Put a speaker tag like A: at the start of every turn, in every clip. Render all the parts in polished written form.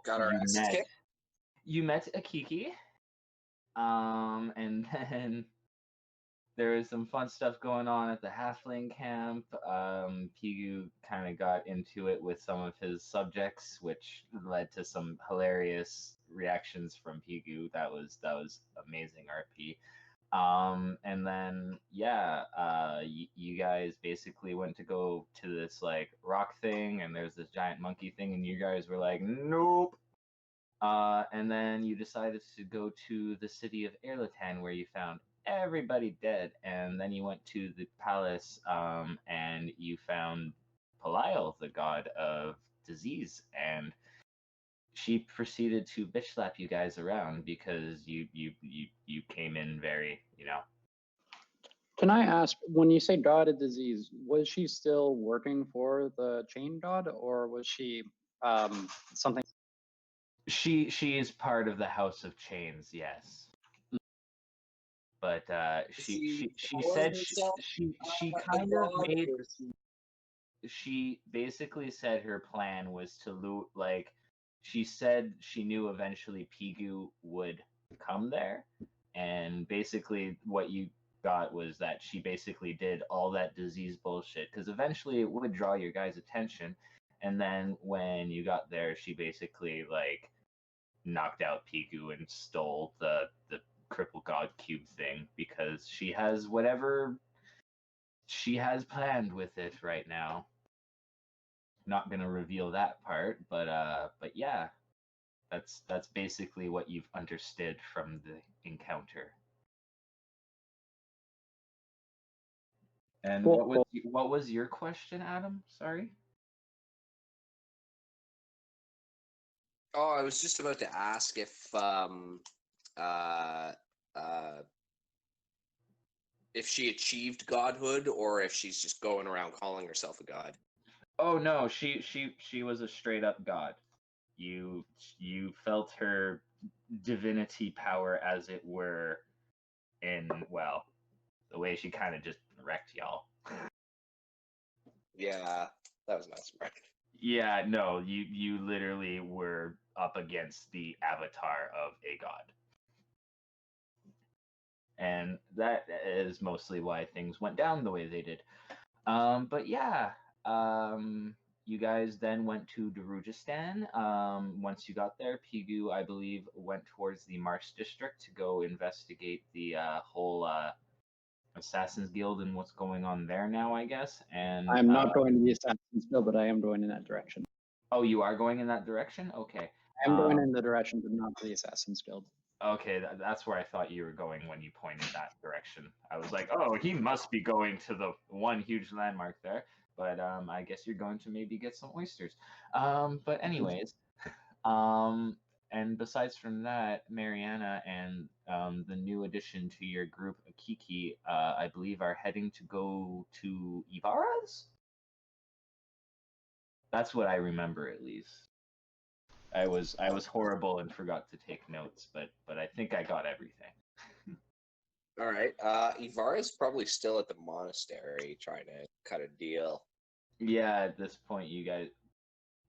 A: got our
B: you
A: asses
B: met
A: kicked.
B: you met Akiki, and then there was some fun stuff going on at the halfling camp. Pigu kind of got into it with some of his subjects, which led to some hilarious reactions from Pigu. That was amazing RP. And then you guys basically went to go to this like rock thing, and there's this giant monkey thing, and you guys were like, nope. And then you decided to go to the city of Erlatan, where you found everybody dead, and then you went to the palace, and you found Belial, the god of disease, and she proceeded to bitch slap you guys around because you came in very,
C: Can I ask, when you say god of disease, was she still working for the chain god, or was she something?
B: She is part of the House of Chains, yes. But she said she kind of made. She basically said her plan was to loot, like, she said she knew eventually Pigu would come there, and basically what you got was that she basically did all that disease bullshit because eventually it would draw your guys' attention, and then when you got there, she basically like knocked out Pigu and stole the cripple god cube thing because she has whatever she has planned with it right now. Not gonna reveal that part, but yeah, that's basically what you've understood from the encounter. And
C: Cool.
B: what was your question, Adam? Sorry.
A: Oh, I was just about to ask if she achieved godhood or if she's just going around calling herself a god.
B: Oh no, she was a straight up god. You felt her divinity power, as it were, in, well, the way she kind of just wrecked y'all.
A: Yeah, that was not smart.
B: Yeah, no, you literally were up against the avatar of a god. And that is mostly why things went down the way they did. But yeah, you guys then went to Darujistan. Once you got there, Pigu, I believe, went towards the Marsh district to go investigate the whole Assassin's Guild and what's going on there now, I guess. And
C: I'm not going to the Assassin's Guild, but I am going in that direction.
B: Oh, you are going in that direction? Okay.
C: I'm going in the direction, but not to the Assassin's Guild.
B: Okay, that's where I thought you were going when you pointed that direction. I was like, oh, he must be going to the one huge landmark there. But I guess you're going to maybe get some oysters. But anyways, and besides from that, Mariana and the new addition to your group, Akiki, I believe are heading to go to Ibarra's? That's what I remember, at least. I was horrible and forgot to take notes, but I think I got everything.
A: All right. Ivara's probably still at the monastery trying to cut a deal.
B: Yeah, at this point, you guys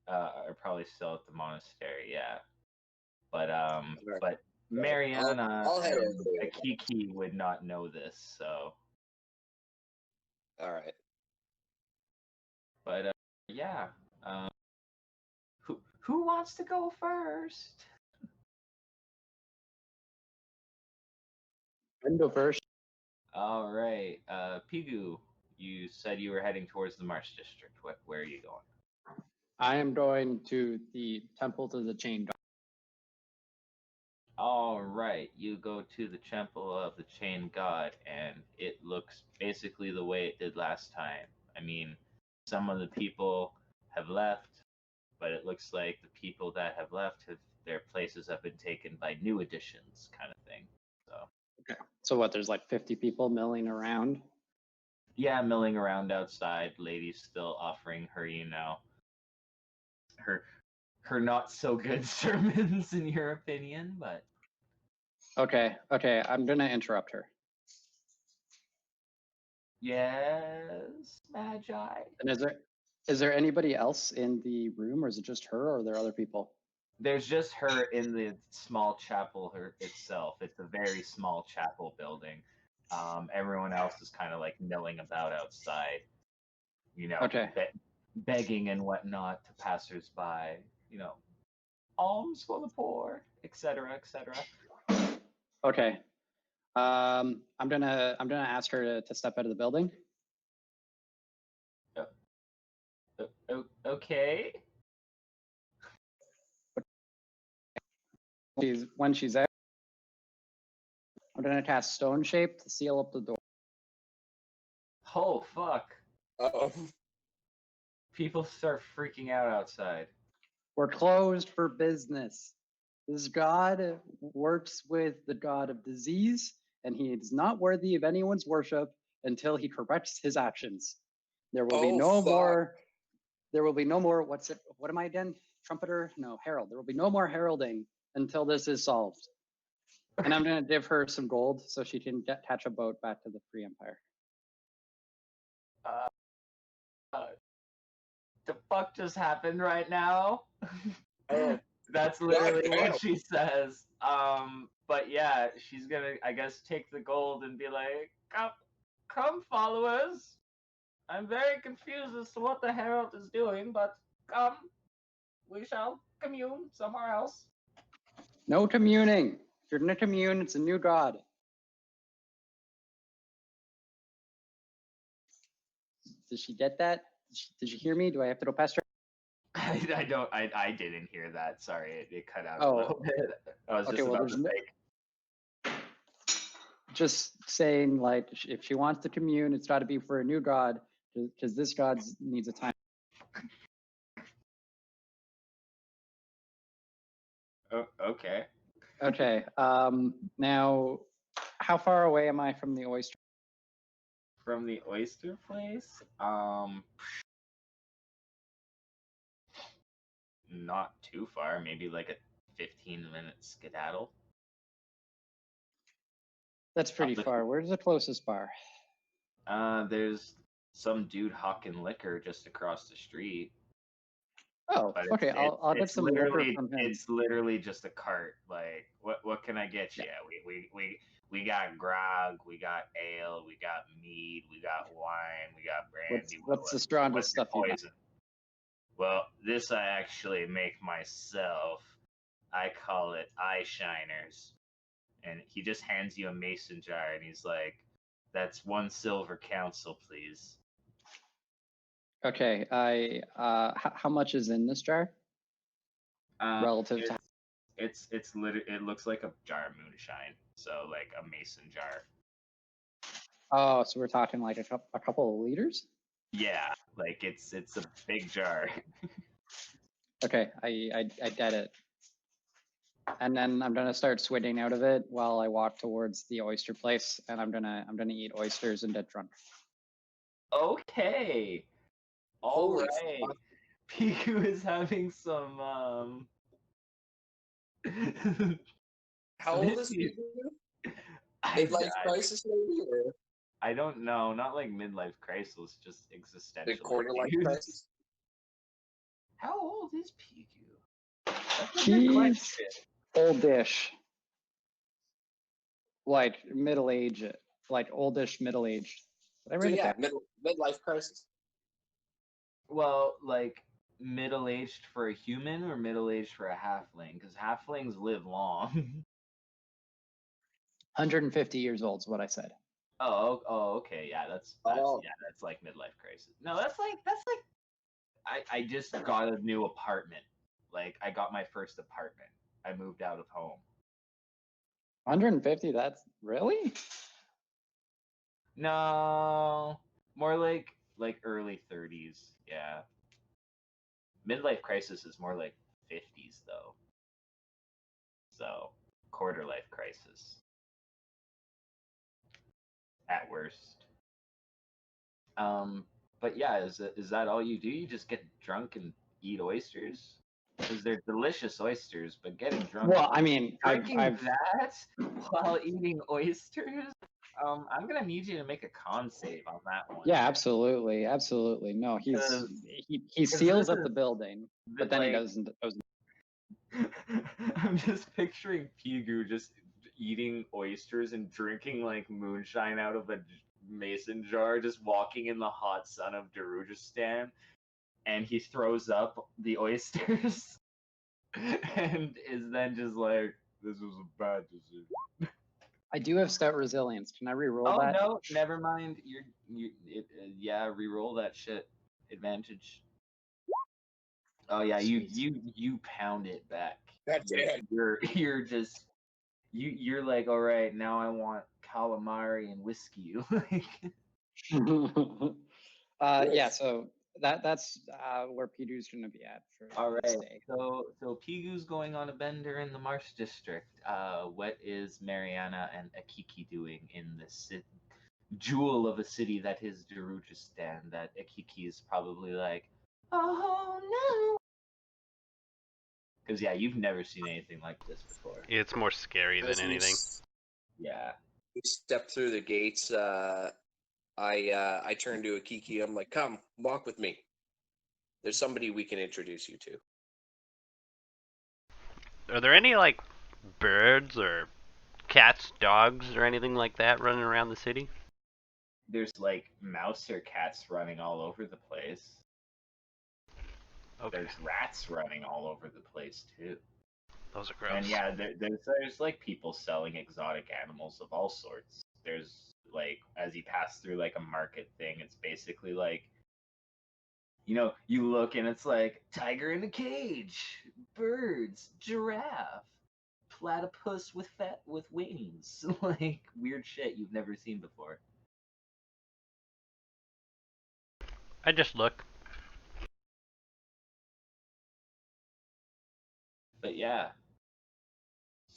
B: are probably still at the monastery. Yeah, but Mariana
A: I'll head
B: and
A: over there.
B: Akiki would not know this, so.
A: All right.
B: But yeah, who wants to go first?
C: I can go first.
B: All right, Pigu, you said you were heading towards the Marsh district. Where are you going?
C: I am going to the Temple to the Chain God.
B: All right, you go to the Temple of the Chain God, and it looks basically the way it did last time. I mean, some of the people have left, but it looks like the people that have left their places have been taken by new additions, kind of thing. So.
C: Okay. So what? There's like 50 people milling around.
B: Yeah, milling around outside. Ladies still offering her, her not so good sermons, in your opinion, but.
C: Okay, I'm gonna interrupt her.
B: Yes, Magi.
C: And is there anybody else in the room, or is it just her, or are there other people?
B: there's just her in the small chapel itself. It's a very small chapel building. Everyone else is kind of like milling about outside,
C: Okay.
B: begging and whatnot to passersby, alms for the poor, etc., etc.
C: Okay. I'm gonna ask her to step out of the building.
B: Okay.
C: When she's out, I'm gonna cast Stone Shape to seal up the door.
B: Oh fuck!
A: Oh,
B: People start freaking out outside.
C: We're closed for business. This god works with the god of disease, and he is not worthy of anyone's worship until he corrects his actions. There will be no
A: fuck.
C: more. There will be no more. What's it? What am I again? Trumpeter? No, herald. There will be no more heralding until this is solved. And I'm gonna give her some gold so she can catch a boat back to the Free Empire.
B: The fuck just happened right now?
A: Oh,
B: That's literally
A: goddamn.
B: what she says. But yeah, she's gonna, I guess, take the gold and be like, come, followers. I'm very confused as to what the herald is doing, but come, we shall commune somewhere else.
C: No communing. If you're gonna commune, it's a new god. Did she get that? Did you hear me? Do I have to go past her?
B: I didn't hear that. Sorry, it cut out a
C: Oh.
B: little bit. I was
C: Okay,
B: just
C: well,
B: about to say.
C: Just saying, like, if she wants to commune, it's got to be for a new god, because this god needs a time.
B: Oh, okay.
C: Okay. Now, how far away am I from the oyster?
B: From the oyster place? Not too far. Maybe like a 15-minute skedaddle.
C: That's pretty far. Where's the closest bar?
B: There's some dude hawking liquor just across the street.
C: Oh,
B: But
C: okay. I'll get some liquor from him.
B: It's literally just a cart. Like, what can I get you?
C: Yeah.
B: We got grog, we got ale, we got mead, we got wine, we got brandy.
C: What's the strongest
B: what's
C: stuff you got?
B: poison? Well, this I actually make myself. I call it eye shiners. And he just hands you a mason jar and he's like, "That's 1 silver council, please."
C: Okay. How much is in this jar? Relative to.
B: It's literally, it looks like a jar of moonshine, so like a mason jar.
C: Oh, so we're talking like a couple of liters?
B: Yeah, like it's a big jar.
C: Okay, I get it. And then I'm gonna start swigging out of it while I walk towards the oyster place, and I'm gonna eat oysters and get drunk.
B: Okay. All
A: Holy
B: right.
A: fuck.
B: Piku is having some
A: How old is he? Midlife crisis, maybe? Or
B: I don't know. Not like midlife crisis, just existential.
A: the quarter life
B: issues.
A: crisis?
B: How old is Piku? That's a good
C: He's
B: question.
C: oldish, like middle age, like oldish middle aged.
A: So yeah, midlife crisis.
B: Well, like middle-aged for a human or middle-aged for a halfling? Because halflings live long.
C: 150 years old is what I said.
B: Oh, okay, yeah, that's like midlife crisis. No, that's like I just got a new apartment. Like I got my first apartment. I moved out of home.
C: 150? That's really?
B: No, more like early 30s. Yeah. Midlife crisis is more like 50s though. So, quarter life crisis. At worst. But yeah, is that all you do? You just get drunk and eat oysters? Because they're delicious oysters, but getting drunk.
C: Well, I mean,
B: drinking
C: I've
B: that while eating oysters. I'm gonna need you to make a con save on that one.
C: Yeah, absolutely. No, he seals up the building, but then he doesn't.
B: I'm just picturing Pigu just eating oysters and drinking like moonshine out of a mason jar, just walking in the hot sun of Darujistan, and he throws up the oysters and is then just like, "This was a bad decision."
C: I do have stout resilience. Can I re-roll
B: Oh
C: that?
B: no, never mind. Yeah, re-roll that shit. Advantage. Oh yeah, you pound it back.
A: God damn.
B: You're just you're like, all right, now I want calamari and whiskey. Like,
C: Yeah, so that's where Peter's gonna be at for
B: all
C: this
B: right,
C: day.
B: so Pigu's going on a bender in the Marsh District. What is Mariana and Akiki doing in this jewel of a city that is Darujistan? That Akiki is probably like, oh no, because yeah, you've never seen anything like this before.
D: It's more scary than
A: As
D: anything.
B: Yeah.
A: we step through the gates, I turn to Akiki. I'm like, come, walk with me. There's somebody we can introduce you to.
D: Are there any like birds or cats, dogs, or anything like that running around the city?
B: There's like mouse or cats running all over the place.
D: Okay,
B: There's rats running all over the place too.
D: those are gross.
B: And yeah, there's like people selling exotic animals of all sorts. There's like, as you pass through like a market thing, it's basically like, you look and it's like tiger in a cage, birds, giraffe, platypus with wings, like weird shit you've never seen before.
D: I just look.
B: But yeah.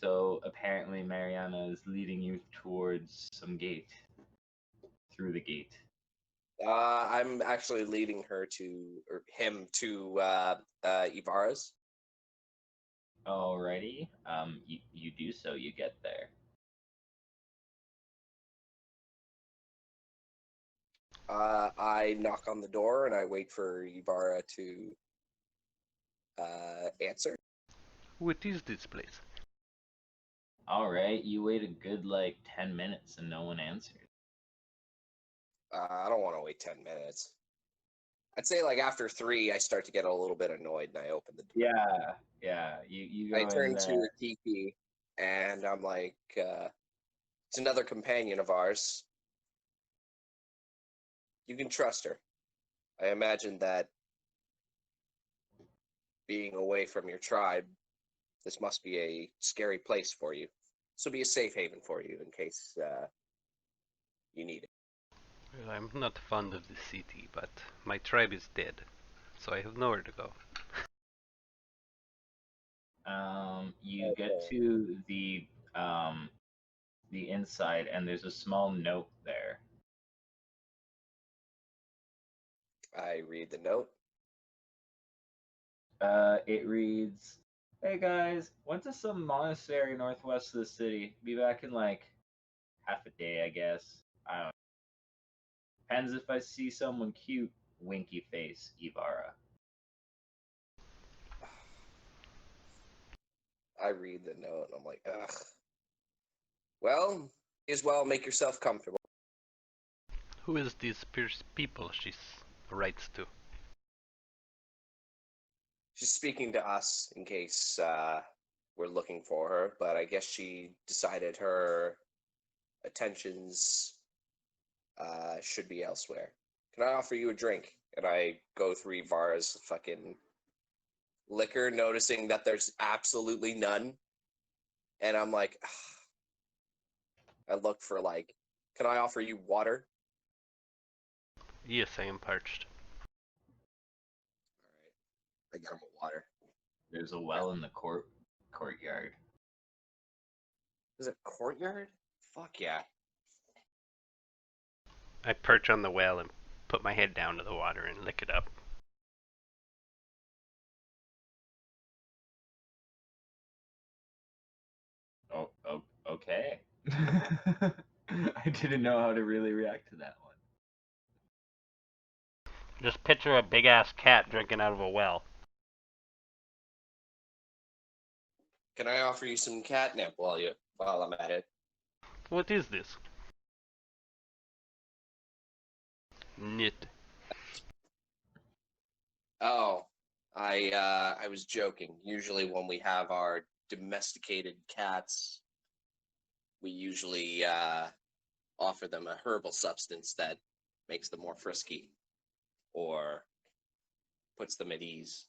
B: So apparently Mariana is leading you towards some gate. Through the gate.
A: I'm actually leading him to Ibarra's.
B: Alrighty. You do so. You get there.
A: I knock on the door and I wait for Ibarra to answer.
D: What is this place?
B: Alright. You wait a good like 10 minutes and no one answered.
A: I don't want to wait 10 minutes. I'd say like after 3, I start to get a little bit annoyed and I open the door.
B: Yeah. You go
A: I
B: in
A: turn
B: there.
A: to Akiki and I'm like, it's another companion of ours. You can trust her. I imagine that being away from your tribe, this must be a scary place for you. This will be a safe haven for you in case you need it.
D: Well, I'm not fond of the city, but my tribe is dead, so I have nowhere to go.
B: You get to the inside and there's a small note there.
A: I read the note.
B: It reads, "Hey guys, went to some monastery northwest of the city. Be back in like half a day, I guess. I don't know. Depends if I see someone cute. Winky face, Ibarra."
A: I read the note and I'm like, ugh. Well, as well make yourself comfortable.
D: Who is these people she writes to?
A: She's speaking to us in case we're looking for her, but I guess she decided her attentions should be elsewhere. Can I offer you a drink? And I go through Ibarra's fucking liquor, noticing that there's absolutely none. And I'm like, ugh. I look for like, can I offer you water?
D: Yes, I am parched.
A: All right, I got him a water.
B: There's a well in the courtyard.
A: Is it courtyard? Fuck yeah.
D: I perch on the well and put my head down to the water and lick it up.
B: Oh, okay. I didn't know how to really react to that one.
D: Just picture a big ass cat drinking out of a well.
A: Can I offer you some catnip while I'm at it?
D: What is this? Knit.
A: Oh, I was joking. Usually when we have our domesticated cats, we usually offer them a herbal substance that makes them more frisky or puts them at ease.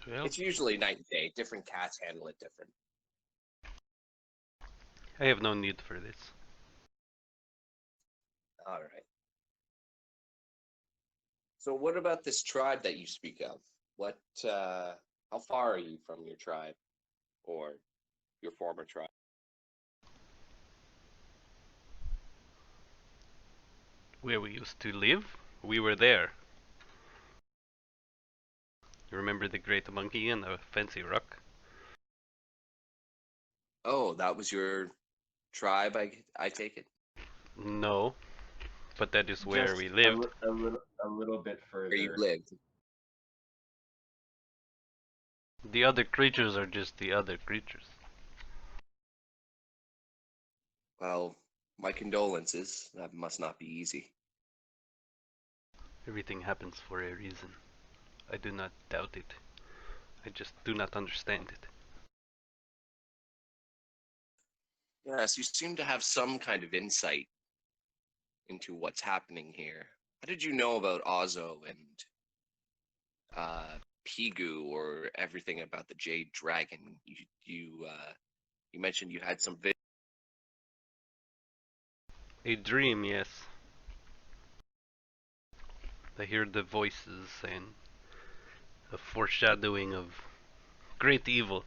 D: Well,
A: It's usually night and day. Different cats handle it different.
D: I have no need for this.
A: All right. So what about this tribe that you speak of? How far are you from your tribe or your former tribe?
D: Where we used to live, we were there. You remember the great monkey and the fancy rock?
A: Oh, that was your tribe, I take it.
D: No, but that is where
B: Just
D: we lived.
B: a little bit
A: Where you
B: further.
A: lived.
D: The other creatures are just the other creatures.
A: Well, my condolences. That must not be easy.
D: Everything happens for a reason. I do not doubt it. I just do not understand it.
A: Yes, you seem to have some kind of insight into what's happening here. How did you know about Ozo and Pigu or everything about the Jade Dragon? You mentioned you had some
D: A dream, yes. I hear the voices and a foreshadowing of great evil.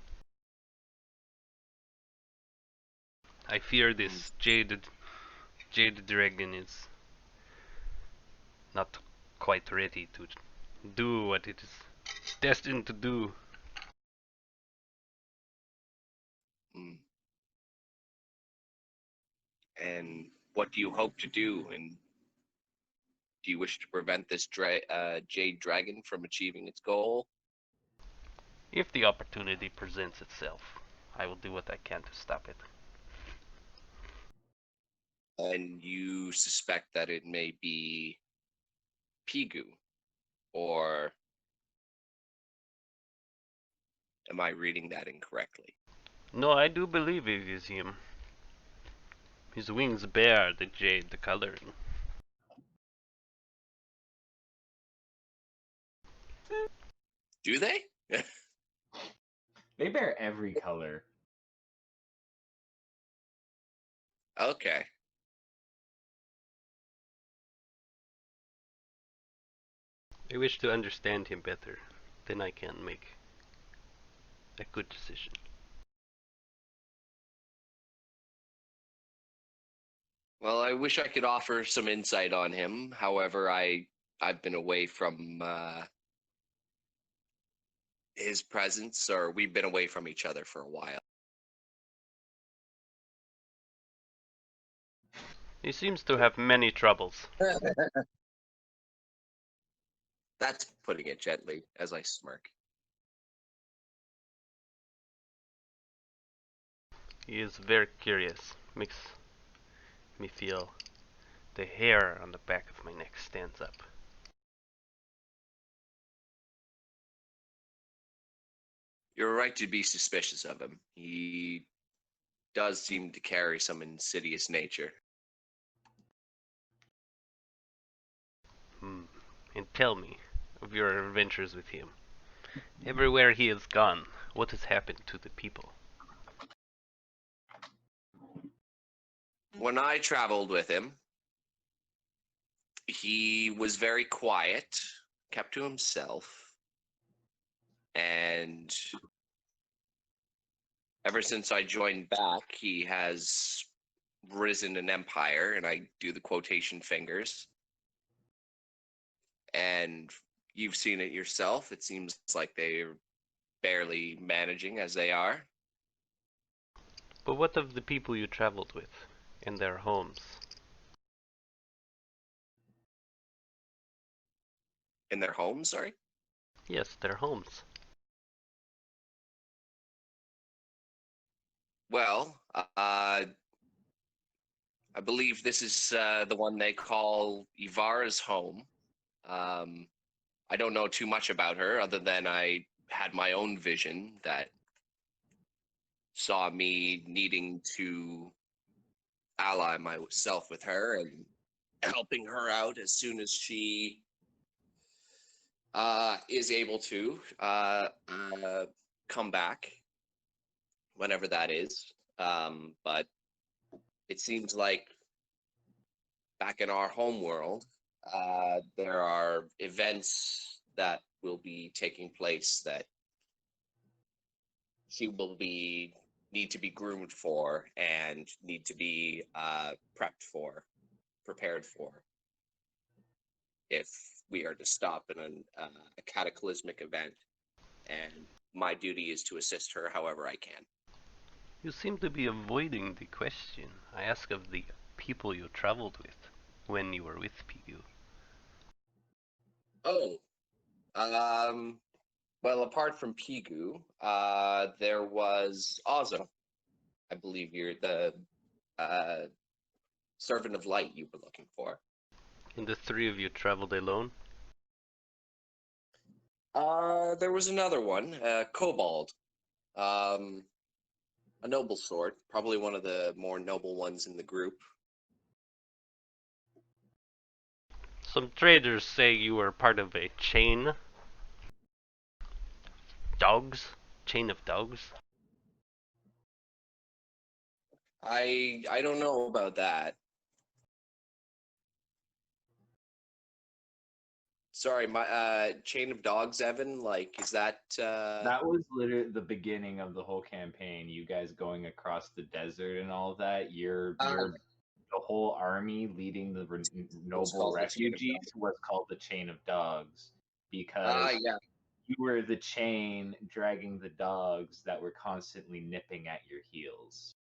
D: I fear this jade dragon is not quite ready to do what it is destined to do.
A: Mm. And what do you hope to do? And do you wish to prevent this Jade Dragon from achieving its goal?
D: If the opportunity presents itself, I will do what I can to stop it.
A: And you suspect that it may be Pigu, or am I reading that incorrectly?
D: No, I do believe it is him. His wings bear the jade coloring.
A: Do they?
B: They bear every color.
A: Okay.
D: I wish to understand him better, then I can make a good decision.
A: Well, I wish I could offer some insight on him. However, I've been away from his presence, or we've been away from each other for a while.
D: He seems to have many troubles.
A: That's putting it gently, as I smirk.
D: He is very curious. Makes me feel the hair on the back of my neck stands up.
A: You're right to be suspicious of him. He does seem to carry some insidious nature.
D: And tell me of your adventures with him. Everywhere he has gone, what has happened to the people?
A: When I traveled with him, he was very quiet, kept to himself, and ever since I joined back, he has risen an empire, and I do the quotation fingers. And you've seen it yourself. It seems like they're barely managing as they are.
D: But what of the people you traveled with, and their homes?
A: In their homes, sorry?
D: Yes, their homes.
A: Well, I believe this is the one they call Ivara's home. I don't know too much about her other than I had my own vision that saw me needing to ally myself with her and helping her out as soon as she is able to come back whenever that is. But it seems like back in our home world, there are events that will be taking place that she will be need to be groomed for and need to be prepped for, prepared for, if we are to stop in a cataclysmic event. And my duty is to assist her however I can.
D: You seem to be avoiding the question. I asked of the people you traveled with when you were with Pigu.
A: Oh, well, apart from Pigu, there was Ozzo. I believe you're the uh, servant of light you were looking for.
D: And the three of you traveled alone?
A: There was another one, Kobold. A noble sort, probably one of the more noble ones in the group.
D: Some traders say you were part of a chain. Dogs? Chain of dogs?
A: I don't know about that. Sorry, my chain of dogs, Evan. Like, is that?
B: That was literally the beginning of the whole campaign. You guys going across the desert and all of that. Your the whole army leading the noble
A: called the Chain of
B: refugees
A: Dogs.
B: was called the Chain of Dogs because
A: Yeah.
B: you were the chain dragging the dogs that were constantly nipping at your heels.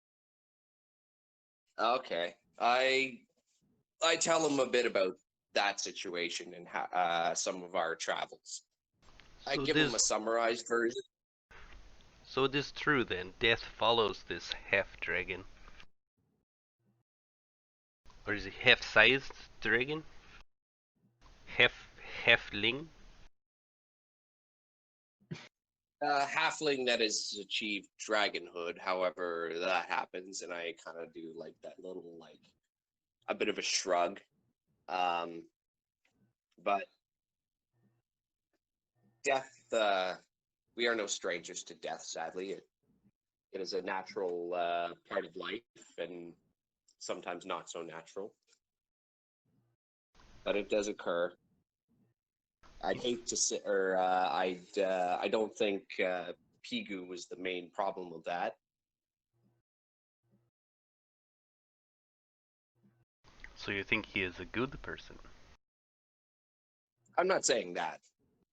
A: Okay. I tell him a bit about that situation and some of our travels. I
D: So
A: give him a
D: this
A: summarized version.
D: so it is true then, death follows this half-dragon. Or is it half-sized dragon? Halfling?
A: Halfling that has achieved dragonhood. However, that happens, and I kind of do like that little a bit of a shrug. But death. We are no strangers to death. Sadly, it is a natural part of life, and sometimes not so natural. But it does occur. I'd hate to say, or I don't think Pigu was the main problem with that.
D: So you think he is a good person?
A: I'm not saying that.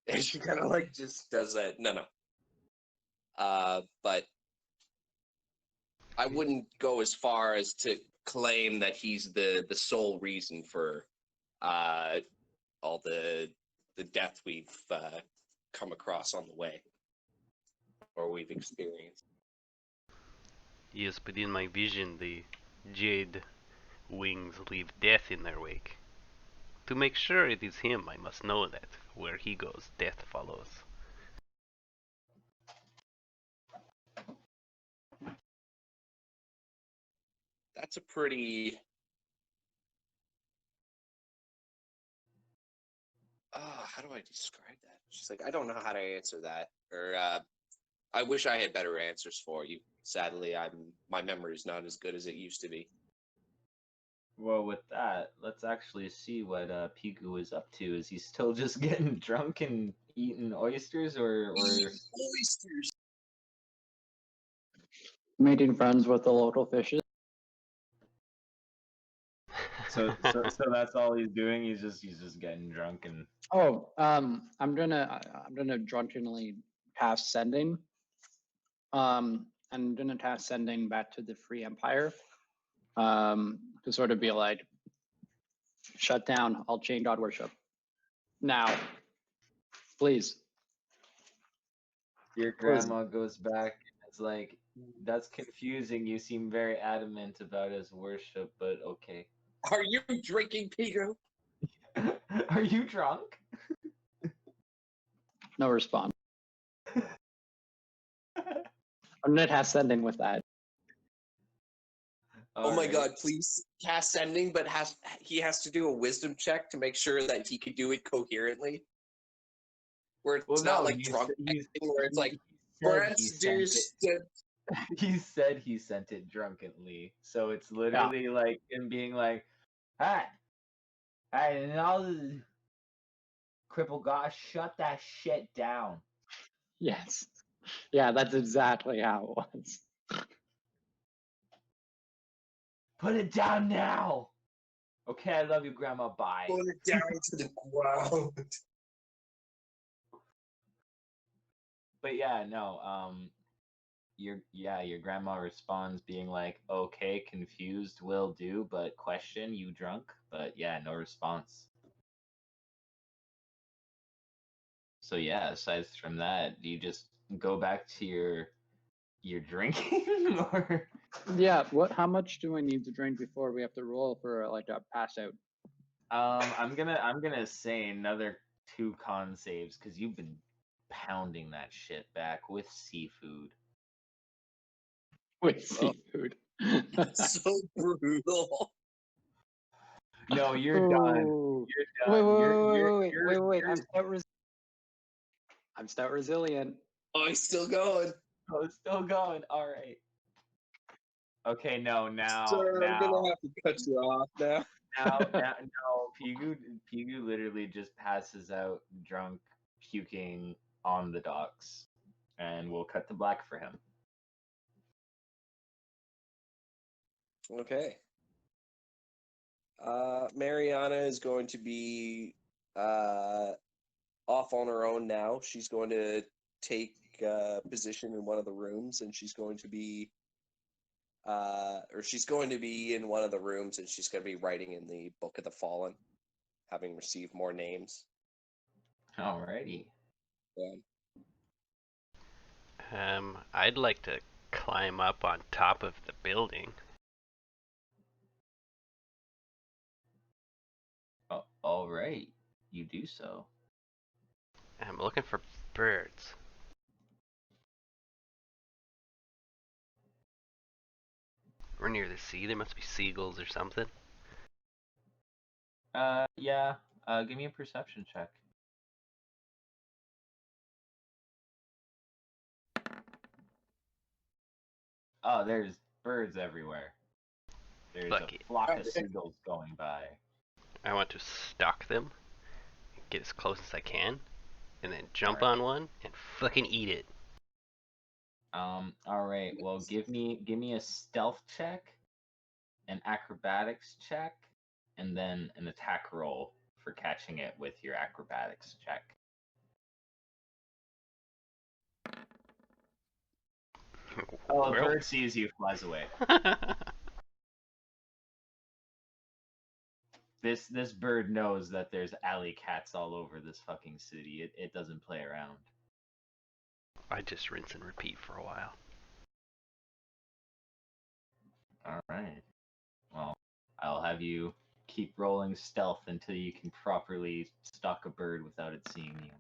A: And she kind of like just does that. No. But I wouldn't go as far as to claim that he's the sole reason for all the death we've come across on the way or we've experienced.
D: Yes, but in my vision the jade wings leave death in their wake. To make sure it is him, I must know that where he goes, death follows.
A: That's a pretty. How do I describe that? She's like, I don't know how to answer that, or I wish I had better answers for you. Sadly, my memory is not as good as it used to be.
B: Well, with that, let's actually see what Pigu is up to. Is he still just getting drunk and eating oysters, or
A: Oysters.
C: Making friends with the local fishes.
B: so that's all he's doing? He's just getting drunk and
C: Oh, I'm gonna drunkenly cast sending. I'm gonna cast sending back to the Free Empire. To sort of be like, shut down all chain god worship now, please.
B: Your grandma goes back and is like, "That's confusing. You seem very adamant about his worship, but okay."
A: Are you drinking, Pigu?
B: Are you drunk?
C: No response. I'm gonna have sending with that.
A: Oh my
B: Alright.
A: god, please cast sending, but he has to do a wisdom check to make sure that he can do it coherently. Where it's
B: Well,
A: not
B: no,
A: like drunk
B: he's
A: acting, where it's like
B: he
A: Brent's
B: sent it. He said he sent it drunkenly, so it's literally like him being like, "Hey, hey, and all the cripple gosh, shut that shit down."
C: Yes. Yeah, that's exactly how it was.
B: Put it down now. Okay, I love you, Grandma. Bye.
A: Put it down to the ground.
B: But yeah, no. Your grandma responds being like, "Okay, confused, will do, but question, you drunk?" But yeah, no response. So yeah, aside from that, do you just go back to your drinking or?
C: Yeah, how much do I need to drink before we have to roll for like a pass out?
B: I'm gonna say another 2 con saves because you've been pounding that shit back with seafood.
C: With seafood.
A: So brutal.
B: No, you're done.
C: Ooh.
B: You're done.
C: Wait. I'm stout resilient.
A: Oh, he's still going.
B: Oh, it's still going. All right. Okay, no,
A: Sir, I'm gonna have to cut you off now.
B: no. Pigu literally just passes out, drunk, puking on the docks, and we'll cut to black for him.
A: Okay. Mariana is going to be off on her own now. She's going to take position in one of the rooms, and she's going to be in one of the rooms, and she's going to be writing in the Book of the Fallen, having received more names.
B: Alrighty.
A: Yeah.
D: I'd like to climb up on top of the building.
B: Oh, all right, you do so.
D: I'm looking for birds. We're near the sea. There must be seagulls or something.
B: Yeah. Give me a perception check. Oh, there's birds everywhere. There's
D: Lucky.
B: a flock of seagulls going by.
D: I want to stalk them, get as close as I can, and then jump
B: Alright.
D: on one and fucking eat it.
B: All right. Well, give me a stealth check, an acrobatics check, and then an attack roll for catching it with your acrobatics check. Oh, the bird sees you, flies away. This bird knows that there's alley cats all over this fucking city. It doesn't play around.
D: I just rinse and repeat for a while.
B: All right. Well, I'll have you keep rolling stealth until you can properly stalk a bird without it seeing you.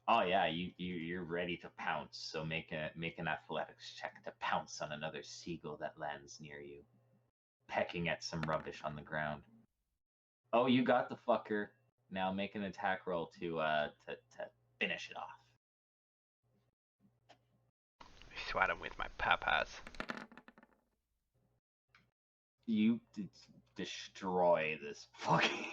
B: Oh yeah, you're ready to pounce. So make an athletics check to pounce on another seagull that lands near you, pecking at some rubbish on the ground. Oh, you got the fucker. Now make an attack roll to finish it off.
D: Swat him with my papas.
B: You destroy this fucking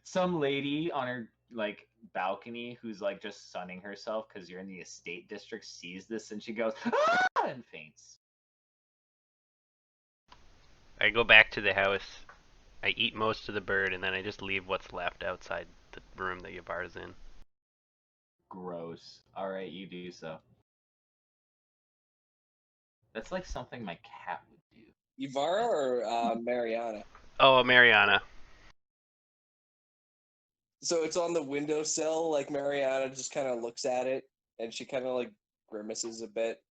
B: some lady on her like balcony who's like just sunning herself because you're in the estate district sees this and she goes ah! And faints.
D: I go back to the house. I eat most of the bird and then I just leave what's left outside the room that Yvar's in.
B: Gross. All right, you do so. That's like something my cat would do.
A: Yvara or Mariana?
D: Oh, Mariana.
A: So it's on the windowsill, like Mariana just kind of looks at it and she kind of like grimaces a bit,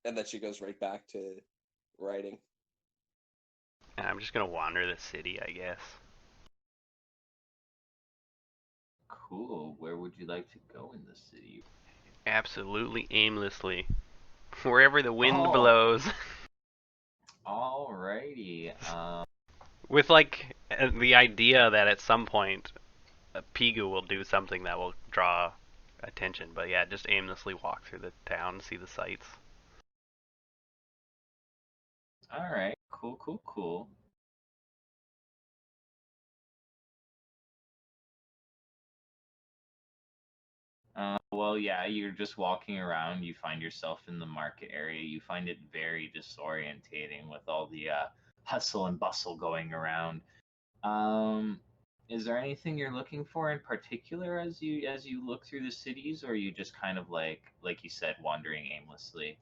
A: and then she goes right back to writing.
D: And I'm just gonna wander the city, I guess.
B: Cool. Where would you like to go in the city?
D: Absolutely aimlessly. Wherever the wind
B: Oh.
D: blows.
B: Alrighty.
D: With like the idea that at some point Pigu will do something that will draw attention. But yeah, just aimlessly walk through the town, see the sights.
B: Alright. Cool. Well, yeah, you're just walking around. You find yourself in the market area. You find it very disorientating with all the hustle and bustle going around. Is there anything you're looking for in particular as you look through the cities, or are you just kind of like you said, wandering aimlessly?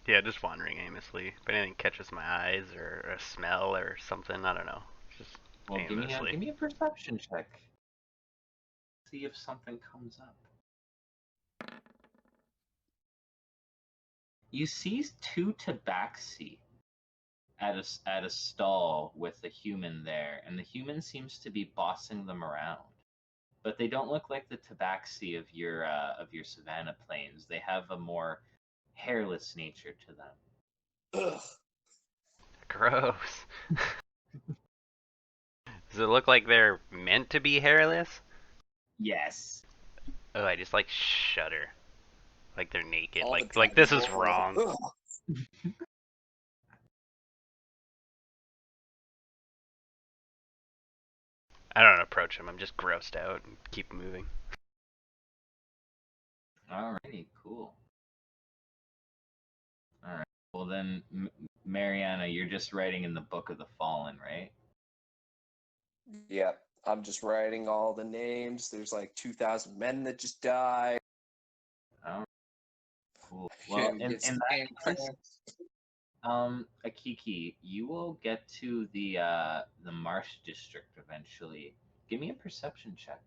D: Yeah, just wandering aimlessly. If anything catches my eyes or a smell or something, I don't know. Just
B: Well,
D: aimlessly.
B: give me a perception check. See if something comes up. You see two tabaxi at a stall with a human there, and the human seems to be bossing them around. But they don't look like the tabaxi of your savanna plains. They have a more hairless nature to them.
A: Ugh.
D: Gross. Does it look like they're meant to be hairless?
B: Yes.
D: Oh, I just like shudder. Like they're naked.
A: All the
D: Like this
A: time.
D: is wrong.
A: Ugh.
D: I don't approach them. I'm just grossed out and keep moving.
B: Alrighty, cool. Alright. Well then, Mariana, you're just writing in the Book of the Fallen, right?
A: Yep, I'm just writing all the names. There's like 2,000 men that just died.
B: Oh, cool. Well,
A: And
B: in
A: it's
B: that case, Akiki, you will get to the Marsh District eventually. Give me a perception check.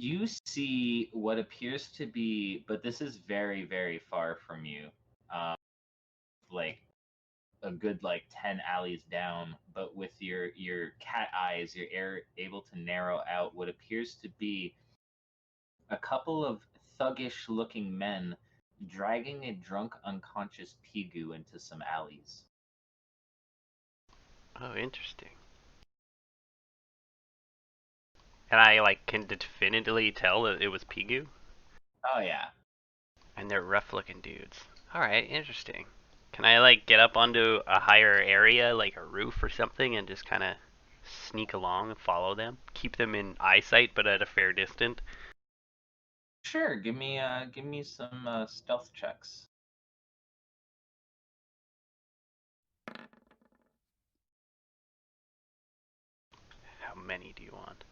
B: You see what appears to be, but this is very, very far from you. Like a good 10 alleys down, but with your cat eyes, you're able to narrow out what appears to be a couple of thuggish looking men dragging a drunk unconscious Pigu into some alleys.
D: Oh, interesting. And I can definitively tell that it was Pigu.
B: Oh yeah.
D: And they're rough looking dudes. Alright, interesting. Can I get up onto a higher area, like a roof or something, and just kinda sneak along and follow them? Keep them in eyesight but at a fair distance?
B: Sure, give me some stealth checks.
D: How many do you want?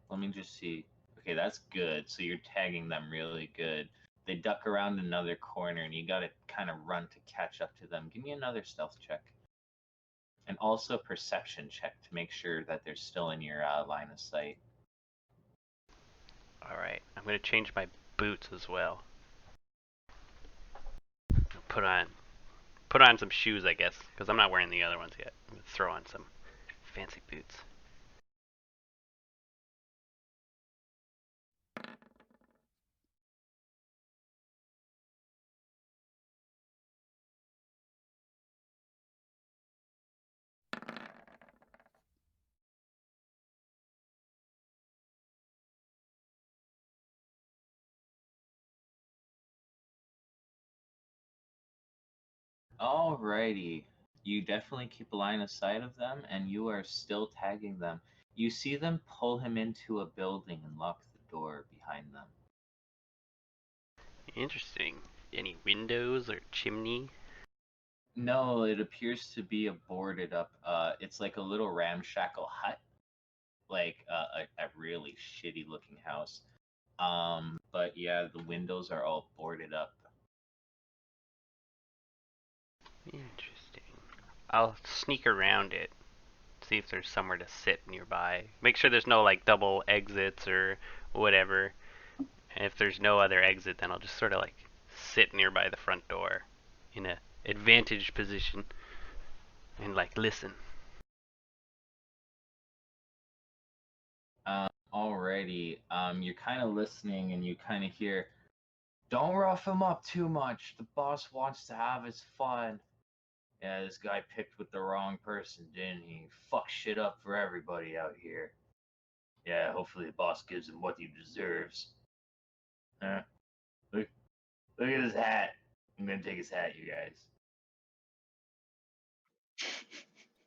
B: Let me just see. Okay, that's good. So you're tagging them really good. They duck around another corner and you gotta kind of run to catch up to them. Give me another stealth check. And also perception check to make sure that they're still in your line of sight.
D: Alright, I'm gonna change my boots as well. Put on some shoes, I guess, because I'm not wearing the other ones yet. I'm gonna throw on some fancy boots.
B: Alrighty. You definitely keep a line of sight of them, and you are still tagging them. You see them pull him into a building and lock the door behind them.
D: Interesting. Any windows or chimney?
B: No, it appears to be a boarded up. It's like a little ramshackle hut, like a really shitty looking house. But yeah, the windows are all boarded up.
D: Interesting. I'll sneak around it, see if there's somewhere to sit nearby. Make sure there's no like double exits or whatever. And if there's no other exit, then I'll just sort of like sit nearby the front door in a advantage position and like listen.
B: Alrighty. You're kind of listening, and you kind of hear, "Don't rough him up too much. The boss wants to have his fun." Yeah, this guy picked with the wrong person, didn't he? Fuck shit up for everybody out here. Yeah, hopefully the boss gives him what he deserves. Look, look at his hat. I'm gonna take his hat, you guys.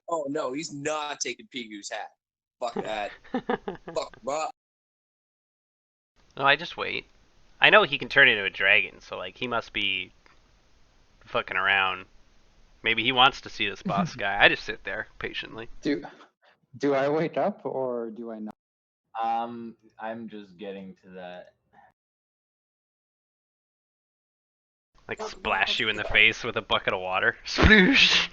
A: Oh no, he's not taking Pigu's hat. Fuck that. Fuck him up.
D: No, I just wait. I know he can turn into a dragon, so like he must be fucking around. Maybe he wants to see this boss guy. I just sit there patiently.
C: Do I wake up or do I not?
B: I'm just getting to that.
D: Like splash you in the face with a bucket of water. Sploosh!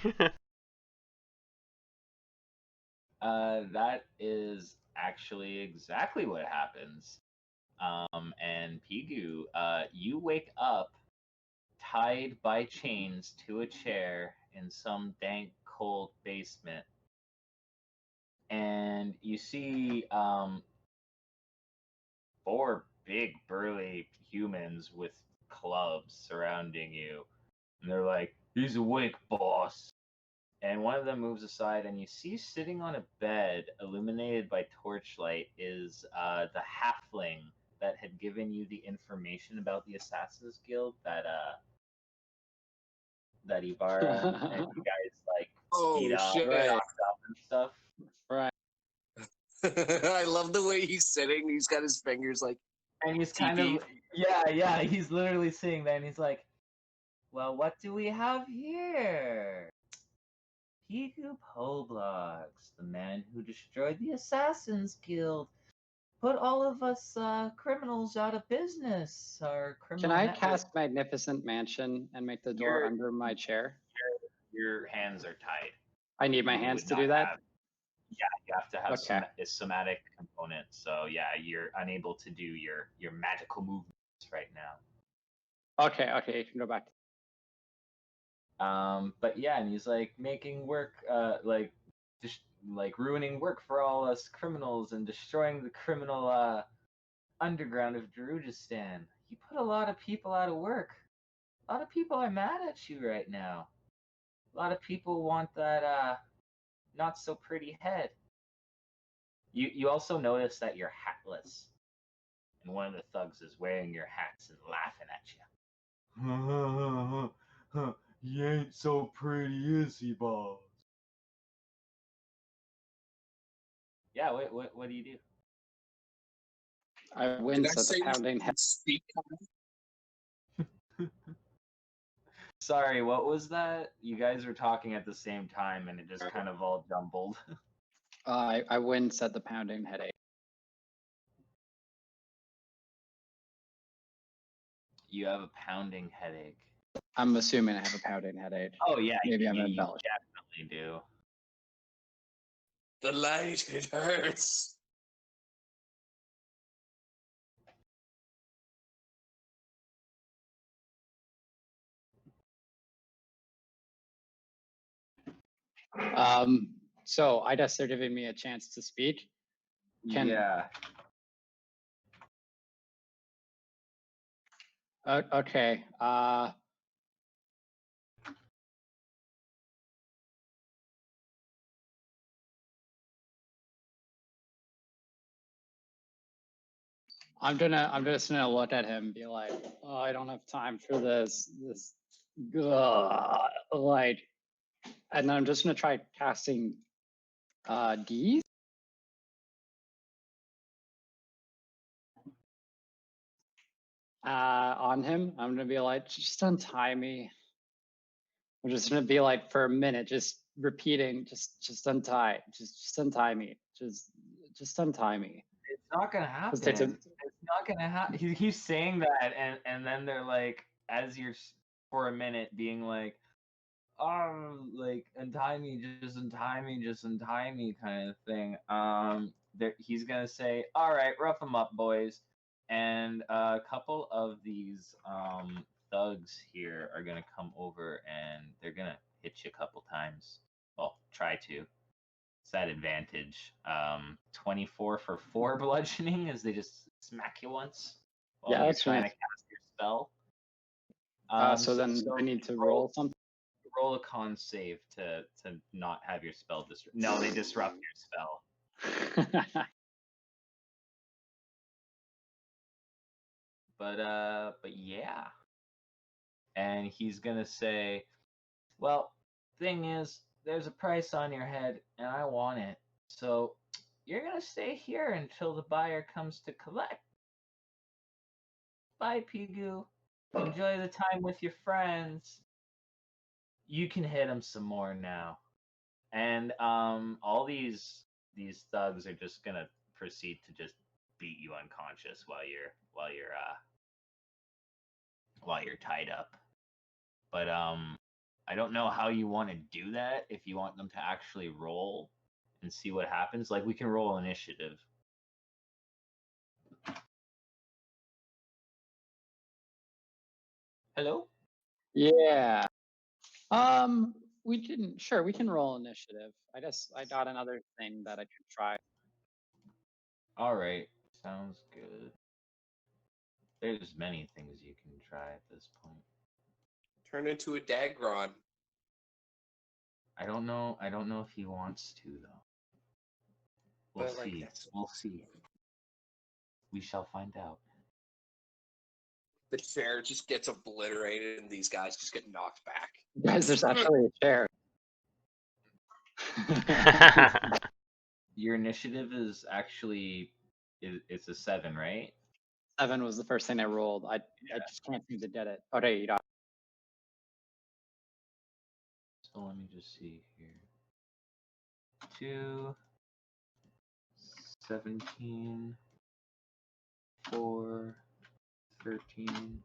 B: That is actually exactly what happens. And Pigu, you wake up tied by chains to a chair in some dank, cold basement. And you see 4 big, burly humans with clubs surrounding you. And they're like, "He's awake, boss." And one of them moves aside, and you see sitting on a bed, illuminated by torchlight, is the halfling that had given you the information about the Assassins Guild that Ibarra and you guys like beat up,
A: shit.
B: knocked up and stuff.
C: Right.
A: I love the way he's sitting. He's got his fingers like.
B: And he's kind
A: TP.
B: of yeah, he's literally sitting there, and he's like, "Well, what do we have here? Pigu Poblogs, the man who destroyed the Assassins Guild, put all of us criminals out of business. Our criminal
C: Can I
B: network."
C: cast Magnificent Mansion and make the door under my chair?
B: Your hands are tied.
C: I need my
B: You
C: hands
B: would
C: to
B: not
C: do that?
B: Yeah, you have to have
C: Okay.
B: a somatic component. So yeah, you're unable to do your magical movements right now.
C: Okay, you can go back.
B: But yeah, and he's like making work, like just like ruining work for all us criminals and destroying the criminal underground of Darujistan. You put a lot of people out of work. A lot of people are mad at you right now. A lot of people want that not so pretty head. You also notice that you're hatless, and one of the thugs is wearing your hats and laughing at you. He ain't so pretty, is he, boss? Yeah, what do you do?
C: I
A: Did I
C: wince at the
A: say
C: pounding
A: we
C: head.
A: speak?
B: Sorry, what was that? You guys were talking at the same time, and it just kind of all jumbled.
C: I wince at the pounding headache.
B: You have a pounding headache.
C: I'm assuming I have a pounding headache.
B: Oh yeah,
C: Maybe I'm
B: you
C: embellishing.
B: definitely do.
A: The light, it hurts.
C: So I guess they're giving me a chance to speak.
B: Yeah.
C: Okay. I'm just gonna look at him and be like, "Oh, I don't have time for this. Like," and then I'm just gonna try casting D's. On him. I'm gonna be like, "Just untie me." I'm just gonna be like for a minute, just repeating, just untie, just untie me, just untie me.
B: It's not gonna happen.
C: takes a-
B: It's not gonna happen. He keeps saying that, and then they're like, as you're for a minute being like, like untie me, just untie me, just untie me kind of thing. He's gonna say, all right, rough them up, boys. And a couple of these thugs here are gonna come over and they're gonna hit you a couple times. Well, try to. It's that advantage. 24 for 4 bludgeoning as they just smack you once while
C: Yeah,
B: you're
C: that's
B: trying
C: nice.
B: to cast your spell.
C: So then I need to roll something.
B: Roll a con save to not have your spell disrupt. No, they disrupt your spell. But yeah. And he's gonna say, well, thing is, there's a price on your head, and I want it. So you're gonna stay here until the buyer comes to collect. Bye, Pigu. Enjoy the time with your friends. You can hit him some more now. And all these thugs are just gonna proceed to just beat you unconscious while you're tied up. But I don't know how you want to do that. If you want them to actually roll and see what happens, like we can roll initiative. Hello?
C: Yeah. We can roll initiative. I got another thing that I could try.
B: All right, sounds good. There's many things you can try at this point.
A: Turn into a Dagron.
B: I don't know if he wants to though. We'll
A: But, like,
B: see.
A: that's-
B: We'll see. We shall find out.
A: The chair just gets obliterated and these guys just get knocked back.
C: Guys, there's actually a chair.
B: Your initiative is actually it's a 7, right?
C: 7 was the first thing I rolled. I just can't seem to get it. Oh, there you go.
B: So let me just see here. 2, 17, 4, 13.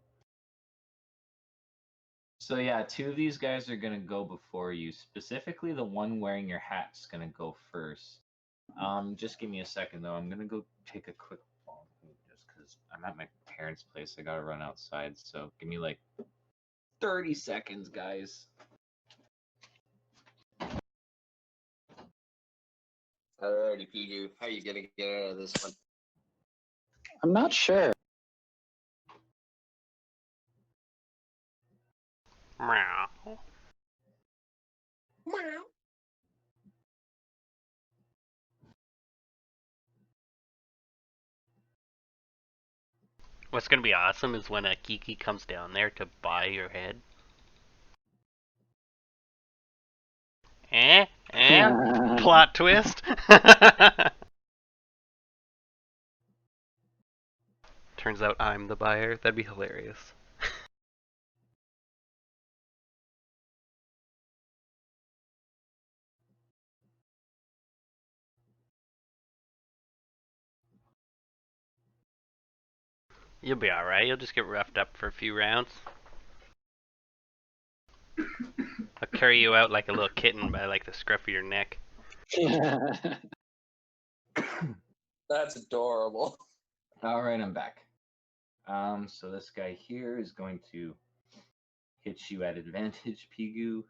B: So yeah, 2 of these guys are gonna go before you. Specifically, the one wearing your hat's gonna go first. Just give me a second though. I'm gonna go take a quick phone just because I'm at my parents' place. I gotta run outside. So give me like 30 seconds, guys.
A: Alrighty, Pigu. How are you gonna get out of this one?
C: I'm not sure.
D: Meow.
A: Meow.
D: What's gonna be awesome is when a Kiki comes down there to buy your head. Eh? Plot twist? Turns out I'm the buyer. That'd be hilarious. You'll be alright. You'll just get roughed up for a few rounds. I'll carry you out like a little kitten by like the scruff of your neck.
A: That's adorable.
B: All right, I'm back. So this guy here is going to hit you at advantage, Pigu.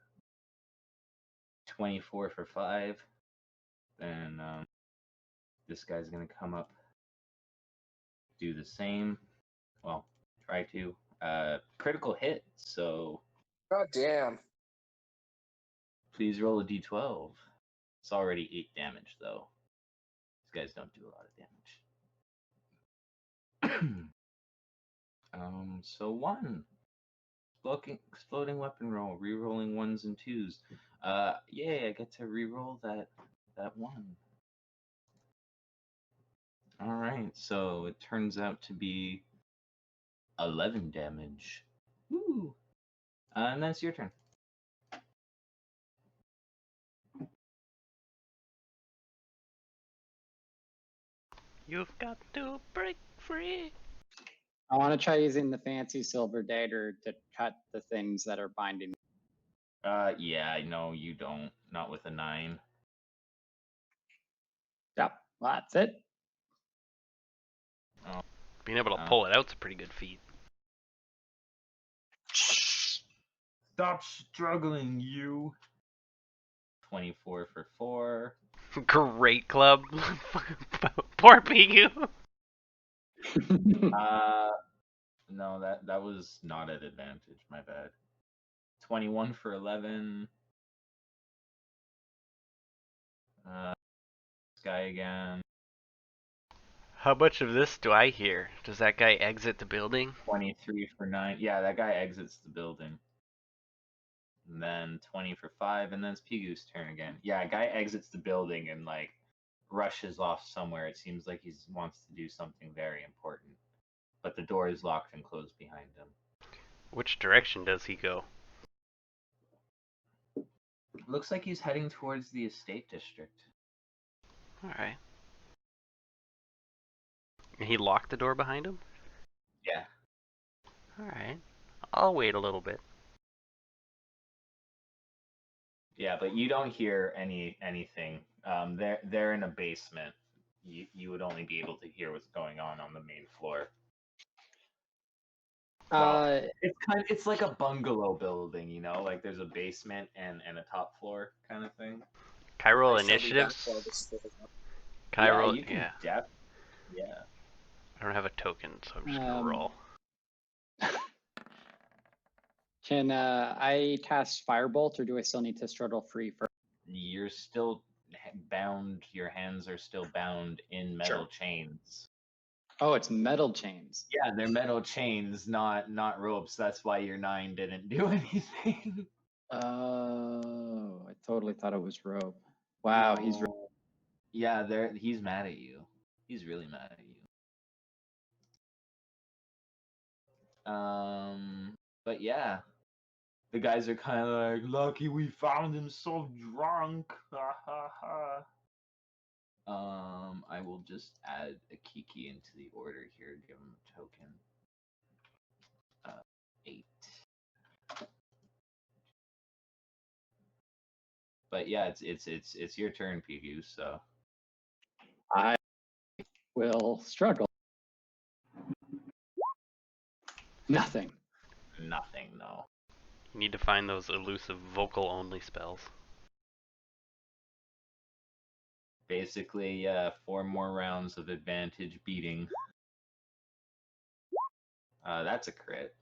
B: 24 for 5. Then this guy's gonna come up, do the same. Well, try to. Critical hit. So
A: God damn.
B: please roll a d12. It's already 8 damage though. These guys don't do a lot of damage. So 1. Exploding weapon roll, re-rolling 1s and 2s. Yay, I get to re-roll that 1. All right, so it turns out to be 11 damage. Woo! And that's your turn.
D: You've got to break free.
C: I want to try using the fancy silver dagger to cut the things that are binding.
B: Yeah, no, you don't. Not with a 9.
C: Yep, that's it.
B: Oh,
D: Being able to pull it out's a pretty good feat.
B: stop struggling, you. 24 for 4.
D: Great club. Poor Pigu.
B: No, that was not at advantage. My bad. 21 for 11. This guy again.
D: How much of this do I hear? Does that guy exit the building?
B: 23 for 9. Yeah, that guy exits the building. And then 20 for 5, and then it's Pigu's turn again. Yeah, guy exits the building and like rushes off somewhere. It seems like he wants to do something very important. But the door is locked and closed behind him.
D: Which direction does he go?
B: Looks like he's heading towards the estate district.
D: Alright. He locked the door behind him?
B: Yeah.
D: Alright. I'll wait a little bit.
B: Yeah, but you don't hear anything. They're in a basement. You would only be able to hear what's going on the main floor. Well, it's like a bungalow building, you know, like there's a basement and a top floor kind of thing.
D: Can I roll
A: I shall be back
D: initiatives?
A: while this goes on.
D: Can I roll?
B: You can
D: Yeah.
B: yeah.
D: I don't have a token, so I'm just gonna roll.
C: Can I cast Firebolt, or do I still need to struggle free for?
B: You're still bound. Your hands are still bound in metal chains.
C: Oh, it's metal chains.
B: Yeah, they're metal chains, not ropes. That's why your 9 didn't do anything.
C: Oh, I totally thought it was rope. Wow, he's
B: No. Yeah, he's mad at you. He's really mad at you. But yeah, the guys are kind of like, lucky we found him so drunk. Ha ha ha. I will just add a Kiki into the order here. Give him a token. 8. But yeah, it's your turn, Pigu. So
C: I will struggle. Nothing.
B: nothing, no.
D: You need to find those elusive vocal only spells.
B: Basically, 4 more rounds of advantage beating. That's a crit.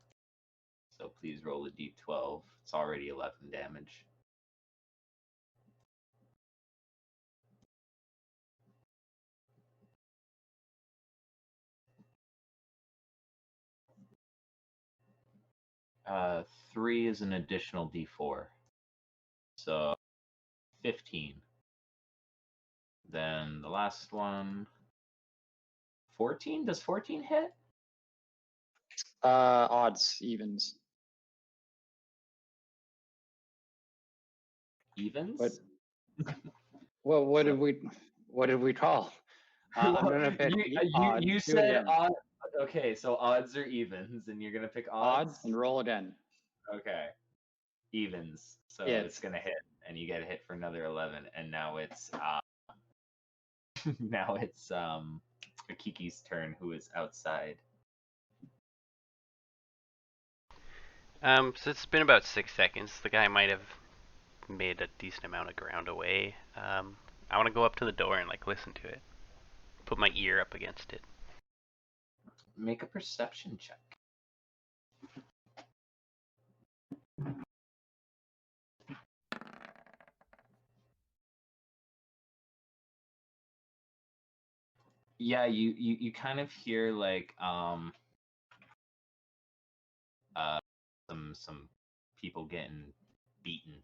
B: So please roll a d12. It's already 11 damage. Uh, 3 is an additional d4. So 15. Then the last one, 14? Does 14 hit?
C: Odds, evens.
B: Evens?
C: What? Well, what did we call? I'm gonna pick odds.
B: You
C: Do it
B: said
C: again.
B: odd. Okay, so odds or evens, and you're gonna pick odds?
C: Odds and roll again.
B: Okay. Evens. So
C: Yeah.
B: it's gonna hit, and you get a hit for another 11, and now it's now it's Akiki's turn, who is outside.
D: So it's been about 6 seconds. The guy might have made a decent amount of ground away. I want to go up to the door and like listen to it. Put my ear up against it.
B: Make a perception check. Yeah, you kind of hear like some people getting beaten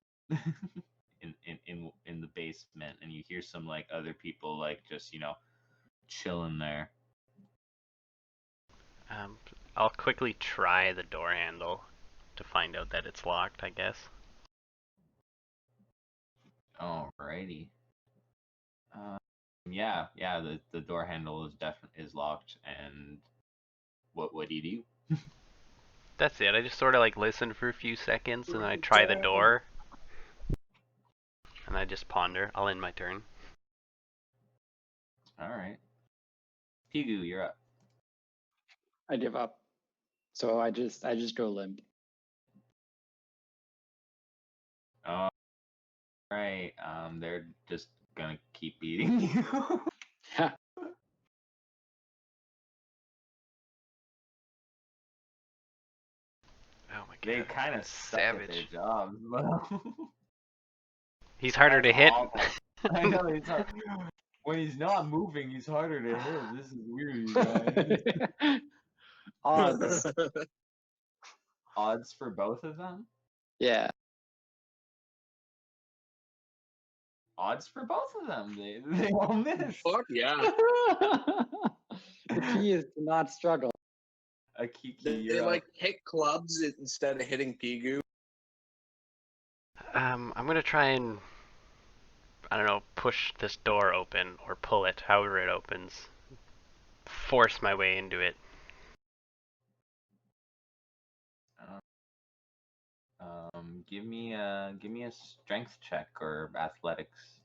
B: in the basement, and you hear some like other people like just chilling there.
D: I'll quickly try the door handle to find out that it's locked, I guess.
B: Alrighty. Yeah, the door handle is locked, and what do you do?
D: That's it. I just sort of like listen for a few seconds and then I try the door. I just ponder. I'll end my turn.
B: All right. Pigu, you're up.
C: I give up. So I just go limp.
B: All right. They're just gonna keep beating you.
D: Oh my god.
B: They kind of suck at their
D: savage.
B: jobs.
D: He's harder to hit.
B: I know when he's not moving, he's harder to hit. This is weird, you guys.
C: Odds.
B: Odds for both of them?
C: Yeah.
B: Odds for both of them. They all miss.
A: Fuck yeah.
C: The key is to not struggle.
B: A Kiki,
A: They
B: you're
A: like
B: up.
A: hit clubs instead of hitting Pigu.
D: I'm gonna try and, I don't know, push this door open or pull it, however it opens. Force my way into it.
B: Give me a strength check or athletics.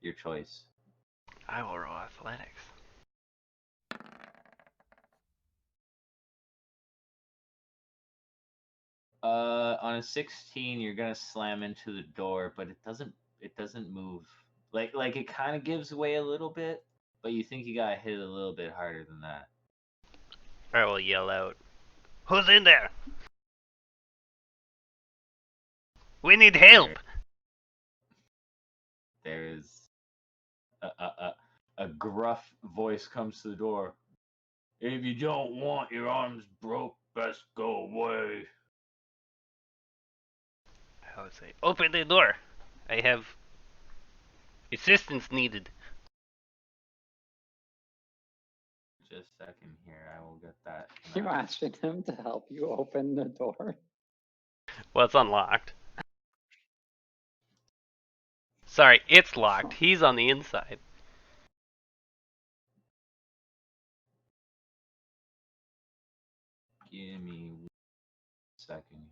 B: Your choice.
D: I will roll athletics.
B: On a 16, you're gonna slam into the door, but it doesn't move. Like it kind of gives way a little bit, but you think you gotta hit it a little bit harder than that.
D: I will yell out, "Who's in there? We need help!"
B: There's a gruff voice comes to the door. If you don't want your arms broke, best go away.
D: I would say, "Open the door. I have assistance needed."
B: Just a second here, I will get that.
C: You asking him to help you open the door?
D: Well, it's unlocked. Sorry, it's locked. He's on the inside.
B: Give me 1 second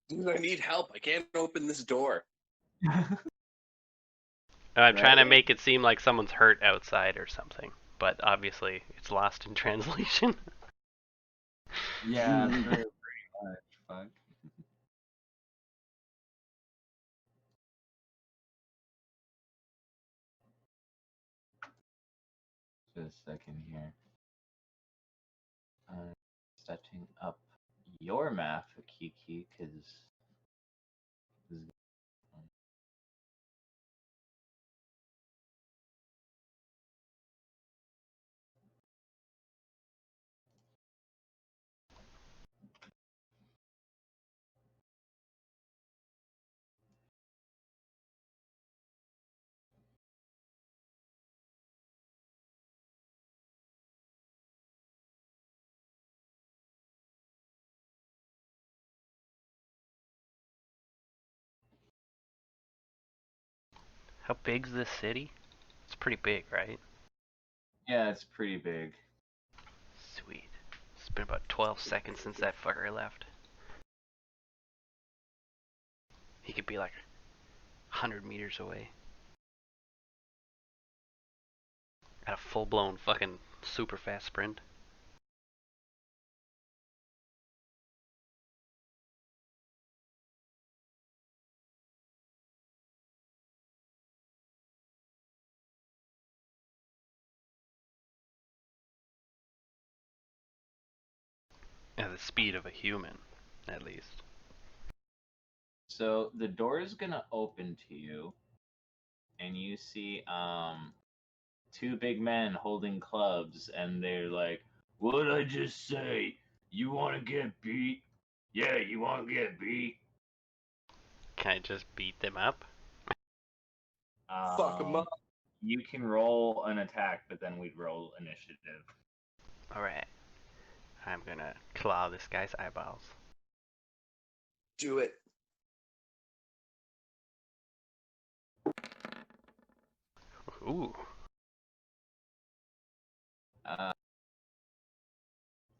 A: Dude, I need help. I can't open this door.
B: here.
D: I'm trying to
B: Right.
D: make it seem like someone's hurt outside or something, but obviously it's lost in translation.
B: Yeah, pretty much. Fuck. Just a second here. Setting up your map, Kiki, because
D: How big's this city? It's pretty big, right?
B: yeah, it's pretty big.
D: Sweet. It's been about 12 seconds since that fucker left. He could be like 100 meters away. At a full-blown fucking super fast sprint. At the speed of a human, at least.
B: So the door is gonna open to you, and you see two big men holding clubs, and they're like, "What'd I just say? You want to get beat? Yeah, you want to get beat?"
D: Can I just beat them up?
A: Fuck 'em up.
B: You can roll an attack, but then we'd roll initiative.
D: Alright. I'm gonna claw this guy's eyeballs.
A: Do it.
D: Ooh.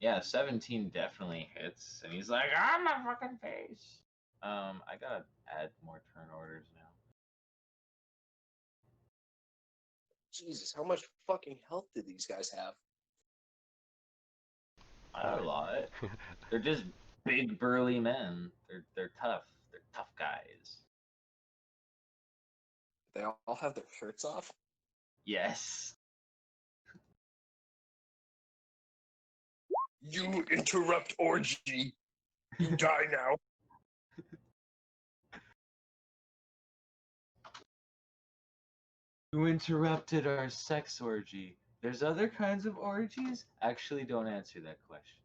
B: Yeah, 17 definitely hits, and he's like, "I'm my fucking face." I gotta add more turn orders now.
A: Jesus, how much fucking health do these guys have?
B: Not a lot. They're just big burly men. They're tough. They're tough guys.
A: They all have their shirts off?
B: Yes.
A: You interrupt orgy. You die now.
B: You interrupted our sex orgy. There's other kinds of orgies? Actually, don't answer that question.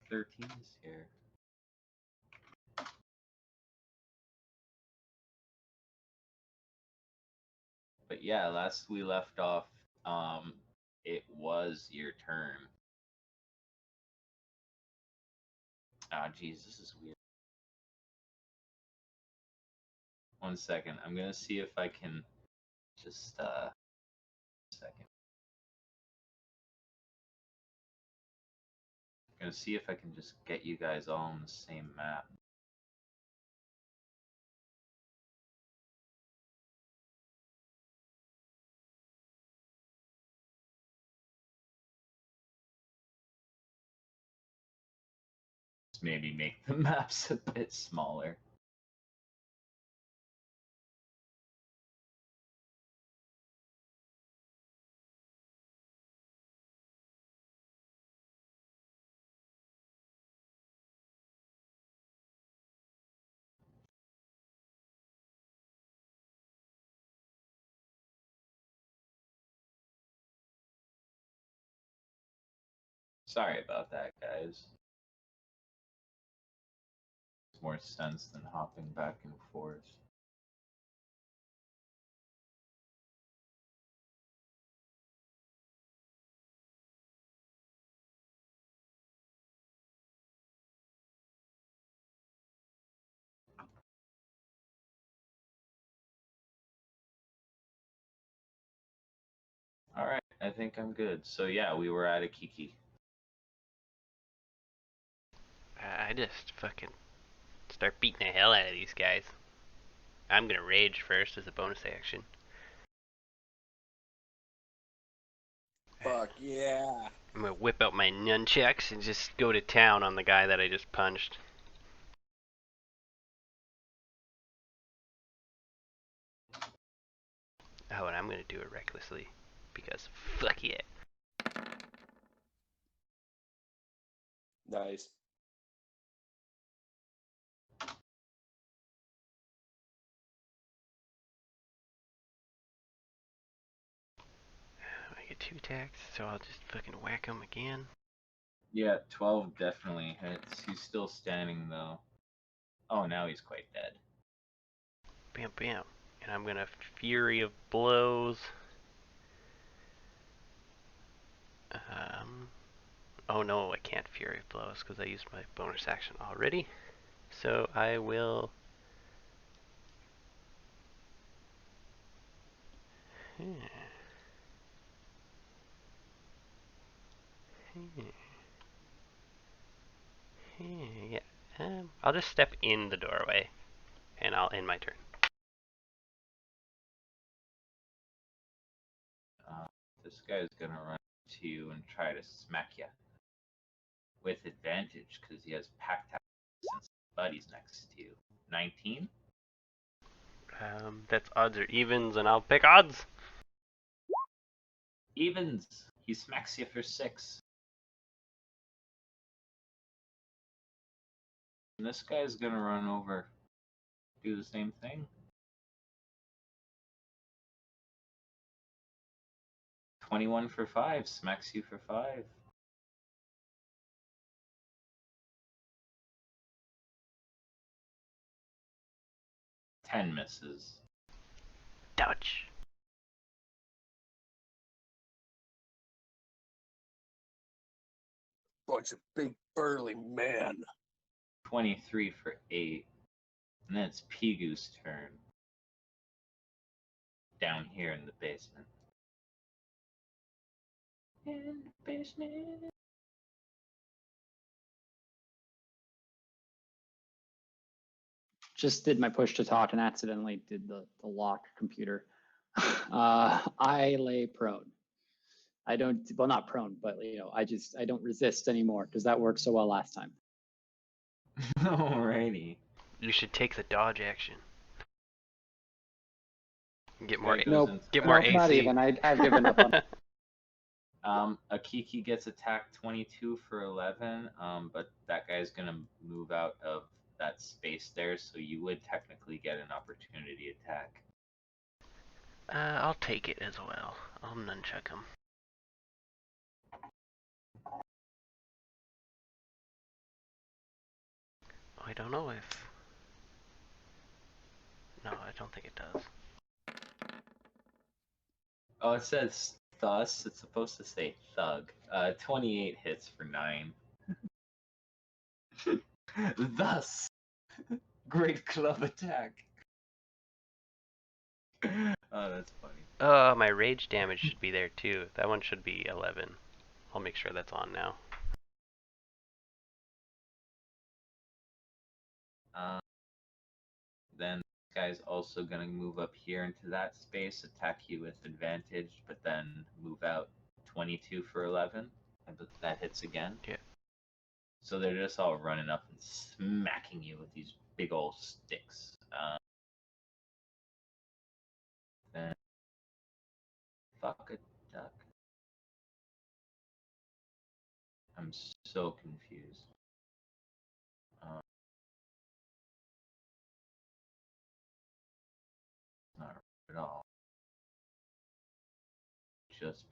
B: Thirteen's here. But yeah, last we left off, it was your turn. Ah, jeez, this is weird. 1 second. I'm gonna see if I can just second. I'm gonna see if I can just get you guys all on the same map. Just maybe make the maps a bit smaller. Sorry about that, guys. It's more sense than hopping back and forth. Alright, I think I'm good. So yeah, we were at a Kiki.
D: I just fucking start beating the hell out of these guys. I'm gonna rage first as a bonus action.
A: Fuck yeah.
D: I'm gonna whip out my nunchucks and just go to town on the guy that I just punched. Oh, and I'm gonna do it recklessly. Because fuck yeah.
A: Nice.
D: I get 2 attacks, so I'll just fucking whack him again.
B: Yeah, 12 definitely hits. He's still standing though. Oh, now he's quite dead.
D: Bam, bam. And I'm gonna Fury of Blows. Oh no, I can't Fury of Blows because I used my bonus action already. So I will. Yeah. I'll just step in the doorway, and I'll end my turn.
B: This guy's gonna run to you and try to smack you. With advantage, because he has packed since Buddy's next to you. 19?
D: That's odds or evens, and I'll pick odds.
B: Evens! He smacks you for 6. And this guy's gonna run over. Do the same thing. 21 for 5. Smacks you for 5. Ten misses.
D: Dodge.
A: Bunch of big burly men.
B: 23 for 8. And then it's Pigu's turn. Down here in the basement. In the basement.
C: Just did my push to talk and accidentally did the lock computer. I lay prone. I don't, well, not prone, but I don't resist anymore because that worked so well last time.
B: Alrighty.
D: You should take the dodge action. Get more.
B: Guy goes
C: Nope.
B: into-
D: Get more
C: Nope, not
D: AC.
C: even. I've given up on it.
B: Akiki gets attacked 22 for 11, but that guy's gonna move out of that space there, so you would technically get an opportunity attack.
D: I'll take it as well. I'll nunchuck him. I don't know if... No, I don't think it does.
B: Oh, it says thus. It's supposed to say thug. 28 hits for 9. Thus. Great club attack. Oh, that's funny.
D: My rage damage should be there too. That one should be 11. I'll make sure that's on now.
B: Then this guy's also gonna move up here into that space, attack you with advantage, but then move out 22 for 11. But that hits again.
D: Yeah.
B: So they're just all running up and smacking you with these big old sticks. Then fuck a duck. I'm so confused. Not at all. Just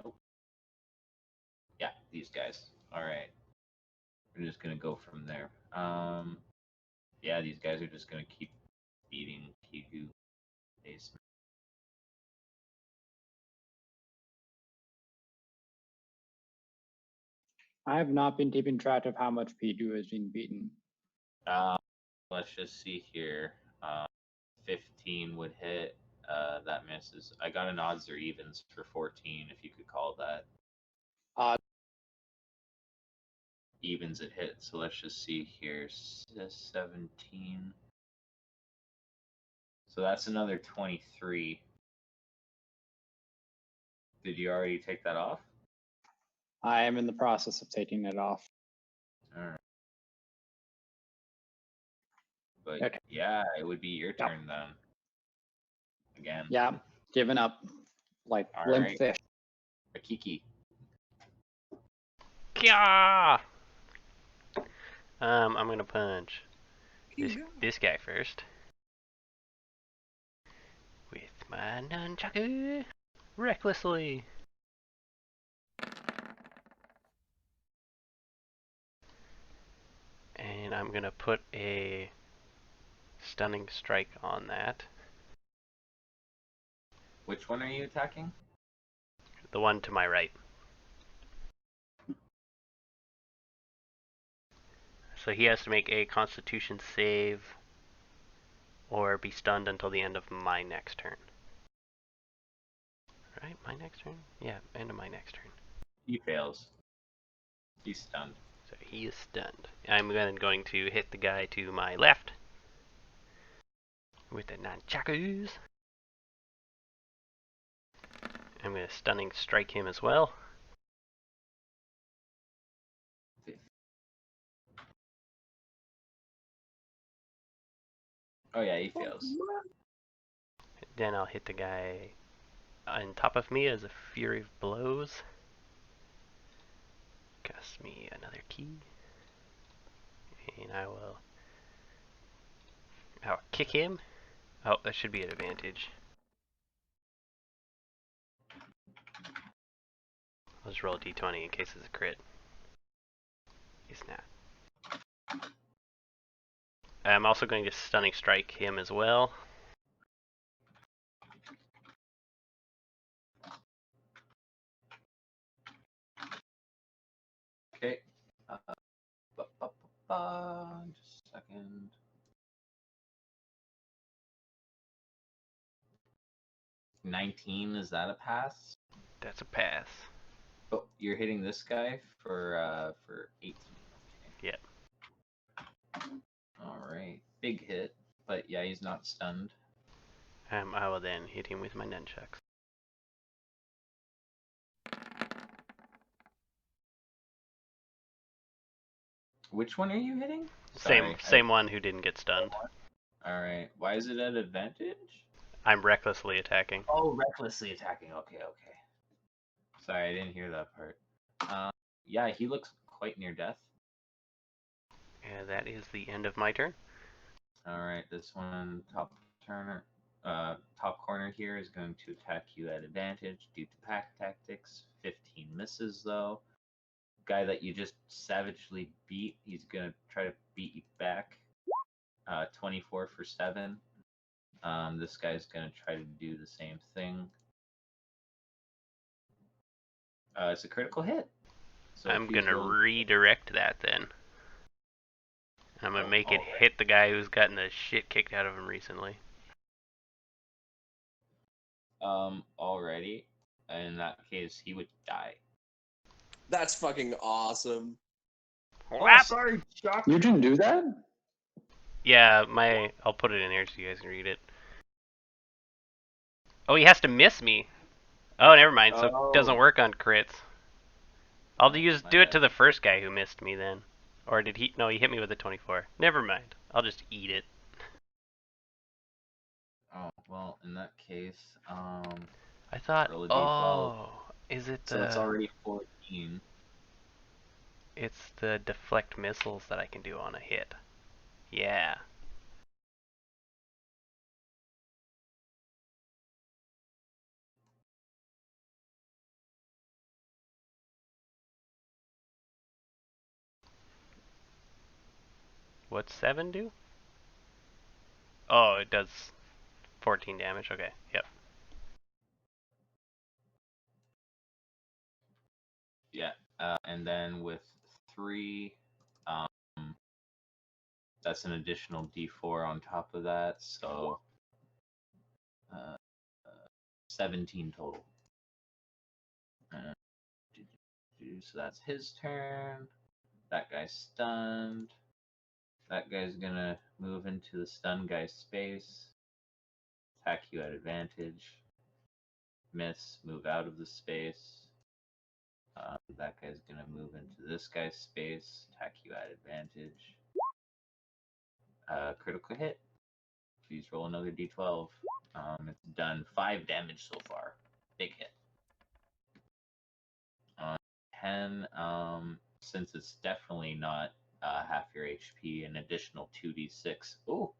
B: nope. Yeah, these guys. All right. We're just gonna go from there. Yeah, these guys are just gonna keep beating Pigu basement.
C: I have not been keeping track of how much P2 has been beaten.
B: Let's just see here. 15 would hit. That misses. I got an odds or evens for 14, if you could call that. Evens it hit. So let's just see here. 17. So that's another 23. Did you already take that off?
C: I am in the process of taking it off.
B: All right. But
C: Okay.
B: yeah, it would be your turn then. Again.
C: Yeah, giving up like
B: All
C: limp
B: right.
C: fish.
B: Akiki.
D: Kya! I'm gonna punch this guy first. With my nunchaku. Recklessly. And I'm gonna put a stunning strike on that.
B: Which one are you attacking?
D: The one to my right. So he has to make a Constitution save or be stunned until the end of my next turn. Right? My next turn? Yeah, end of my next turn.
B: He fails. He's stunned.
D: So he is stunned. I'm then going to hit the guy to my left with the nunchakus. I'm going to stunning strike him as well.
B: Oh yeah, he fails.
D: Then I'll hit the guy on top of me as a fury of blows. Cost me another key. And I'll kick him. Oh, that should be an advantage. I'll just roll a d20 in case it's a crit. It's not. I'm also going to stunning strike him as well.
B: Okay. Just a second. $19, is that a pass?
D: That's a pass.
B: Oh, you're hitting this guy for 18.
D: Yeah.
B: All right, big hit, but yeah, he's not stunned.
D: I will then hit him with my nunchucks.
B: Which one are you hitting?
D: Same one who didn't get stunned.
B: All right, why is it at advantage?
D: I'm recklessly attacking.
B: Oh, recklessly attacking. Okay. Sorry, I didn't hear that part. Yeah, he looks quite near death.
D: And that is the end of my turn.
B: All right, this one top corner here is going to attack you at advantage due to pack tactics. 15 misses though. Guy that you just savagely beat, he's gonna try to beat you back. 24 for 7. This guy's gonna try to do the same thing. It's a critical hit. So
D: I'm gonna redirect that then. I'm gonna make it hit the guy who's gotten the shit kicked out of him recently.
B: Already. In that case, he would die.
A: That's fucking awesome.
B: Oh, sorry, Chuck.
C: You didn't do that?
D: Yeah, I'll put it in here so you guys can read it. Oh, he has to miss me. Oh, never mind. So it doesn't work on crits. I'll do it to the first guy who missed me then. Or did he? No, he hit me with a 24. Never mind. I'll just eat it.
B: Oh, well, in that case,
D: I thought,
B: roll a d12.
D: oh, is it
B: So it's already 14.
D: It's the deflect missiles that I can do on a hit. Yeah. What's 7 do? Oh, it does 14 damage. Okay, yep.
B: Yeah, and then with 3, that's an additional d4 on top of that, so 17 total. So that's his turn. That guy's stunned. That guy's gonna move into the stunned guy's space. Attack you at advantage. Miss, move out of the space. That guy's gonna move into this guy's space. Attack you at advantage. Critical hit. Please roll another d12. It's done 5 damage so far. Big hit. 10, since it's definitely not half your HP, an additional 2d6. Ooh,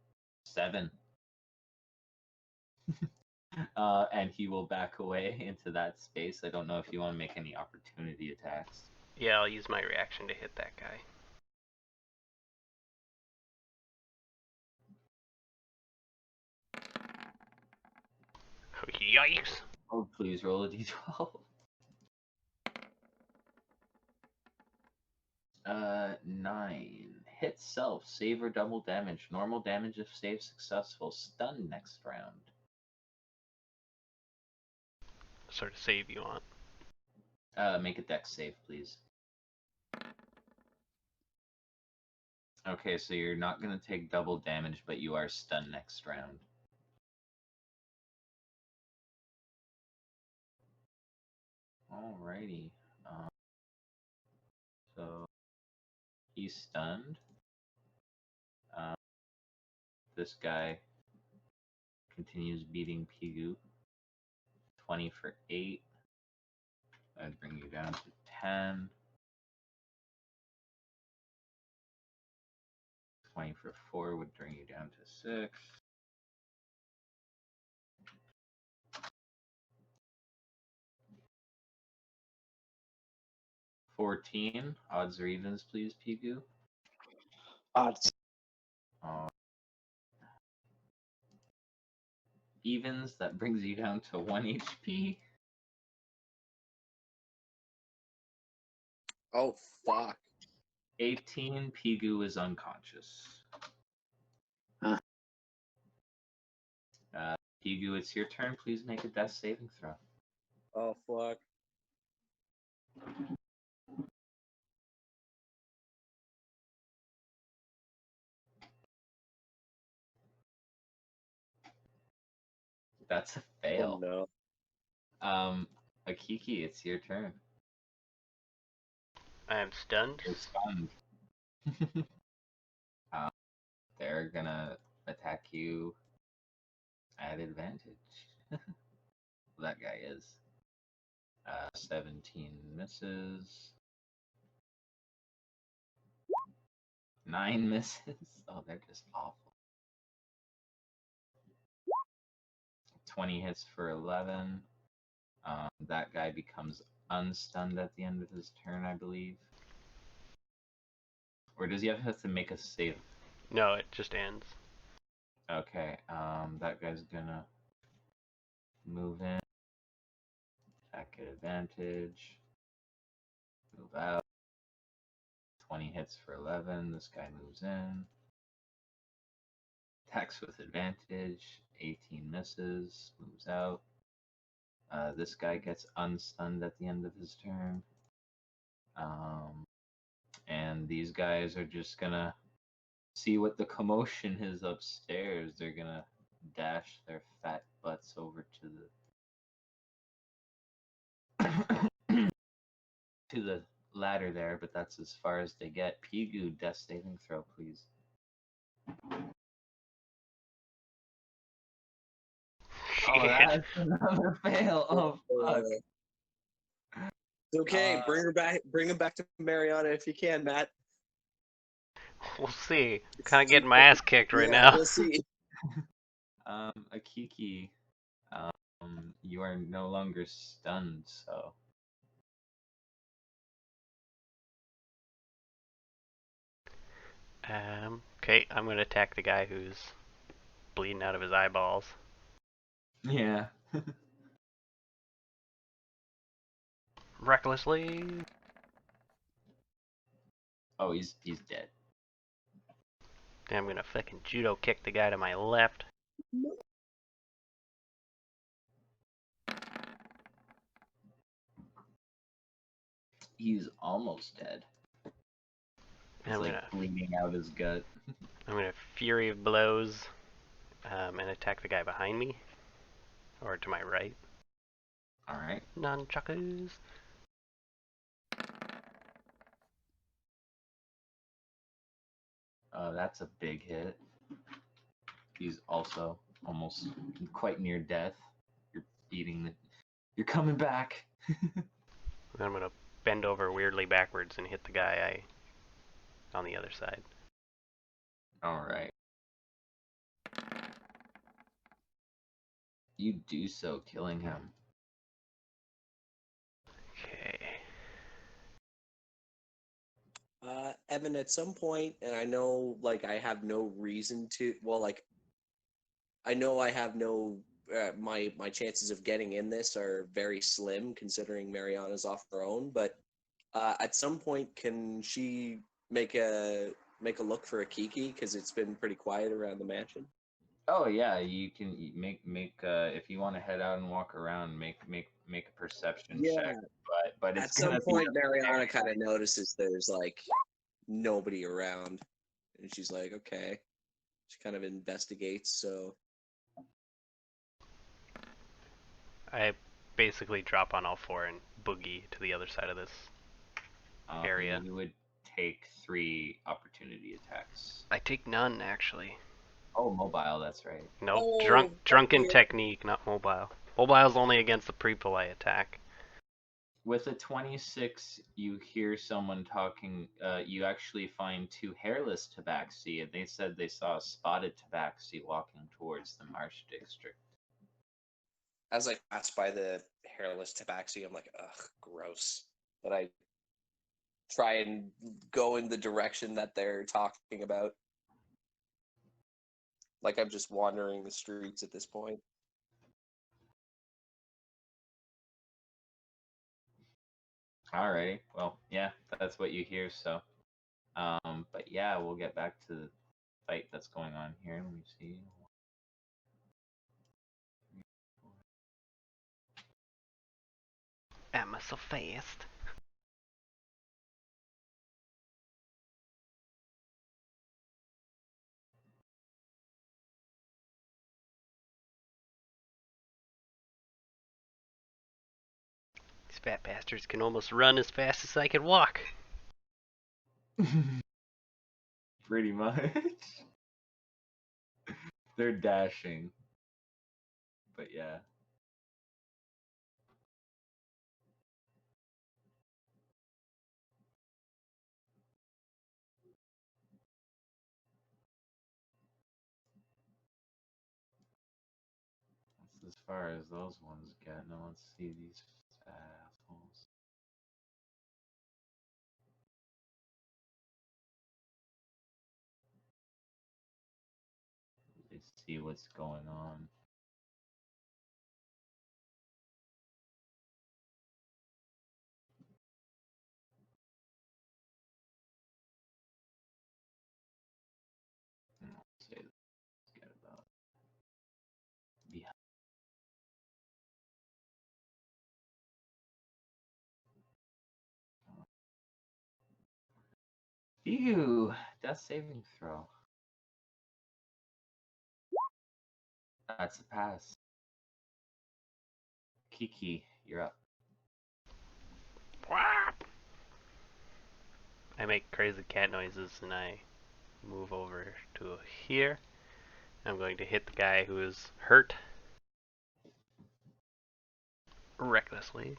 B: 7. And he will back away into that space. I don't know if you want to make any opportunity attacks.
D: Yeah, I'll use my reaction to hit that guy. Yikes!
B: Oh, please roll a d12. 9. Hit self. Save or double damage. Normal damage if save successful. Stun next round.
D: What sort of save you want?
B: Make a dex save, please. Okay, so you're not going to take double damage, but you are stunned next round. Alrighty. So he's stunned. This guy continues beating Pigu. 20 for 8. That'd bring you down to 10. 20 for 4 would bring you down to 6. $14. Odds or evens, please, Pigu.
C: Odds.
B: Evens, that brings you down to 1 HP.
A: Oh, fuck.
B: 18, Pigu is unconscious.
C: Huh.
B: Pigu, it's your turn. Please make a death saving throw.
A: Oh fuck.
B: That's a
A: Oh
B: fail.
A: no.
B: Akiki, it's your turn.
D: I am stunned.
B: You're stunned. They're gonna attack you at advantage. That guy is. 17 misses. 9 misses. Oh, they're just awful. 20 hits for 11. That guy becomes unstunned at the end of his turn, I believe. Or does he have to make a save?
D: No, it just ends.
B: Okay, that guy's gonna move in. Attack at advantage. Move out. 20 hits for 11. This guy moves in. Attacks with advantage. 18 misses. Moves out. This guy gets unstunned at the end of his turn. And these guys are just gonna see what the commotion is upstairs. They're gonna dash their fat butts over to the to the ladder there, but that's as far as they get. Pigu, death saving throw, please. Oh, that's another fail. Oh, fuck.
A: It's okay. Bring her back. Bring him back to Mariana if you can, Matt.
D: We'll see. Kind of getting my ass kicked right now.
A: We'll see.
B: Akiki, you are no longer stunned, so.
D: Okay, I'm gonna attack the guy who's bleeding out of his eyeballs.
B: Yeah.
D: Recklessly.
B: Oh, he's dead.
D: Then I'm gonna fucking judo kick the guy to my left.
B: He's almost dead. He's
D: I'm
B: like
D: gonna
B: bleeding out his gut.
D: fury of blows, and attack the guy behind me, or to my right.
B: All right.
D: Nunchuckers.
B: That's a big hit. He's also almost quite near death. You're beating the. You're coming back.
D: Then I'm gonna bend over weirdly backwards and hit the guy on the other side.
B: All right. You do so, killing him.
D: Okay.
A: Evan, at some point, and I know, like, I have no reason to. Well, like, I know I have no. My chances of getting in this are very slim, considering Mariana's off her own. But at some point, can she make a look for a Kiki? Because it's been pretty quiet around the mansion.
B: Oh yeah, you can make if you want to head out and walk around, make a perception check. But it's
A: At some
B: gonna
A: point,
B: be
A: Mariana kind of notices there's like nobody around, and she's like, "Okay." She kind of investigates. So
D: I basically drop on all four and boogie to the other side of this area.
B: You would take 3 opportunity attacks.
D: I take none actually.
B: Oh, mobile, that's right.
D: Nope.
A: Oh,
D: Drunken
A: yeah.
D: technique, not mobile. Mobile's only against the people I attack.
B: With a 26, you hear someone talking. You actually find 2 hairless tabaxi, and they said they saw a spotted tabaxi walking towards the Marsh District.
A: as I pass by the hairless tabaxi, I'm like, "Ugh, gross." But I try and go in the direction that they're talking about. Like I'm just wandering the streets at this point.
B: Alrighty. Well, yeah, that's what you hear. So, But yeah, we'll get back to the fight that's going on here. Let me see.
D: Am I so fast? These fat bastards can almost run as fast as I can walk.
B: Pretty much. They're dashing. But yeah. That's as far as those ones get. Now let's see these assholes. Let's see what's going on. Say let's get about behind. Phew! Death saving throw. That's a pass. Kiki, you're up.
D: I make crazy cat noises and I move over to here. I'm going to hit the guy who is hurt recklessly.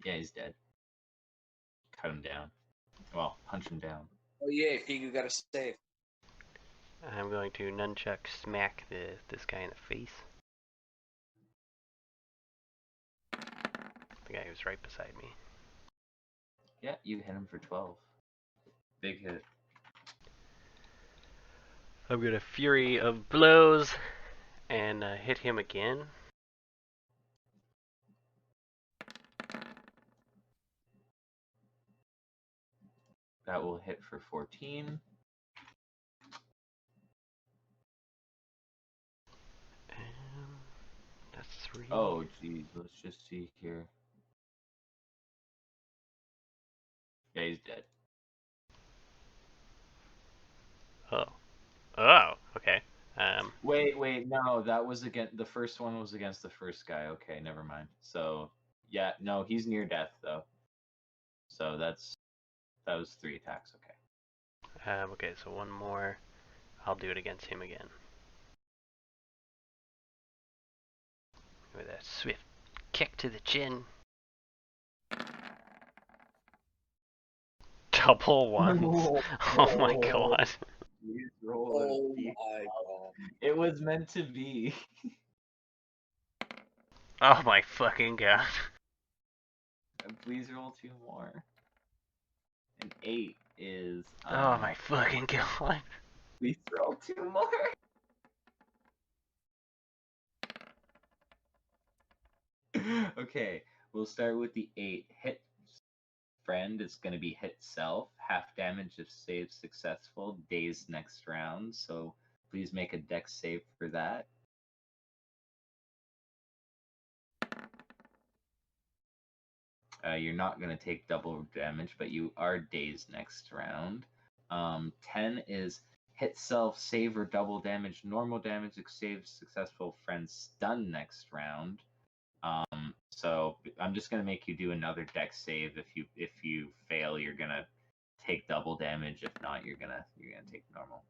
B: Yeah, he's dead. Cut him down. Well, punch him down.
A: Oh yeah, Pigu got a save.
D: I'm going to nunchuck smack this guy in the face. The guy who's right beside me.
B: Yeah, you hit him for 12. Big hit.
D: I'm gonna Fury of Blows and hit him again.
B: That will hit for 14.
D: That's 3.
B: Oh, geez. Let's just see here. Yeah, he's dead.
D: Oh. Oh, okay.
B: Wait, no, that was against the first one was against the first guy. Okay, never mind. So, yeah, no, he's near death though. So that was 3 attacks. Okay.
D: Okay, so one more. I'll do it against him again. With a swift kick to the chin. Double ones. Oh my god.
B: Please roll
A: Oh
B: a D12.
A: my god.
B: It was meant to be.
D: Oh my fucking god.
B: Please roll 2 more. An 8 is.
D: Oh my fucking god.
B: Please roll 2 more. Okay, we'll start with the 8. Hit friend is going to be hit self. Half damage if save successful. Days next round. So please make a dex save for that. You're not going to take double damage, but you are dazed next round. 10 is hit self, save or double damage. Normal damage if save successful. Friend stun next round. So I'm just gonna make you do another dex save. If you fail, you're gonna take double damage. If not, you're gonna take normal.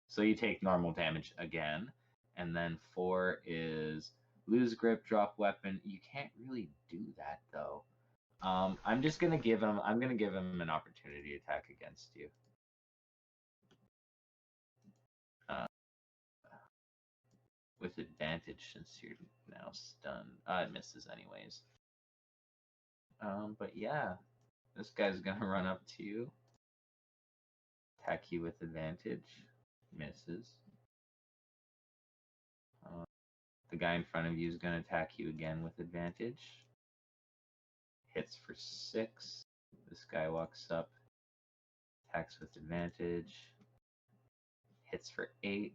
B: So you take normal damage again, and then 4 is lose grip, drop weapon. You can't really do that though. I'm gonna give him an opportunity attack against you. With advantage since you're now stunned. It misses anyways. But yeah, this guy's gonna run up to you, attack you with advantage, misses. The guy in front of you is gonna attack you again with advantage, hits for 6. This guy walks up, attacks with advantage, hits for 8.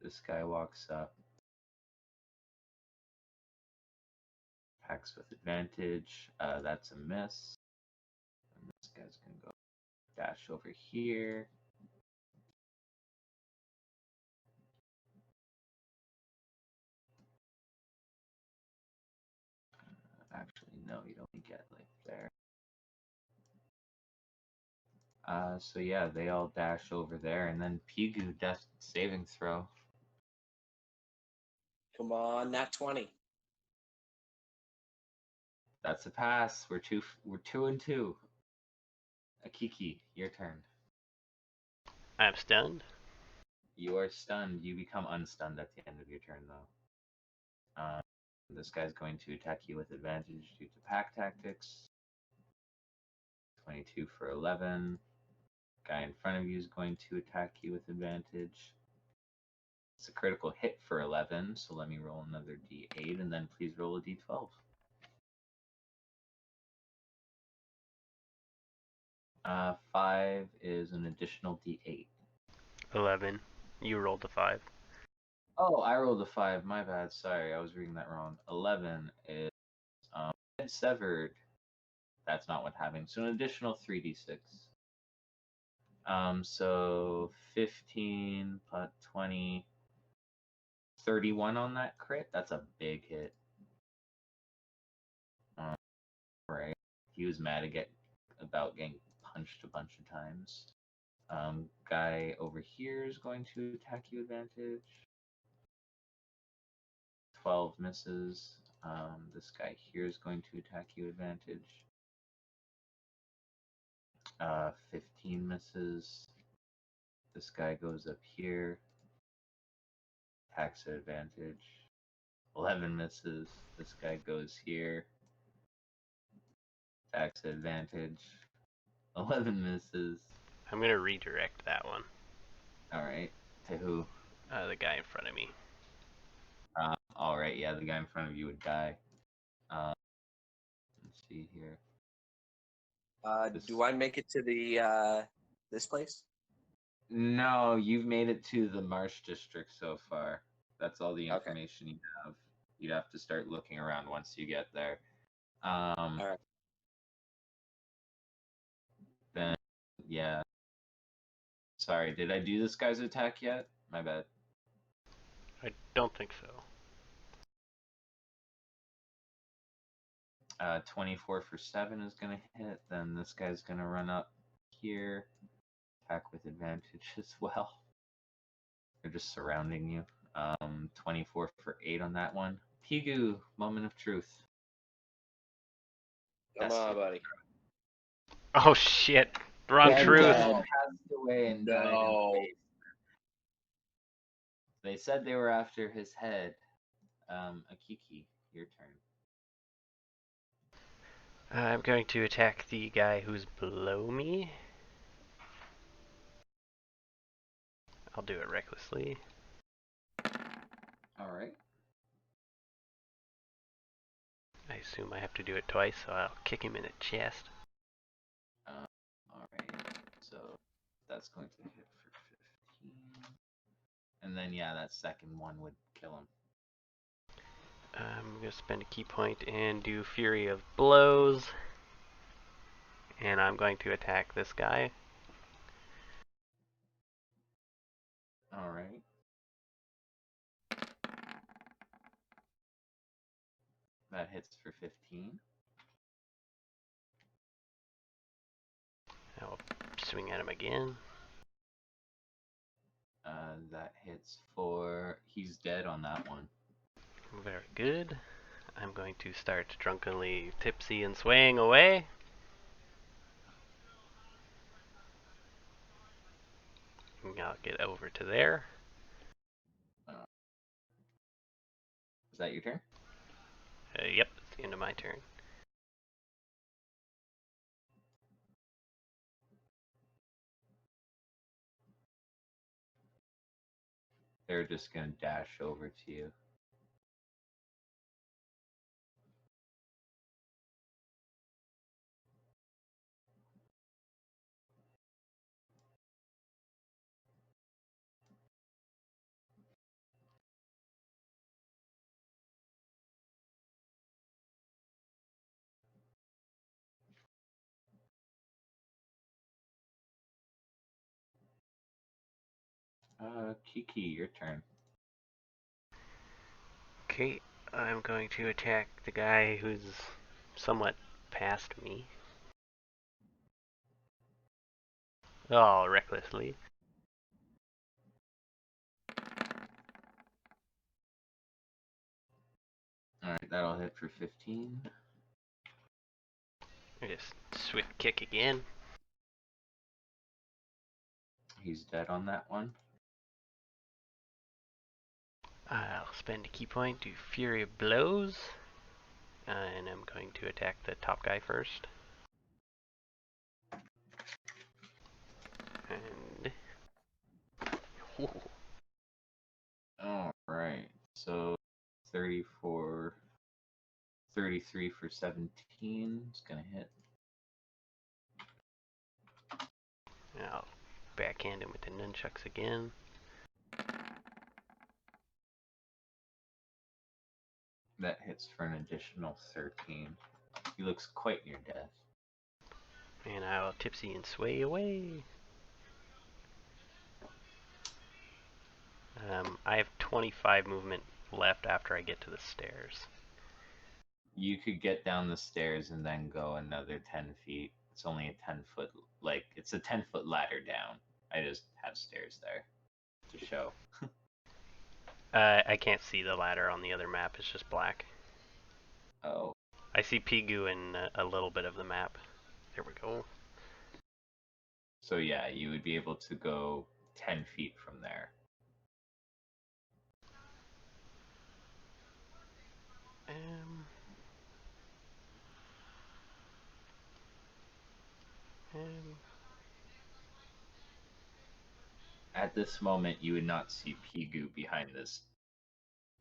B: This guy walks up, attacks with advantage. That's a miss. And this guy's gonna go dash over here. Actually, no, you'd only get like there. So yeah, they all dash over there, and then Pigu death saving throw.
A: Come on, nat 20.
B: That's a pass. We're 2 and 2. Akiki, your turn.
D: I'm stunned.
B: You are stunned. You become unstunned at the end of your turn, though. This guy's going to attack you with advantage due to pack tactics. 22 for 11. Guy in front of you is going to attack you with advantage. It's a critical hit for 11, so let me roll another d8, and then please roll a d12. Uh, 5 is an additional d8.
D: 11. You rolled a 5.
B: Oh, I rolled a 5. My bad. Sorry, I was reading that wrong. 11 is head severed. That's not what happened. So an additional 3d6. So 15 plus 20, 31 on that crit. That's a big hit. Right. He was mad about getting punched a bunch of times. Guy over here is going to attack you advantage. 12 misses. This guy here is going to attack you advantage. 15 misses. This guy goes up here. Attacks at advantage. 11 misses. This guy goes here. Attacks at advantage. 11 misses.
D: I'm gonna redirect that one.
B: Alright. To who?
D: The guy in front of me.
B: Alright, yeah, the guy in front of you would die. Let's see here.
A: Do I make it to the this place?
B: No, you've made it to the Marsh District so far. That's all the information you have. You'd have to start looking around once you get there.
A: All right.
B: Then, yeah. Sorry, did I do this guy's attack yet? My bad.
D: I don't think so.
B: 24 for 7 is going to hit. Then this guy's going to run up here. Attack with advantage as well. They're just surrounding you. 24 for 8 on that one. Pigu, moment of truth.
A: Come on, buddy.
D: Oh shit! Wrong truth.
B: Passed away and died in the
A: No.
B: basement. They said they were after his head. Akiki, your turn.
D: I'm going to attack the guy who's below me. I'll do it recklessly.
B: Alright.
D: I assume I have to do it twice, so I'll kick him in the chest.
B: Alright. So that's going to hit for 15. And then, yeah, that second one would kill him.
D: I'm going to spend a key point and do Fury of Blows. And I'm going to attack this guy.
B: Alright. That hits for 15.
D: I'll swing at him again.
B: That hits for... He's dead on that one.
D: Very good. I'm going to start drunkenly tipsy and swaying away. I'll get over to there.
B: Is that your turn?
D: Yep, it's the end of my turn.
B: They're just going to dash over to you. Kiki, your turn.
D: Okay, I'm going to attack the guy who's somewhat past me. Oh, recklessly.
B: Alright, that'll hit for 15.
D: I just swift kick again.
B: He's dead on that one.
D: I'll spend a key point to Fury of Blows. And I'm going to attack the top guy first. And... Ooh.
B: Alright, so 34, 33 for 17 is gonna hit.
D: And I'll backhand him with the nunchucks again.
B: That hits for an additional 13. He looks quite near death.
D: And I'll tipsy and sway away. I have 25 movement left after I get to the stairs.
B: You could get down the stairs and then go another 10 feet. It's only a 10-foot, like, it's a 10-foot ladder down. I just have stairs there to show.
D: I can't see the ladder on the other map, it's just black.
B: Oh.
D: I see Pigu in a little bit of the map. There we go.
B: So yeah, you would be able to go 10 feet from there.
D: Um,
B: At this moment, you would not see Pigu behind this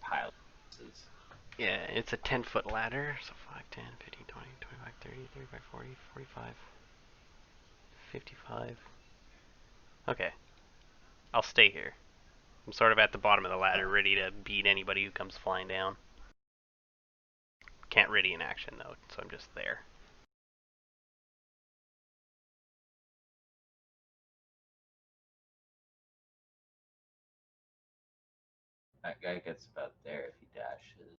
B: pile of boxes.
D: yeah, it's a 10-foot ladder, so 5, 10, 15, 20, 25, 30, 35, 40, 45, 55. Okay, I'll stay here. I'm sort of at the bottom of the ladder, ready to beat anybody who comes flying down. Can't ready in action though, so I'm just there.
B: That guy gets about there if he dashes.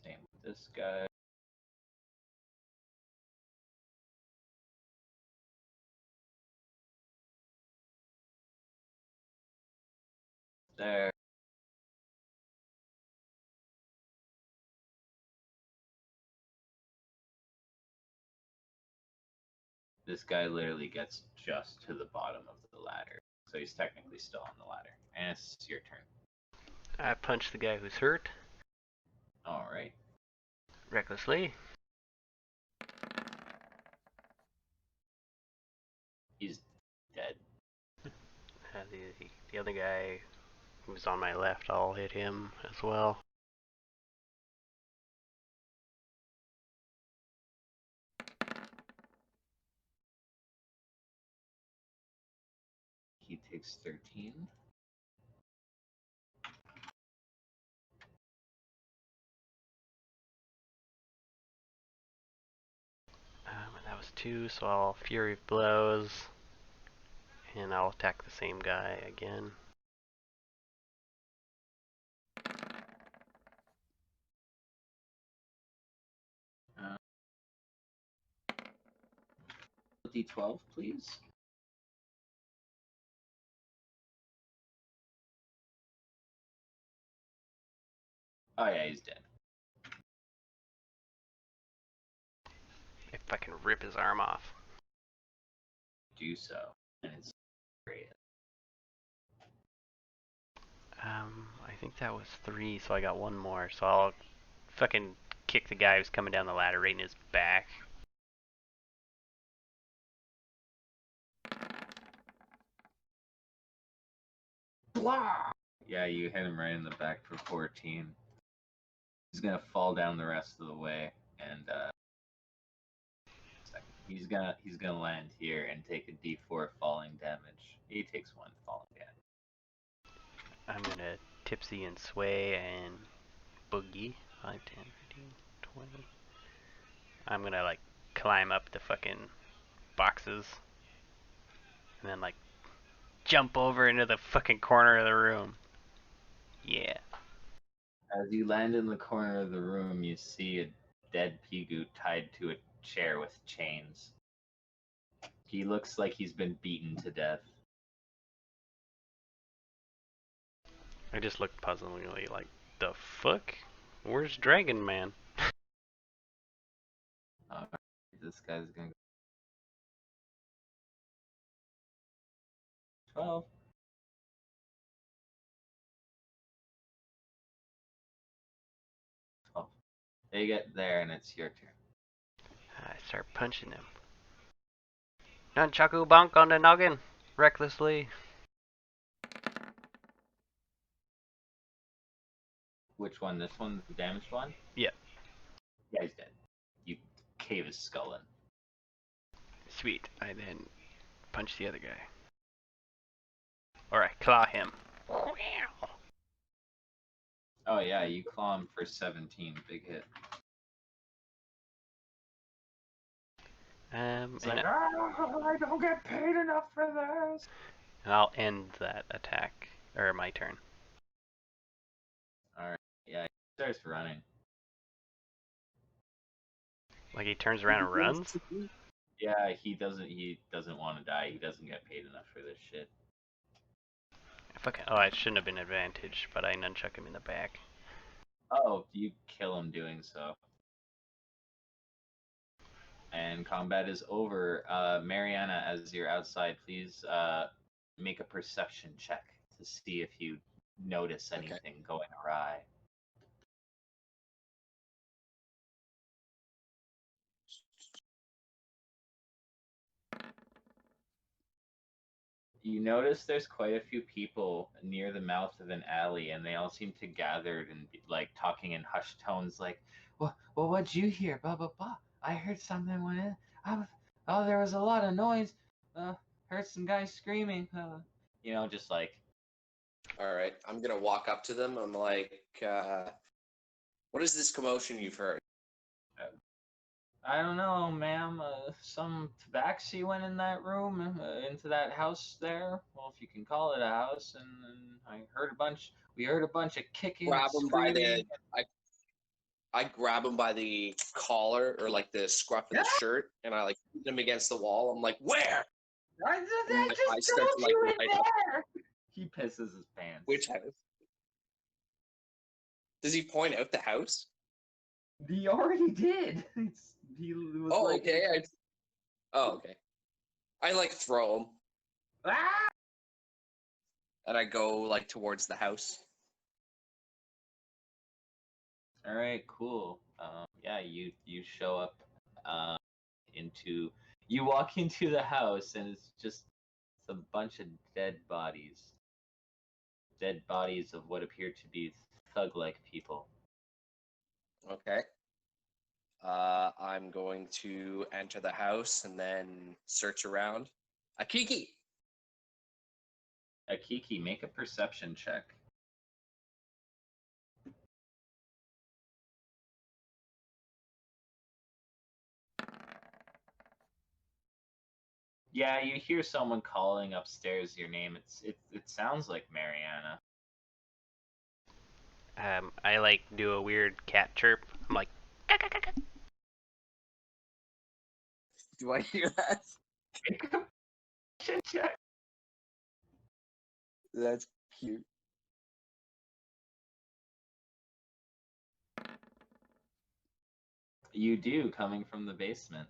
B: Same with this guy. There. This guy literally gets just to the bottom of the ladder. So he's technically still on the ladder. And it's your turn.
D: I punch the guy who's hurt.
B: Alright.
D: Recklessly.
B: He's dead.
D: The other guy who's on my left, I'll hit him as well.
B: He takes 13.
D: And that was 2, so I'll Fury of Blows. And I'll attack the same guy again.
B: D12, please. Oh yeah, he's dead.
D: If I can rip his arm off.
B: Do so. And it's great.
D: I think that was 3, so I got 1 more. So I'll fucking kick the guy who's coming down the ladder right in his back.
B: Yeah, you hit him right in the back for 14. He's gonna fall down the rest of the way, and he's gonna land here and take a D4 falling damage. He takes 1 falling damage.
D: I'm gonna tipsy and sway and boogie. 5, 10, 15, 20. I'm gonna like climb up the fucking boxes and then like jump over into the fucking corner of the room. Yeah.
B: As you land in the corner of the room, you see a dead Pigu tied to a chair with chains. He looks like he's been beaten to death.
D: I just look puzzlingly like, the fuck? Where's Dragon Man?
B: This guy's gonna go 12. They get there and it's your turn.
D: I start punching him. Nunchaku bonk on the noggin, recklessly.
B: Which one? This one? The damaged one?
D: Yeah.
B: Yeah, he's dead. You cave his skull in.
D: Sweet. I then punch the other guy. Or I claw him.
B: Oh yeah, you claw him for 17. Big hit.
D: And,
B: I don't get paid enough for this.
D: and I'll end that attack, or my turn.
B: Alright, yeah, he starts running.
D: Like he turns around and runs?
B: Yeah, he doesn't want to die. He doesn't get paid enough for this shit.
D: Oh, I shouldn't have been advantage, but I nunchuck him in the back.
B: Oh, you kill him doing so. And combat is over. Mariana, as you're outside, please make a perception check to see if you notice anything going awry. You notice there's quite a few people near the mouth of an alley, and they all seem to gathered and like talking in hushed tones, like, "Well, what'd you hear? Blah blah blah. I heard something went in. Oh, there was a lot of noise. Heard some guys screaming. You know, just like."
A: All right, I'm gonna walk up to them. I'm like, "What is this commotion you've heard?"
B: I don't know, ma'am. Some tabaxi went in that room, into that house there. Well, if you can call it a house, and I heard a bunch. We heard a bunch of kicking,
A: Grab him by
B: screaming.
A: I grab him by the collar or like the scruff of the shirt, and I like put him against the wall. I'm like, "Where?"
B: I
A: And
B: just
A: I start
B: told
A: to, like,
B: you in
A: light up.
B: there. He pisses his pants.
A: Which house? Does he point out the house?
B: He already did. He was
A: Oh,
B: like,
A: okay. Okay. I like throw him,
B: ah!
A: and I go like towards the house.
B: All right, cool. Yeah, you show up into. You walk into the house, and it's just a bunch of dead bodies. Dead bodies of what appear to be thug-like people.
A: Okay. I'm going to enter the house and then search around. Akiki!
B: Akiki, make a perception check. Yeah, you hear someone calling upstairs your name. It sounds like Mariana.
D: I like do a weird cat chirp. I'm like,
A: Do I hear that?
B: Make a perception check.
A: That's cute.
B: You do, coming from the basement.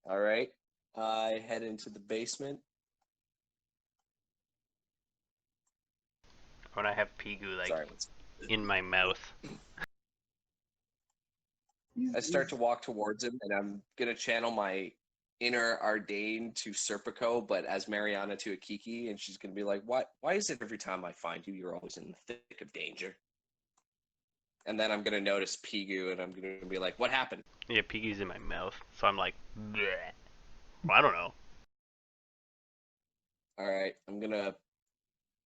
A: All right. I head into the basement.
D: when I have Pigu like
A: Sorry.
D: in my mouth.
A: I start to walk towards him, and I'm gonna channel my inner Ardain to Serpico, but as Mariana to Akiki, and she's gonna be like, Why is it every time I find you, you're always in the thick of danger?" And then I'm gonna notice Pigu, and I'm gonna be like, "What happened?"
D: Yeah, Pigu's in my mouth, so I'm like, bleh. Well, I don't know.
A: All right, I'm gonna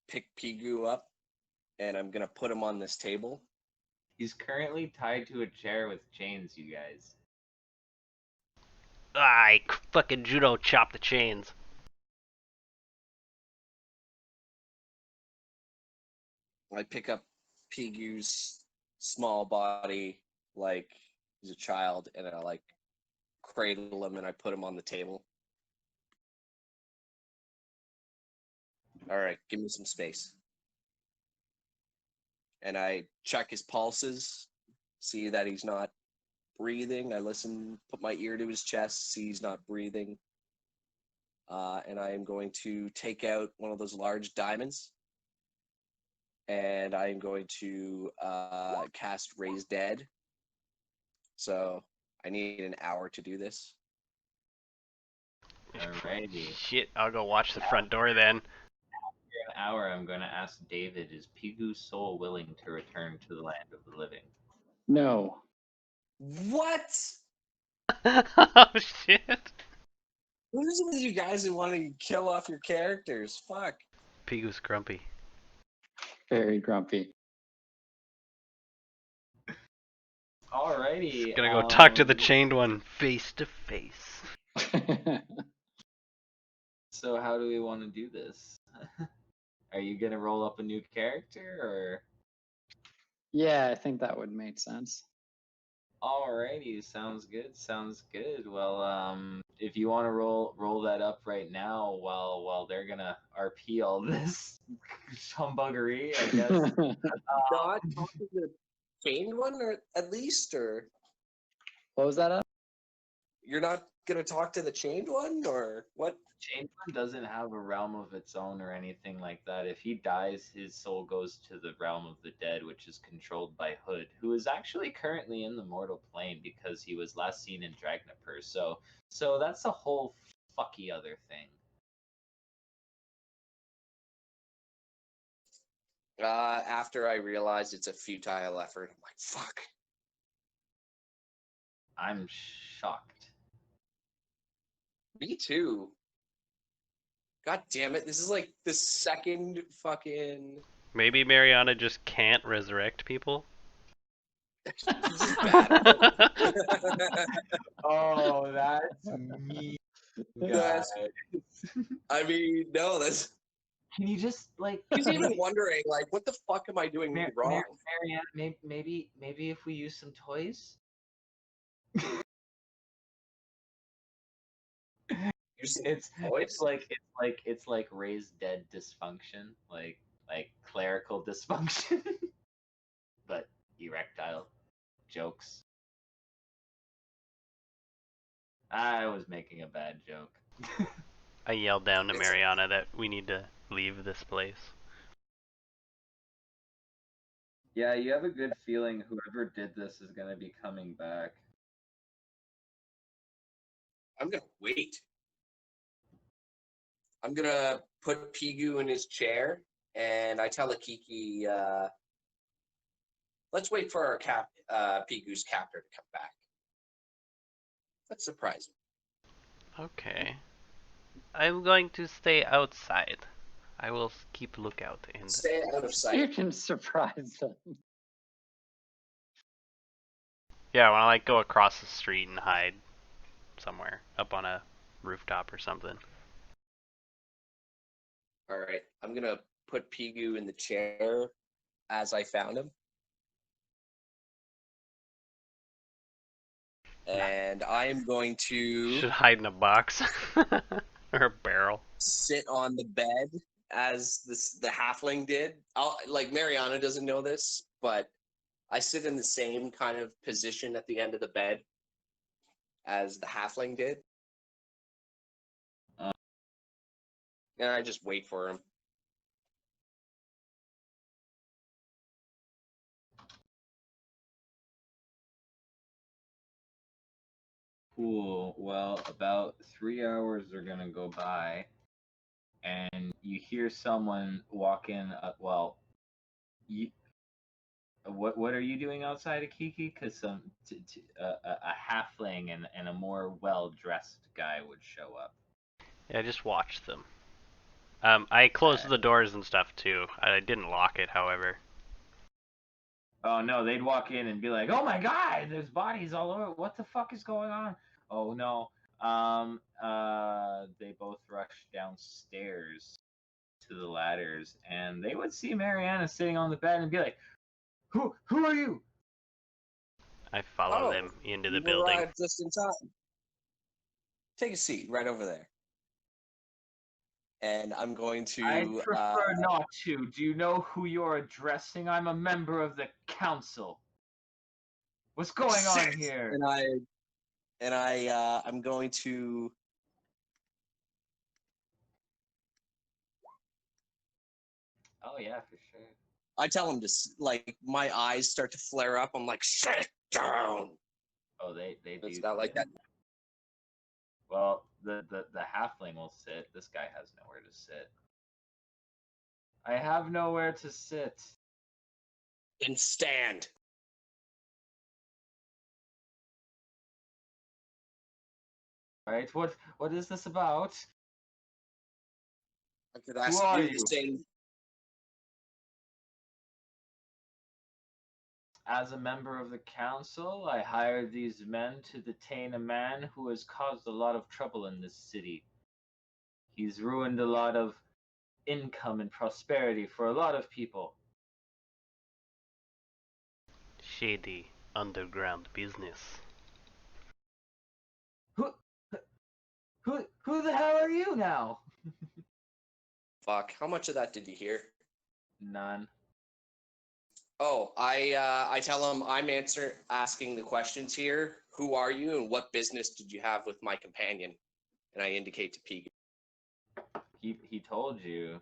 A: pick Pigu up, and I'm gonna put him on this table.
B: He's currently tied to a chair with chains, you guys.
D: I fucking judo chop the chains.
A: I pick up Pigu's small body like he's a child, and I like cradle him and I put him on the table. All right, give me some space. And I check his pulses, see that he's not breathing. I listen, put my ear to his chest, see he's not breathing. And I am going to take out one of those large diamonds. And I am going to cast Raise Dead. So I need an hour to do this.
B: Alrighty.
D: Shit, I'll go watch the front door then.
B: In an hour, I'm going to ask David, is Pigu's soul willing to return to the land of the living?
C: No.
A: What?
D: Oh shit.
A: Who's with you guys who want to kill off your characters? Fuck.
D: Pigu's grumpy.
C: Very grumpy.
B: Alrighty.
D: Gonna go talk to the chained one face to face.
B: So how do we want to do this? Are you gonna roll up a new character, or?
C: Yeah, I think that would make sense.
B: Alrighty, sounds good. Sounds good. Well, if you want to roll that up right now, while they're gonna RP all this humbuggery, I guess.
A: Not talking to the chained one, or at least, or
C: What was that up?
A: you're not gonna talk to the chained one, or what?
B: Chained One doesn't have a realm of its own or anything like that. If he dies, his soul goes to the realm of the dead, which is controlled by Hood, who is actually currently in the mortal plane because he was last seen in Dragnapur. So that's a whole fucky other thing.
A: After I realized it's a futile effort, I'm like, fuck.
B: I'm shocked.
A: Me too. God damn it! This is like the second fucking.
D: Maybe Mariana just can't resurrect people.
A: This is bad.
B: Oh, that's me.
A: That's- I mean, no, that's.
B: Can you just like?
A: He's even wondering, like, what the fuck am I doing wrong?
B: Marianne, maybe if we use some toys. It's like raised dead dysfunction, like clerical dysfunction, but erectile jokes. I was making a bad joke.
D: I yelled down to Mariana that we need to leave this place.
B: Yeah, you have a good feeling whoever did this is gonna be coming back.
A: I'm gonna wait. I'm gonna put Pigu in his chair, and I tell Akiki, let's wait for our Pigu's captor to come back. Let's surprise him.
D: Okay. I'm going to stay outside. I will keep lookout in.
A: Stay out of
C: You
A: sight.
C: can surprise them.
D: Yeah, I want to like go across the street and hide somewhere up on a rooftop or something.
A: All right, I'm gonna put Pigu in the chair as I found him, and I am going to
D: Should hide in a box or a barrel.
A: sit on the bed as the halfling did. Like Mariana doesn't know this, but I sit in the same kind of position at the end of the bed as the halfling did, and I just wait for him.
B: Cool. Well, about 3 hours are gonna go by, and you hear someone walk in. What are you doing outside of Kiki? Because a halfling and a more well dressed guy would show up.
D: Yeah, just watch them. I closed the doors and stuff too. I didn't lock it, however.
B: Oh no, they'd walk in and be like, "Oh my God, there's bodies all over. What the fuck is going on? Oh no, They both rush downstairs to the ladders, and they would see Mariana sitting on the bed and be like, "Who are you?"
D: I follow
A: Oh,
D: them into the
A: you
D: building.
A: arrived just in time. Take a seat right over there. And I'm going to.
B: I prefer not to. Do you know who you're addressing? I'm a member of the council. What's going on here?
A: I'm going to.
B: Oh yeah, for sure.
A: I tell him to like my eyes start to flare up. I'm like, sit down.
B: Oh, they
A: It's
B: do.
A: not like that.
B: Well, the halfling will sit. This guy has nowhere to sit. I have nowhere to sit.
A: And stand.
B: Right? What is this about?
A: I could ask
B: Who are
A: you
B: you?
A: the same.
B: As a member of the council, I hired these men to detain a man who has caused a lot of trouble in this city. He's ruined a lot of income and prosperity for a lot of people.
D: Shady underground business.
B: Who the hell are you now?
A: Fuck. How much of that did you hear?
B: None.
A: Oh, I tell him I'm asking the questions here. Who are you, and what business did you have with my companion? And I indicate to Pegan.
B: He told you.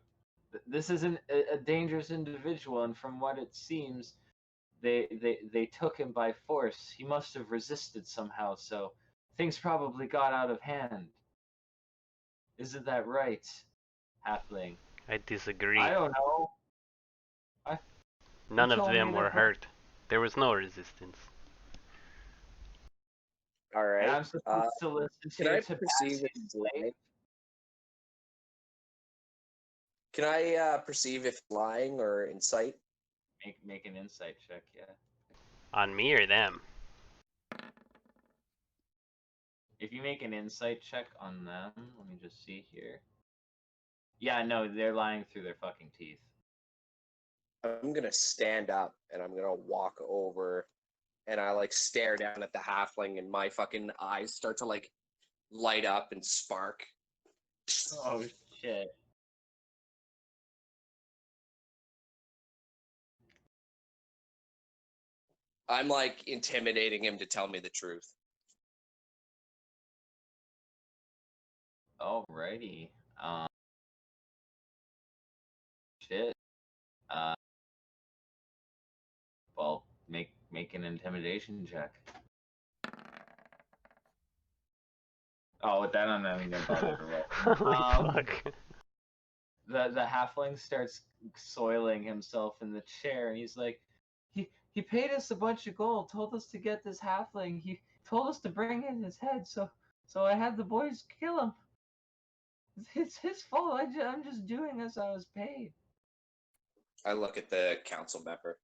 B: This is a dangerous individual, and from what it seems, they took him by force. He must have resisted somehow, so things probably got out of hand. Isn't that right, halfling?
D: I disagree.
B: I don't know.
D: None
B: You
D: of
B: told
D: them
B: me
D: were
B: that-
D: hurt. There was no resistance.
A: All
B: And
A: right.
B: I'm supposed to listen
A: Can
B: to
A: I
B: your
A: perceive if
B: Tabaxian
A: it's lying?
B: slave?
A: Can I perceive if it's lying or insight?
B: Make an insight check, yeah.
D: On me or them?
B: If you make an insight check on them, let me just see here. Yeah, no, they're lying through their fucking teeth.
A: I'm gonna stand up and I'm gonna walk over, and I like stare down at the halfling, and my fucking eyes start to like light up and spark.
B: Oh shit.
A: I'm like intimidating him to tell me the truth.
B: Alrighty. Shit. Well, make an intimidation check. Oh, with that, I'm not even gonna bother to roll.
D: Holy fuck.
B: The halfling starts soiling himself in the chair, and he's like, he paid us a bunch of gold, told us to get this halfling. He told us to bring in his head, so I had the boys kill him. It's his fault. I'm just doing as I was paid.
A: I look at the council member.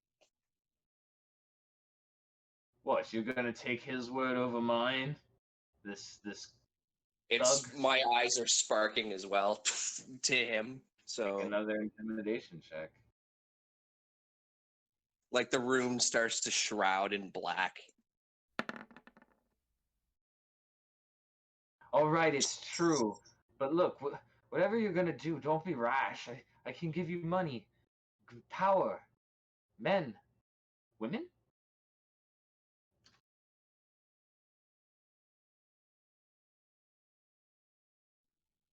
B: What? You're gonna take his word over mine? This
A: It's
B: thug?
A: my eyes are sparking as well to him. So
B: Another intimidation check.
A: like the room starts to shroud in black.
B: All right, it's true. But look, whatever you're gonna do, don't be rash. I can give you money, power, men, women.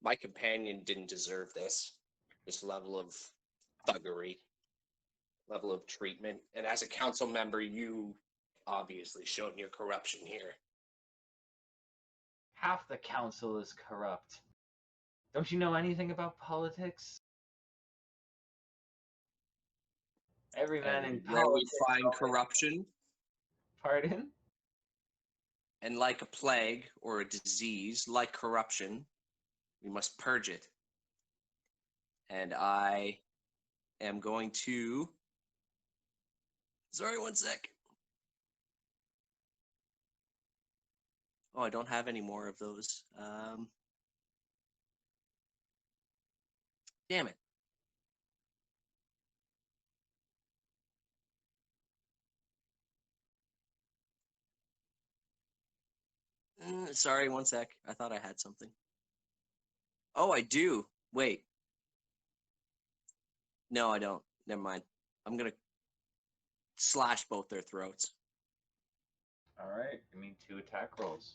A: My companion didn't deserve this level of thuggery, level of treatment. And as a council member, you obviously shown your corruption here.
B: Half the council is corrupt. Don't you know anything about politics? Every man in
A: And where we
B: politics.
A: find corruption,
B: Pardon?
A: and like a plague or a disease, like corruption, we must purge it. And I am going to. Sorry, one sec. Oh, I don't have any more of those. Damn it. Sorry, one sec. I thought I had something. Oh, I do. Wait. No, I don't. Never mind. I'm gonna slash both their throats.
B: All right, give me 2 attack rolls.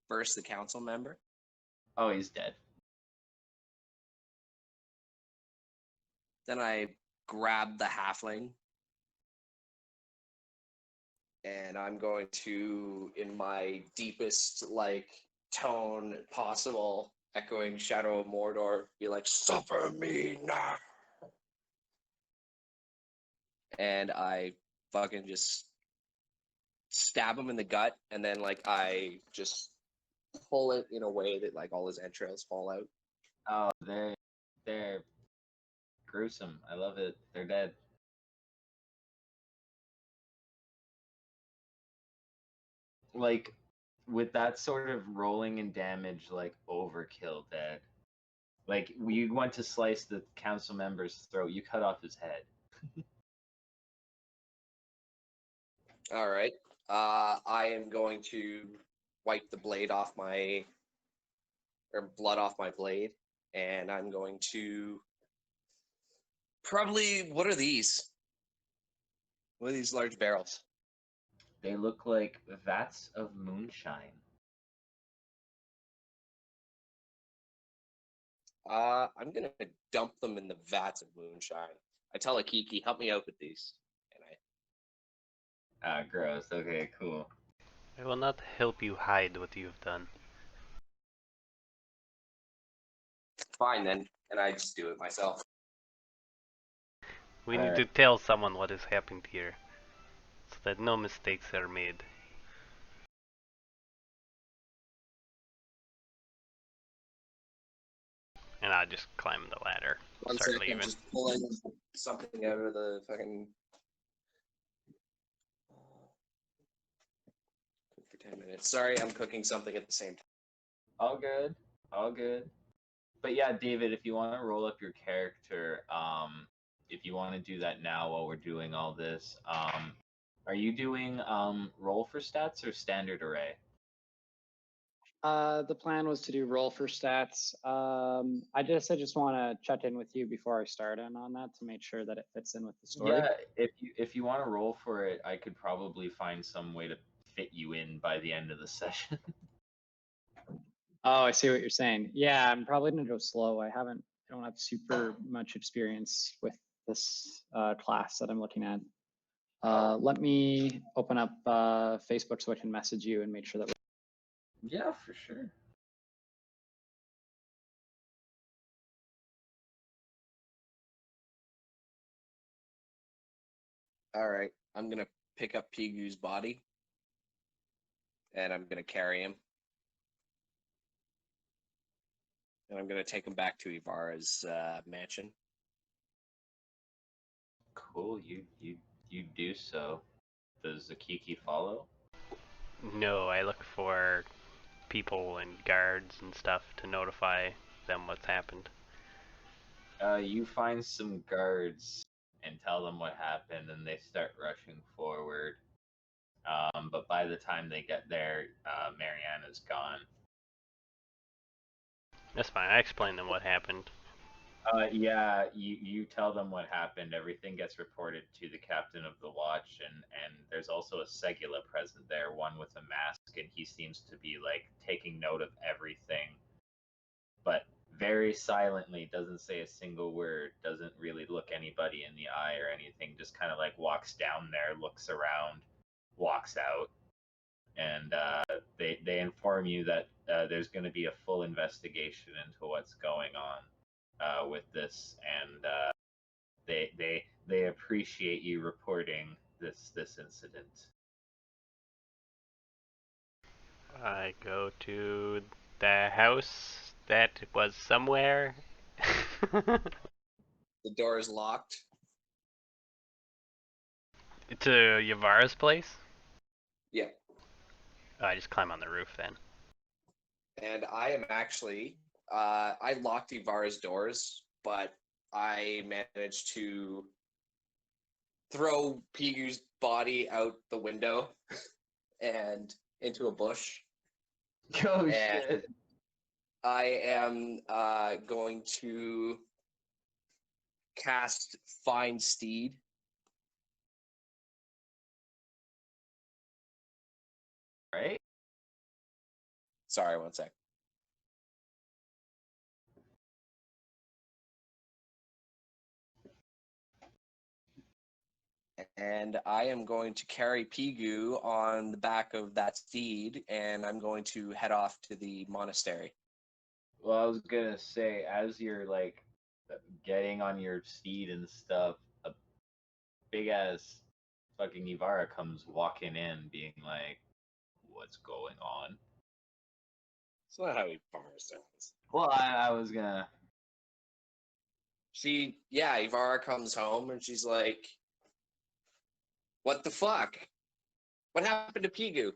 A: First, the council member.
B: Oh, he's dead.
A: Then I grab the halfling. And I'm going to, in my deepest, like, tone possible, echoing Shadow of Mordor, be like, "Suffer me now!" And I fucking just stab him in the gut, and then, like, I just pull it in a way that, like, all his entrails fall out.
B: Oh, they're gruesome. I love it. They're dead. Like, with that sort of rolling and damage, like overkill dead. Like, you went to slice the council member's throat, you cut off his head.
A: All right. I am going to wipe the blade off my, or blood off my blade, and I'm going to probably, what are these? What are these large barrels?
B: They look like vats of moonshine.
A: I'm gonna dump them in the vats of moonshine. I tell Akiki, help me out with these, and I.
B: Gross. Okay, cool.
D: I will not help you hide what you've done.
A: Fine then, and I just do it myself.
D: We need to tell someone what is happening here, so that no mistakes are made. And I just climb the ladder.
A: One
D: Start
A: second,
D: leaving.
A: just pulling something out of the fucking. Cook for 10 minutes. Sorry, I'm cooking something at the same time.
B: All good. All good. But yeah, David, if you want to roll up your character, if you want to do that now while we're doing all this, are you doing roll for stats or standard array?
C: The plan was to do roll for stats. I just want to check in with you before I start in on that to make sure that it fits in with the story.
B: Yeah, if you want to roll for it, I could probably find some way to fit you in by the end of the session.
C: Oh, I see what you're saying. Yeah, I'm probably gonna go slow. I don't have super much experience with this class that I'm looking at. Let me open up Facebook so I can message you and make sure that.
B: Yeah, for sure.
A: All right, I'm gonna pick up Pigu's body, and I'm gonna carry him, and I'm gonna take him back to Ibarra's mansion.
B: Cool. You do so. Does Akiki follow?
D: No, I look for people and guards and stuff to notify them what's happened.
B: You find some guards and tell them what happened, and they start rushing forward. But by the time they get there, Mariana's gone.
D: That's fine. I explained them what happened.
B: Yeah, you tell them what happened. Everything gets reported to the captain of the watch, and there's also a Segula present there, one with a mask, and he seems to be like taking note of everything, but very silently, doesn't say a single word, doesn't really look anybody in the eye or anything, just kind of like walks down there, looks around, walks out, and they inform you that there's going to be a full investigation into what's going on with this, and they appreciate you reporting this incident.
D: I go to the house that was somewhere.
A: The door is locked.
D: To Yavara's place?
A: Yeah.
D: I just climb on the roof then.
A: And I am actually, I locked Ivar's doors, but I managed to throw Pigu's body out the window and into a bush.
B: Oh
A: And
B: shit.
A: I am going to cast Find Steed.
B: Right?
A: Sorry, one sec. And I am going to carry Pigu on the back of that steed, and I'm going to head off to the monastery.
B: Well, I was gonna say, as you're like getting on your steed and stuff, a big ass fucking Ivara comes walking in, being like, "What's going on?"
A: It's not how Ivarra sounds.
B: Well, I was gonna.
A: Ivarra comes home and she's like, "What the fuck? What happened to Pigu?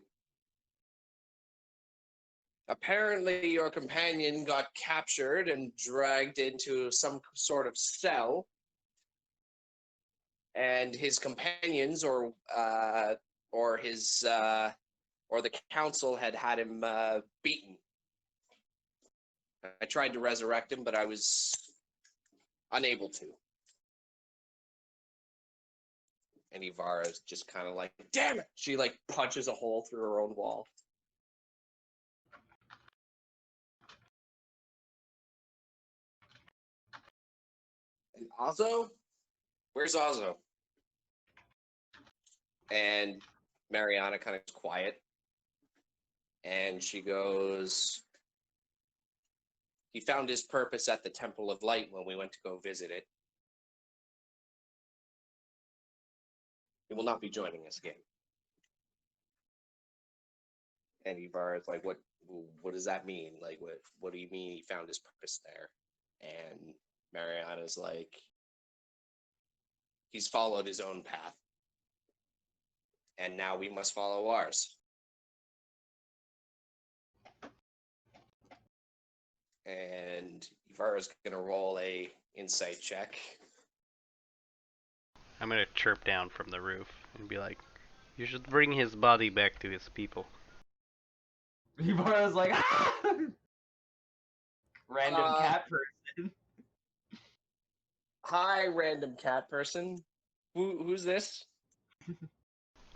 A: Apparently, your companion got captured and dragged into some sort of cell, and his companions or his or the council had him beaten. I tried to resurrect him, but I was unable to." And Ivara's just kind of like, "Damn it!" She like punches a hole through her own wall. And Azo? Where's Azo? And Mariana kind of quiet. And she goes, "He found his purpose at the Temple of Light when we went to go visit it. He will not be joining us again." And Ibarra is like, what does that mean? Like, what do you mean he found his purpose there? And Mariana's like, he's followed his own path. And now we must follow ours. And Ibarra's gonna roll a insight check.
D: I'm gonna chirp down from the roof and be like, "You should bring his body back to his people."
B: Ivara's like, "Ah!" Random
A: Uh,
B: cat person.
A: Hi, random cat person. Who's this?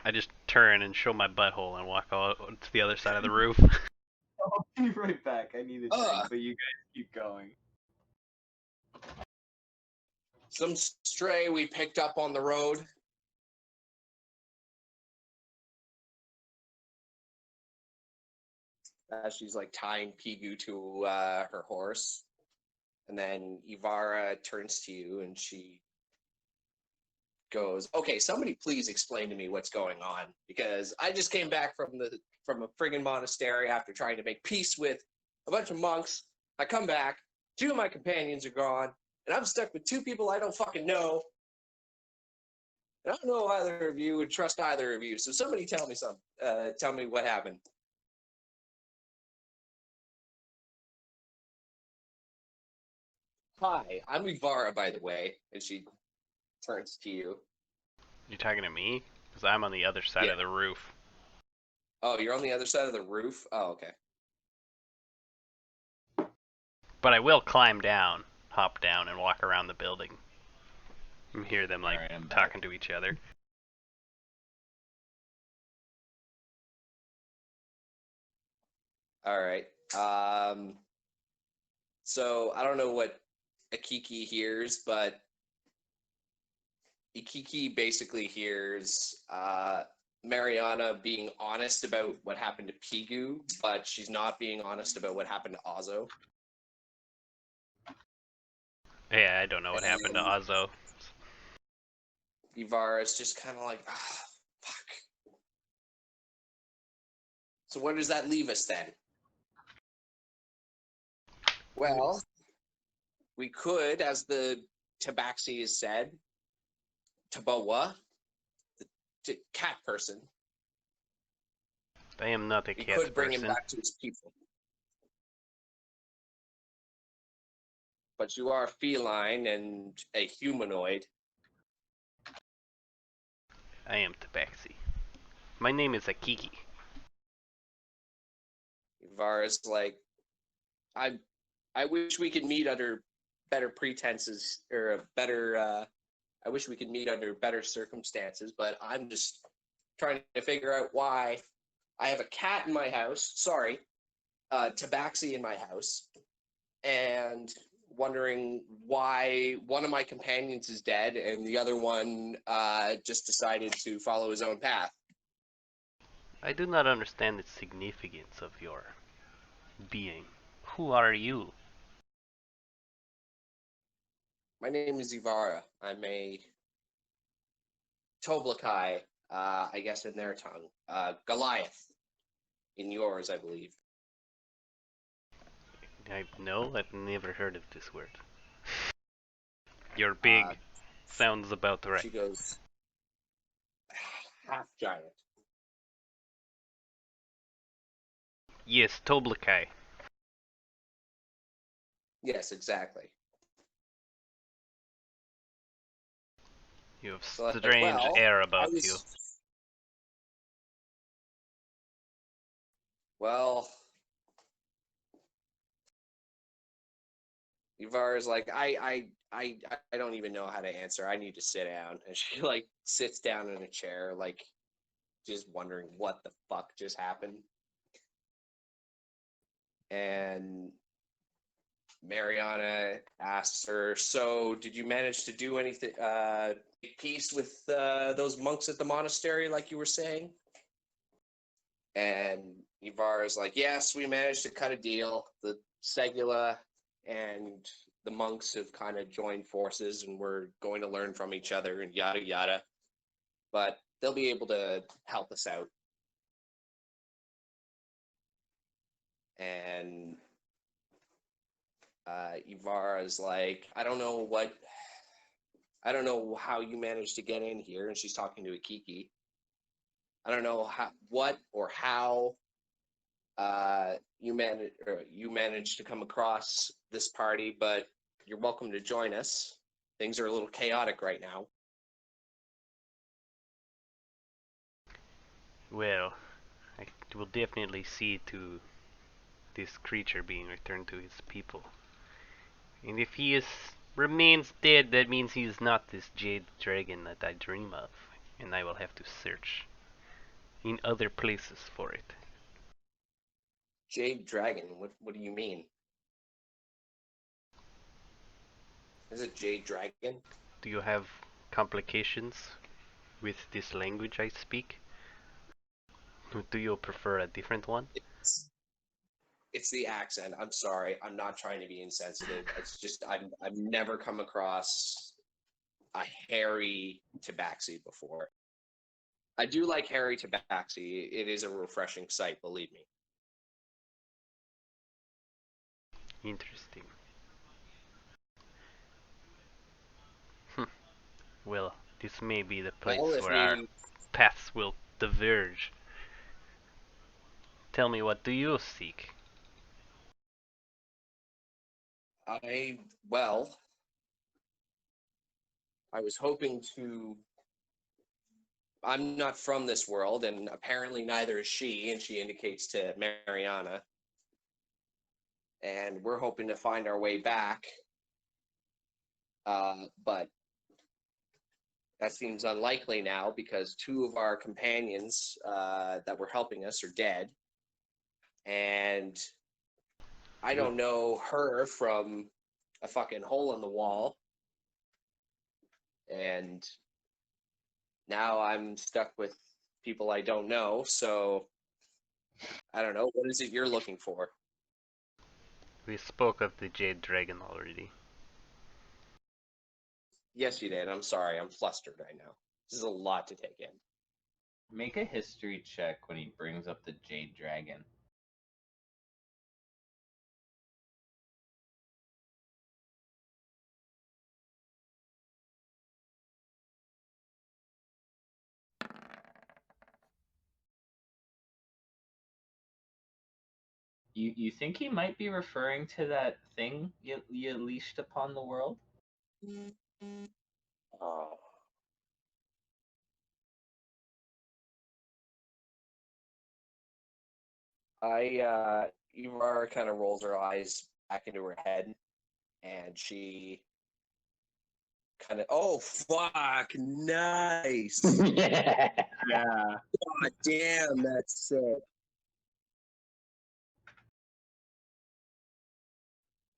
D: I just turn and show my butthole and walk out to the other side of the roof.
B: I'll be right back. I need a drink, but you guys keep going.
A: Some stray we picked up on the road. She's like tying Pigu to her horse. And then Ivara turns to you and she goes, "Okay, somebody please explain to me what's going on, because I just came back from a friggin' monastery after trying to make peace with a bunch of monks. I come back, two of my companions are gone, and I'm stuck with two people I don't fucking know. And I don't know either of you would trust either of you. So somebody tell me something. Tell me what happened." "Hi, I'm Ivara, by the way." And she turns to you.
D: You talking to me? Because I'm on the other side of the roof.
A: "Oh, you're on the other side of the roof? Oh, okay."
D: But I will climb down, hop down, and walk around the building. And hear them like
B: Alright, I'm back.
D: talking to each other.
A: All right. So I don't know what Akiki hears, but Akiki basically hears Mariana being honest about what happened to Pigu, but she's not being honest about what happened to Azo.
D: Yeah, I don't know what happened to Azo.
A: Ivara is just kind of like, fuck. So where does that leave us then? Well, we could, as the Tabaxi has said, Tabawa, cat person.
D: I am not a
A: We
D: cat
A: could bring him
D: person.
A: back to his people. But you are feline and a humanoid.
D: I am Tabaxi. My name is Akiki.
A: Vara's like, I wish we could meet under better pretenses or a better. I wish we could meet under better circumstances, but I'm just trying to figure out why I have a cat in my house. Sorry, Tabaxi in my house, and wondering why one of my companions is dead and the other one just decided to follow his own path.
D: I do not understand the significance of your being. Who are you?
A: My name is Ivara. I'm a Toblakai, I guess in their tongue. Goliath in yours, I believe.
D: I've never heard of this word. Your big sounds about right.
A: She goes, half giant.
D: Yes, Toblakai.
A: Yes, exactly.
D: You have
A: So,
D: strange
A: well,
D: air about you.
A: Well, Ivara's like, I don't even know how to answer. I need to sit down. And she like sits down in a chair, like just wondering what the fuck just happened. And Mariana asks her, so did you manage to do anything, peace with those monks at the monastery like you were saying? And Ivara's like, yes, we managed to cut a deal. The Segula and the monks have kind of joined forces and we're going to learn from each other and yada yada. But they'll be able to help us out. And Ivara's like, I don't know how you managed to get in here. And she's talking to Akiki. I don't know how you managed to come across this party, but you're welcome to join us. Things are a little chaotic right now.
D: Well, I will definitely see to this creature being returned to his people. And if he remains dead, that means he is not this jade dragon that I dream of, and I will have to search in other places for it.
A: Jade Dragon, what do you mean? Is it Jade Dragon?
D: Do you have complications with this language I speak? Do you prefer a different one?
A: It's the accent. I'm sorry. I'm not trying to be insensitive. It's just I've never come across a hairy tabaxi before. I do like hairy tabaxi. It is a refreshing sight, believe me.
D: Interesting. Well, this may be the place
A: Well, if
D: where our
A: we
D: paths will diverge. Tell me, what do you seek?
A: well, I was hoping to. I'm not from this world, and apparently neither is she, and she indicates to Mariana. And we're hoping to find our way back. But that seems unlikely now because two of our companions that were helping us are dead. And I don't know her from a fucking hole in the wall. And now I'm stuck with people I don't know. So I don't know. What is it you're looking for?
D: We spoke of the Jade Dragon already.
A: Yes, you did. I'm sorry. I'm flustered right now. This is a lot to take in.
B: Make a history check when he brings up the Jade Dragon. You think he might be referring to that thing you unleashed upon the world?
A: Oh. Ivara kind of rolls her eyes back into her head, and she kind of, oh fuck, nice.
C: Yeah.
A: God damn, that's sick.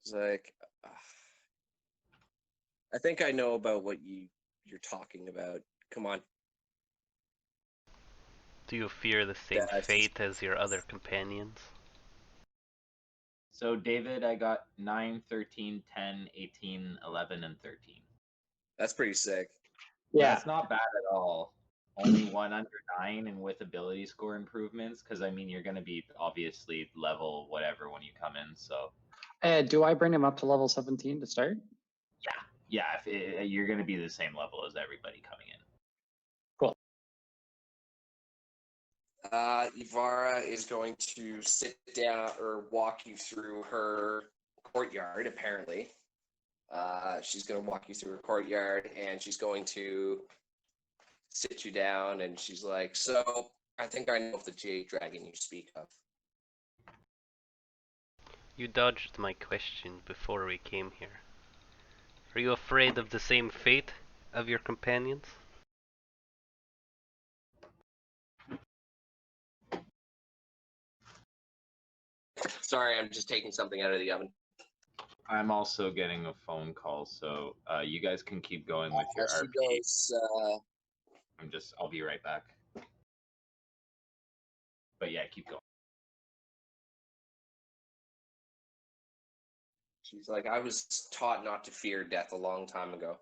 A: It's like, I think I know about what you're talking about. Come on.
D: Do you fear the same
A: That's
D: fate as your other companions?
B: So, David, I got 9, 13, 10, 18, 11, and 13.
A: that's pretty sick.
B: That's not bad at all. Only one under 9 and with ability score improvements, because I mean, you're going to be obviously level whatever when you come in, so.
C: Do I bring him up to level 17 to start?
B: Yeah, you're going to be the same level as everybody coming in.
A: Ivara is going to sit down or walk you through her courtyard, apparently. She's going to walk you through her courtyard, and she's going to sit you down, and she's like, so, I think I know of the Jade Dragon you speak of.
D: You dodged my question before we came here. Are you afraid of the same fate of your companions?
A: Sorry, I'm just taking something out of the oven.
B: I'm also getting a phone call, so you guys can keep going with your
A: She
B: RP.
A: goes,
B: I'll be right back. But yeah, keep going.
A: she's like, I was taught not to fear death a long time ago.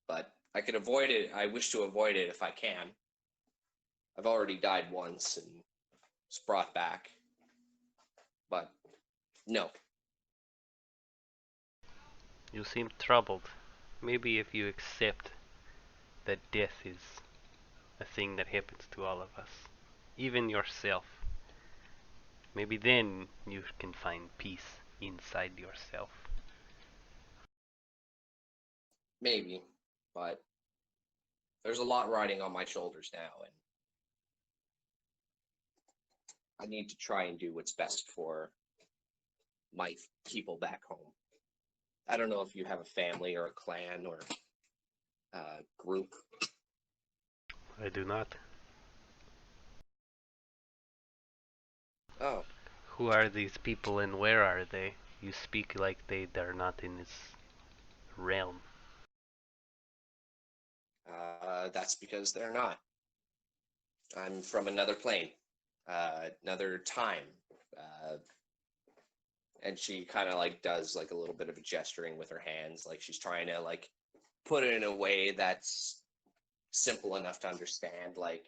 A: But I could avoid it. I wish to avoid it if I can. I've already died once and was brought back. But no.
D: You seem troubled. Maybe if you accept that death is a thing that happens to all of us, even yourself, maybe then you can find peace inside yourself.
A: Maybe. But there's a lot riding on my shoulders now, and I need to try and do what's best for my people back home. I don't know if you have a family or a clan or a group.
D: I do not.
A: Oh,
D: Who are these people and where are they? You speak like they're not in this realm.
A: that's because they're not. I'm from another plane, another time. Uh, and she kind of like does like a little bit of a gesturing with her hands, like she's trying to like put it in a way that's simple enough to understand, like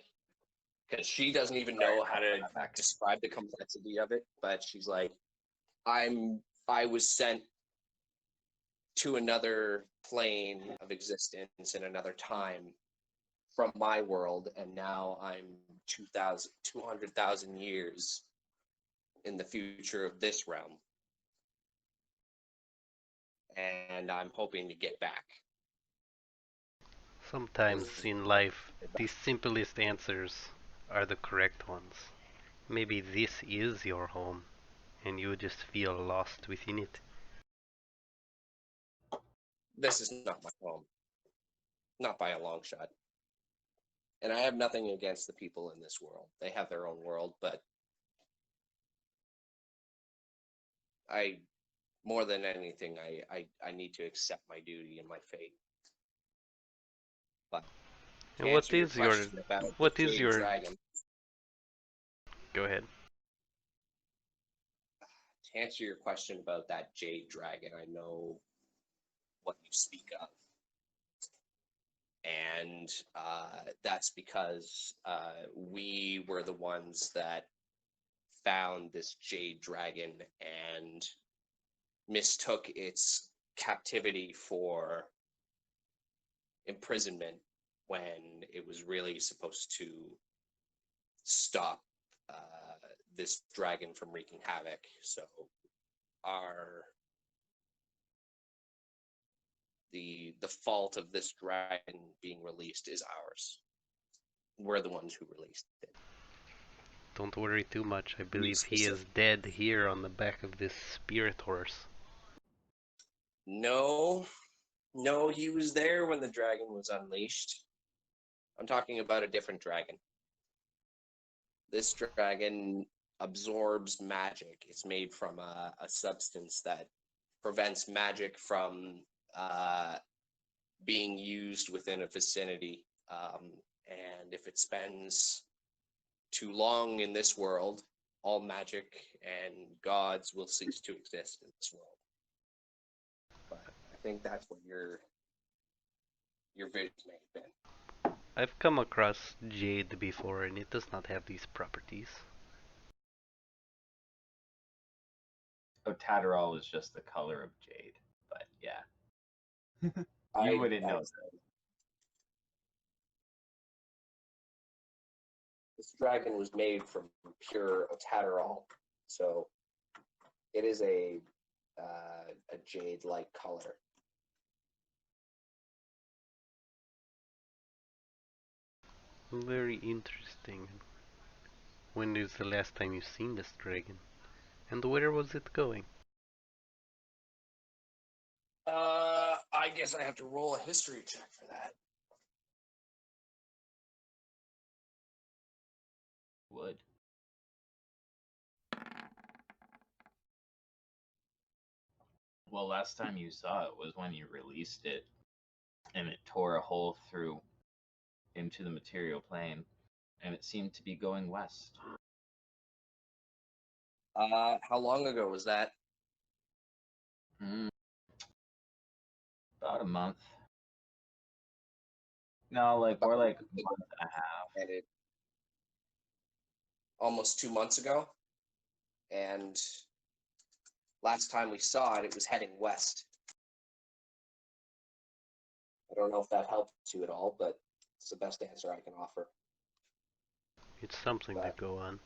A: because she doesn't even know how to describe the complexity of it. But she's like, I was sent to another plane of existence in another time from my world, and now I'm 200,000 years in the future of this realm. And I'm hoping to get back.
D: Sometimes in life, the simplest answers are the correct ones. Maybe this is your home, and you just feel lost within it.
A: This is not my home. Not by a long shot. And I have nothing against the people in this world. They have their own world, but I, more than anything, I need to accept my duty and my fate. But
D: And what is your
A: dragon,
D: Go ahead.
A: to answer your question about that Jade Dragon, I know what you speak of. And that's because we were the ones that found this Jade Dragon and mistook its captivity for imprisonment when it was really supposed to stop this dragon from wreaking havoc. So the fault of this dragon being released is ours. We're the ones who released it.
D: Don't worry too much. I believe he is dead here on the back of this spirit horse.
A: No, he was there when the dragon was unleashed. I'm talking about a different dragon. This dragon absorbs magic. It's made from a substance that prevents magic from being used within a vicinity. And if it spends too long in this world, all magic and gods will cease to exist in this world. But I think that's what your vision may have been.
D: I've come across jade before, and it does not have these properties.
B: Otadderall is just the color of jade, but yeah. You wouldn't know that.
A: This dragon was made from pure Otadderall, so it is a jade-like color.
D: Very interesting. When is the last time you've seen this dragon? And where was it going?
A: I guess I have to roll a history check for that.
B: Would. Well, last time you saw it was when you released it, and it tore a hole through into the material plane, and it seemed to be going west.
A: How long ago was that?
B: About a month. No, more like a month and a half.
A: And it almost 2 months ago. And last time we saw it, it was heading west. I don't know if that helped you at all, but it's the best answer I can offer.
D: It's something to go on.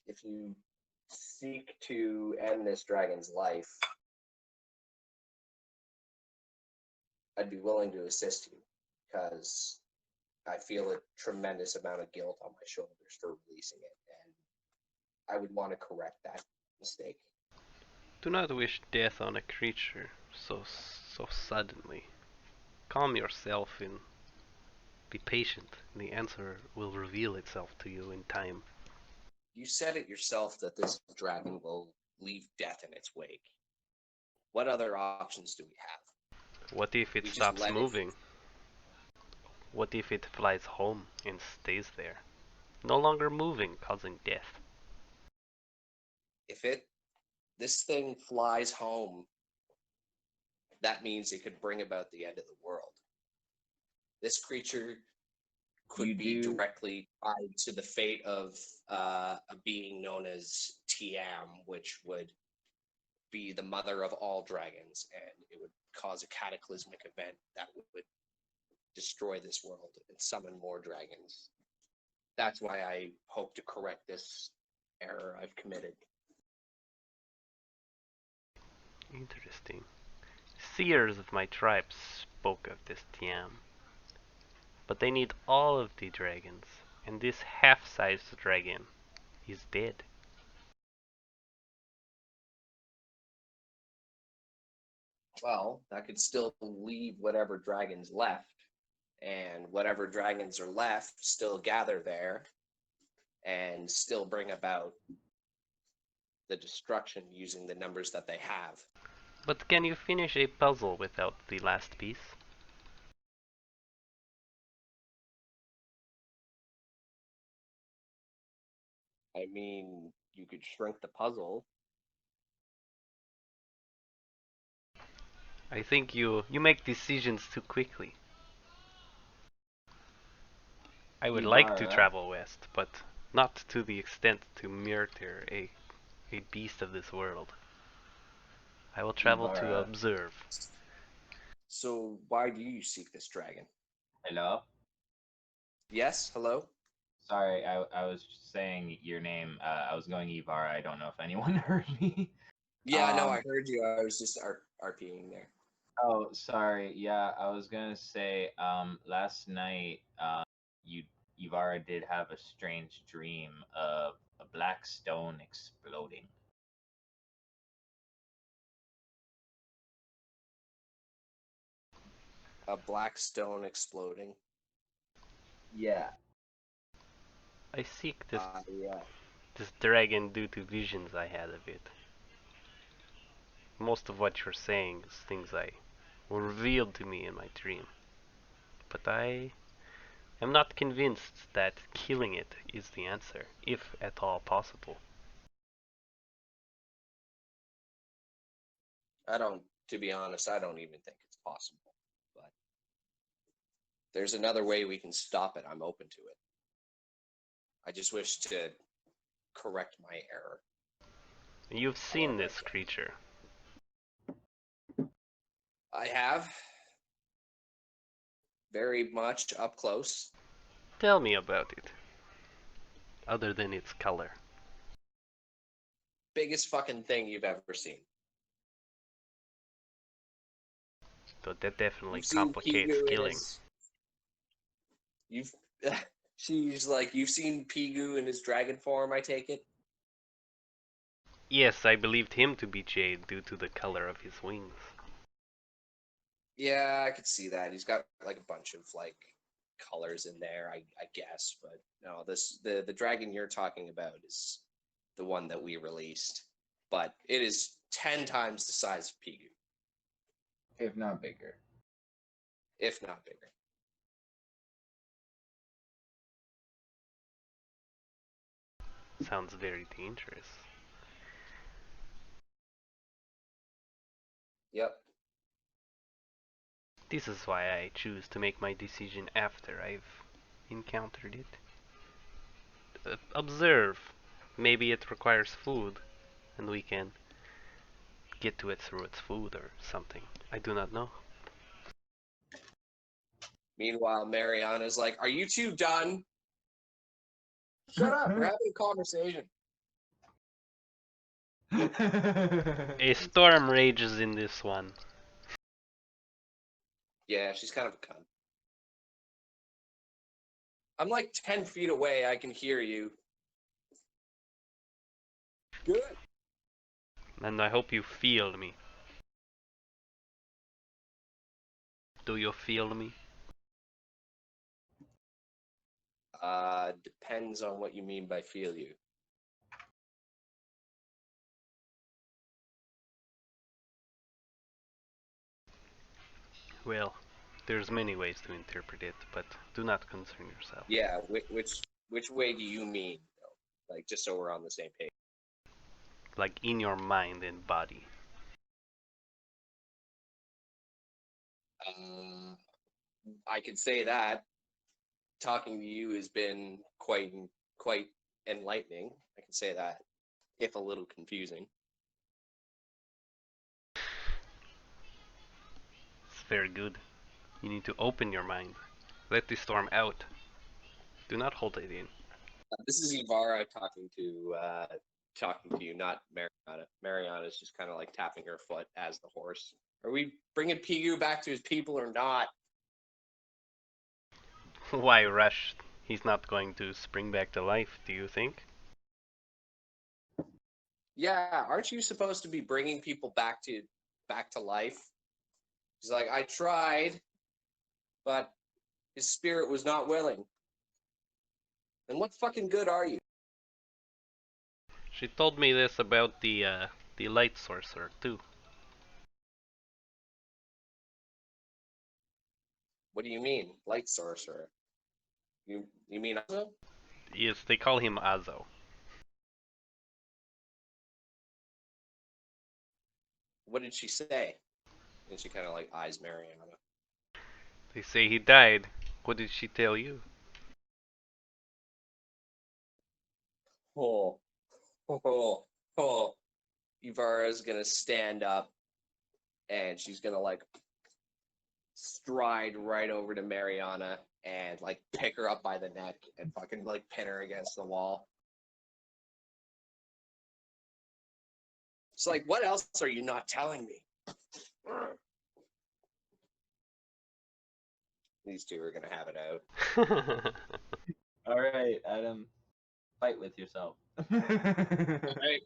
A: If you seek to end this dragon's life, I'd be willing to assist you, because I feel a tremendous amount of guilt on my shoulders for releasing it, and I would want to correct that mistake.
D: Do not wish death on a creature so suddenly. Calm yourself and be patient. The answer will reveal itself to you in time.
A: You said it yourself that this dragon will leave death in its wake. What other options do we have?
D: What if it stops moving? What if it flies home and stays there? No longer moving, causing death.
A: If this thing flies home, that means it could bring about the end of the world. This creature could be directly tied to the fate of a being known as Tiam, which would be the mother of all dragons, and it would cause a cataclysmic event that would destroy this world and summon more dragons. That's why I hope to correct this error I've committed.
D: Interesting. Seers of my tribe spoke of this Tiam. But they need all of the dragons, and this half-sized dragon is dead.
A: Well, that could still leave whatever dragons left, and whatever dragons are left still gather there and still bring about the destruction using the numbers that they have.
D: But can you finish a puzzle without the last piece?
A: I mean, you could shrink the puzzle.
D: I think you make decisions too quickly. I would like to travel west, but not to the extent to murder a beast of this world. I will travel to observe.
A: So why do you seek this dragon?
B: Hello?
A: Yes, hello?
B: Sorry, I was saying your name. I was going Ivar. I don't know if anyone heard me.
A: Yeah, no, I heard you. I was just RPing there.
B: Oh, sorry. Yeah, I was gonna say, last night, Ivara did have a strange dream of a black stone exploding.
A: A black stone exploding.
B: Yeah.
D: I seek
A: Yeah.
D: this dragon due to visions I had of it. Most of what you're saying is things I were revealed to me in my dream. But I am not convinced that killing it is the answer, if at all possible.
A: To be honest, I don't even think it's possible. But there's another way we can stop it. I'm open to it. I just wish to correct my error.
D: You've seen
A: However,
D: this creature.
A: I have very much up close.
D: Tell me about it. Other than its color.
A: Biggest fucking thing you've ever seen.
D: So that definitely
A: You've seen
D: complicates
A: Pigu in
D: killing.
A: his. You've. She's like, you've seen Pigu in his dragon form, I take it?
D: Yes, I believed him to be Jade due to the color of his wings.
A: Yeah, I could see that. He's got like a bunch of like colors in there, I guess. But no, the dragon you're talking about is the one that we released. But it is 10 times the size of Pigu,
B: If not bigger.
A: if not bigger.
D: Sounds very dangerous.
A: Yep.
D: This is why I choose to make my decision after I've encountered it. Observe. Maybe it requires food, and we can get to it through its food or something. I do not know.
A: Meanwhile, Mariana's like, "Are you two done? Shut up. We're having a conversation."
D: A storm rages in this one.
A: Yeah, she's kind of a cunt. I'm like 10 feet away. I can hear you. Good.
D: And I hope you feel me. Do you feel me?
A: Depends on what you mean by feel you.
D: Well, there's many ways to interpret it, but do not concern yourself.
A: Yeah, which way do you mean? Like, just so we're on the same page.
D: Like in your mind and body.
A: I could say that talking to you has been quite enlightening. I can say that, if a little confusing.
D: It's very good. You need to open your mind. Let the storm out. Do not hold it in.
A: This is Ivara talking to you, not Mariana. Mariana is just kind of like tapping her foot as the horse. Are we bringing Pigu back to his people or not?
D: Why rush? He's not going to spring back to life, do you think?
A: Yeah, aren't you supposed to be bringing people back to life? He's like, I tried, but his spirit was not willing. And what fucking good are you?
D: She told me this about the light sorcerer too.
A: What do you mean, light sorcerer? You mean Azo?
D: Yes, they call him Azo.
A: What did she say? And she kind of like eyes Mariana.
D: They say he died. What did she tell you?
A: Oh, oh, oh. Ivara's gonna stand up and she's gonna like stride right over to Mariana and like pick her up by the neck and fucking like pin her against the wall. It's like, what else are you not telling me? These two are gonna have it out.
B: All right, Adam, fight with yourself.
A: Right?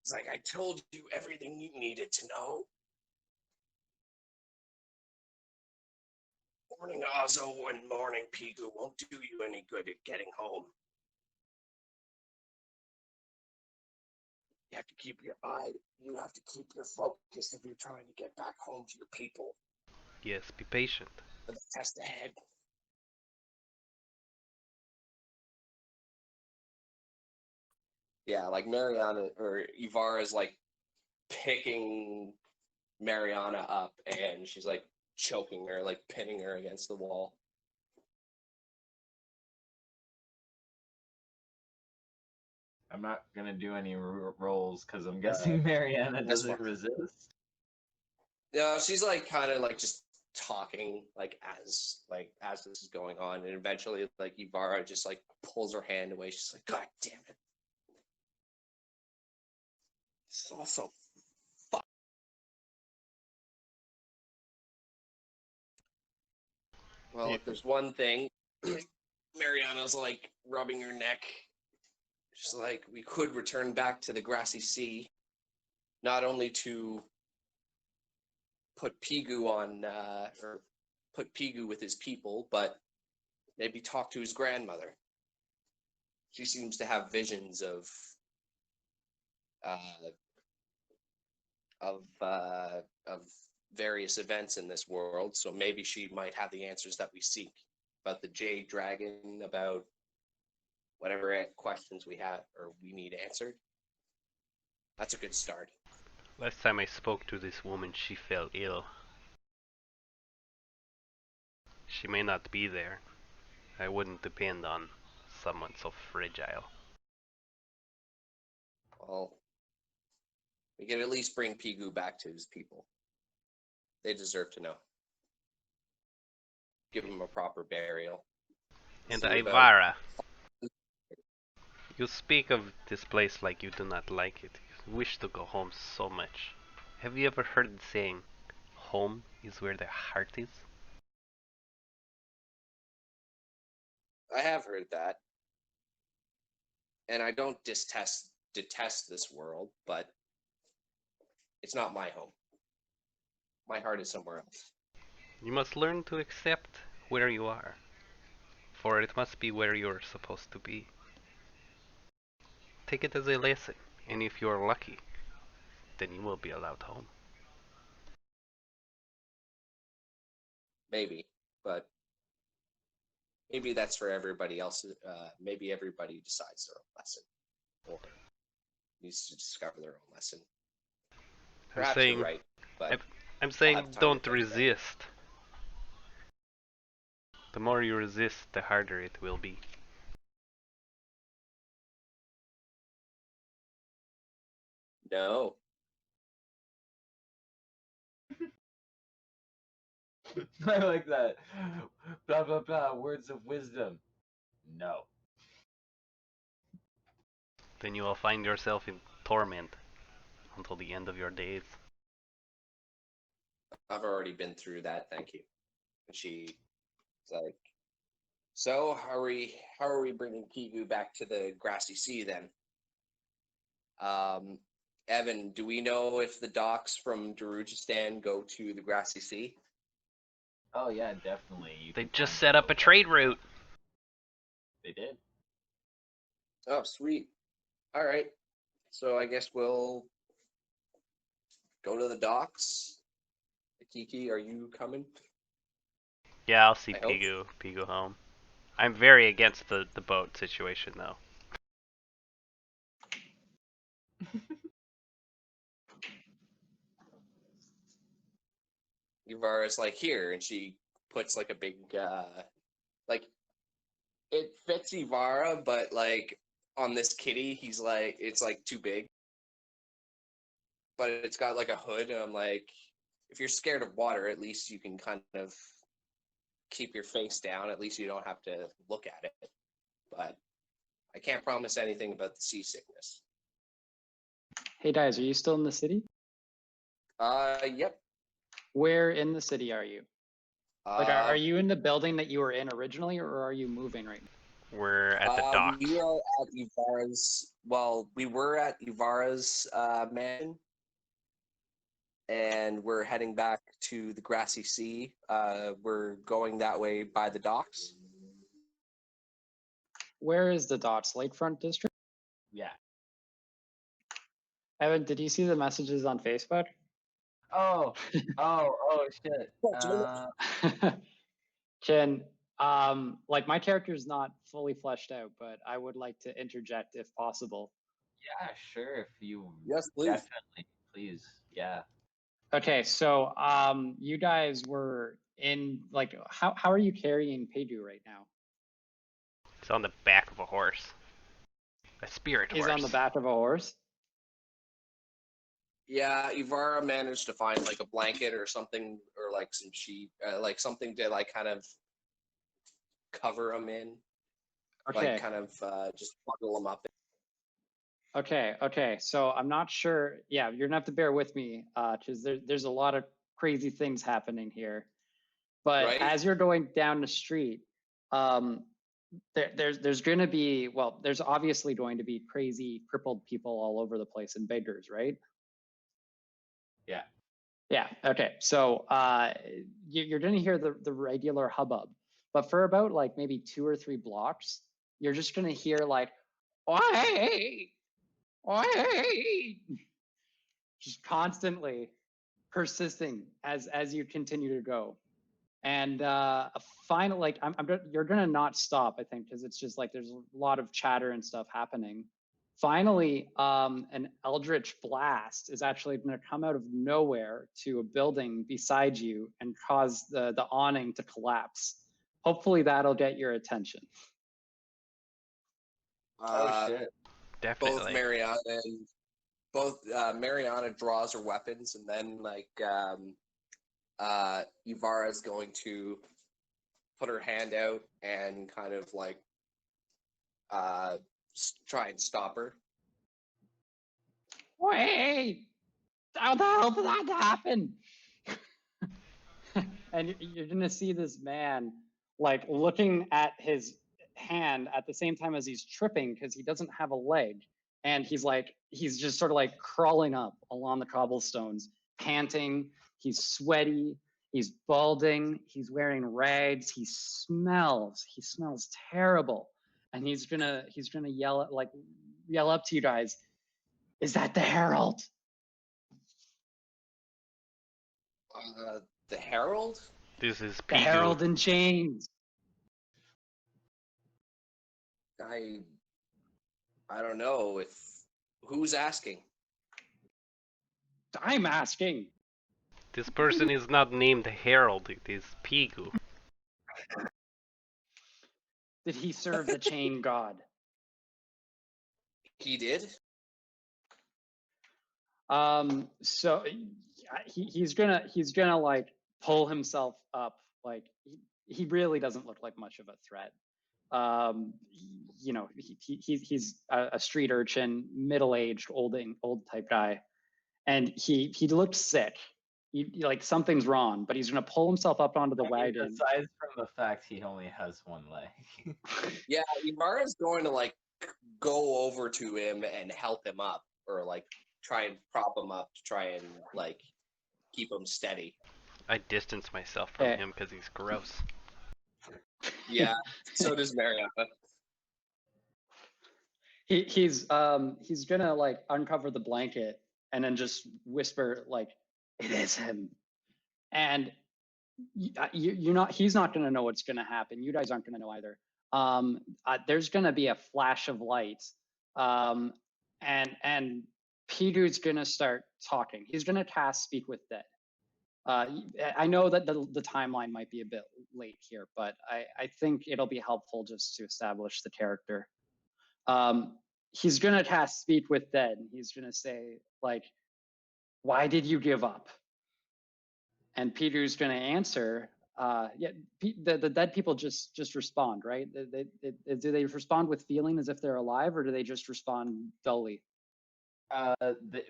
A: It's like, I told you everything you needed to know. Morning Ozzo and morning Pigu won't do you any good at getting home. You have to keep your focus if you're trying to get back home to your people.
D: Yes, be patient.
A: For the test ahead. Yeah, like Mariana or Ivara's like picking Mariana up and she's like choking her, like pinning her against the wall.
B: I'm not gonna do any rolls because I'm guessing Mariana doesn't resist.
A: Yeah, she's like kind of like just talking like as this is going on, and eventually like Ivara just like pulls her hand away. She's like, God damn it. It's also fuck. Well, if there's one thing, Mariana's like rubbing her neck. She's like, we could return back to the Grassy Sea, not only to put Pigu on, or put Pigu with his people, but maybe talk to his grandmother. She seems to have visions of various events in this world, so maybe she might have the answers that we seek about the Jade Dragon, about whatever questions we have or we need answered. That's a good start.
D: Last time I spoke to this woman, she fell ill. She may not be there. I wouldn't depend on someone so fragile.
A: Well, we can at least bring Pigu back to his people. They deserve to know. Give him a proper burial.
D: And
A: See about-
D: Ivara, you speak of this place like you do not like it. You wish to go home so much. Have you ever heard the saying, home is where the heart is?
A: I have heard that. And I don't detest this world, but it's not my home. My heart is somewhere else.
D: You must learn to accept where you are, for it must be where you are supposed to be. Take it as a lesson, and if you are lucky, then you will be allowed home.
A: Maybe, but maybe that's for everybody else. Maybe everybody decides their own lesson, or needs to discover their own lesson. Perhaps
D: saying,
A: you're right, but
D: I'm saying
A: have time to
D: don't
A: think about it.
D: resist. The more you resist, the harder it will be.
A: No.
B: I like that. Blah blah blah. Words of wisdom. No.
D: Then you will find yourself in torment until the end of your days.
A: I've already been through that, thank you. And she's like, so how are we bringing Pigu back to the Grassy Sea then? Evan, do we know if the docks from Darujistan go to the Grassy Sea?
B: Oh yeah, definitely.
D: They just set up a trade route.
B: They did.
A: Oh, sweet. All right. So I guess we'll go to the docks. Kiki, are you coming?
D: Yeah, I'll see
A: I hope.
D: Pigu home. I'm very against the boat situation though.
A: Ivara's like, here, and she puts like a big like it fits Ivara, but like on this kitty, he's like, it's like too big. But it's got like a hood, and I'm like, if you're scared of water, at least you can kind of keep your face down. At least you don't have to look at it. But I can't promise anything about the seasickness.
C: Hey, guys, are you still in the city?
A: Yep.
C: Where in the city are you? Like, are you in the building that you were in originally, or are you moving right now?
D: We're at the docks.
A: We are at Ivara's. Well, we were at Ivara's mansion, and we're heading back to the Grassy Sea. We're going that way by the docks.
C: Where is the docks? Lakefront District?
B: Yeah.
C: Evan, did you see the messages on Facebook?
B: Oh shit.
C: Ken, like my character is not fully fleshed out, but I would like to interject if possible.
B: Yeah, sure. If you
A: Yes, please.
B: definitely, please. Yeah.
C: Okay, so you guys were in like how are you carrying Peju right now?
D: He's on the back of a horse. A spirit horse.
C: He's on the back of a horse.
A: Yeah, Ivara managed to find like a blanket or something, or like some sheet, like something to like kind of cover him in,
C: Okay.
A: like kind of just bundle him up.
C: Okay. So I'm not sure. Yeah, you're gonna have to bear with me, because there's a lot of crazy things happening here. But
A: Right.
C: as you're going down the street, there's gonna be, well, there's obviously going to be crazy crippled people all over the place and beggars, right?
B: Yeah.
C: Yeah. Okay. So you're gonna hear the regular hubbub, but for about like maybe 2 or 3 blocks, you're just gonna hear like, "Oi! Oi!" just constantly persisting as you continue to go. And finally, like you're gonna not stop, I think, because it's just like there's a lot of chatter and stuff happening. Finally, an eldritch blast is actually going to come out of nowhere to a building beside you and cause the awning to collapse. Hopefully, that'll get your attention.
B: Oh shit.
D: Definitely.
A: Both Mariana draws her weapons, and then like Ivara is going to put her hand out and kind of like try and stop her.
C: Wait! How the hell did that happen? And you're gonna see this man like looking at his hand at the same time as he's tripping because he doesn't have a leg, and he's just sort of like crawling up along the cobblestones, panting. He's sweaty. He's balding. He's wearing rags. He smells terrible, and he's gonna yell up to you guys. Is that the Herald?
A: The Herald?
D: This is
C: The
D: Pigu.
C: Herald in chains.
A: I don't know if who's asking.
C: I'm asking.
D: This person is not named Harold, it is Pigu.
C: Did he serve the chain god?
A: He did.
C: So he's gonna like pull himself up. Like he really doesn't look like much of a threat. You know, he's a street urchin, middle-aged, old type guy, and he looked sick. Like something's wrong, but he's gonna pull himself up onto the wagon.
B: Aside from the fact he only has one leg.
A: Yeah, Ivara's going to like go over to him and help him up, or like try and prop him up to try and like keep him steady.
D: I distance myself from him because he's gross.
A: Yeah, so does Mariana.
C: He's gonna like uncover the blanket and then just whisper like, "It is him," and he's not gonna know what's gonna happen. You guys aren't gonna know either. There's gonna be a flash of light, and Peter's gonna start talking. He's gonna cast Speak with Dead. I know that the timeline might be a bit late here, but I think it'll be helpful just to establish the character. He's gonna cast Speak with Dead, and he's gonna say like, "Why did you give up?" And Peter's going to answer. Yeah, the dead people just respond, right? Do they respond with feeling as if they're alive, or do they just respond dully?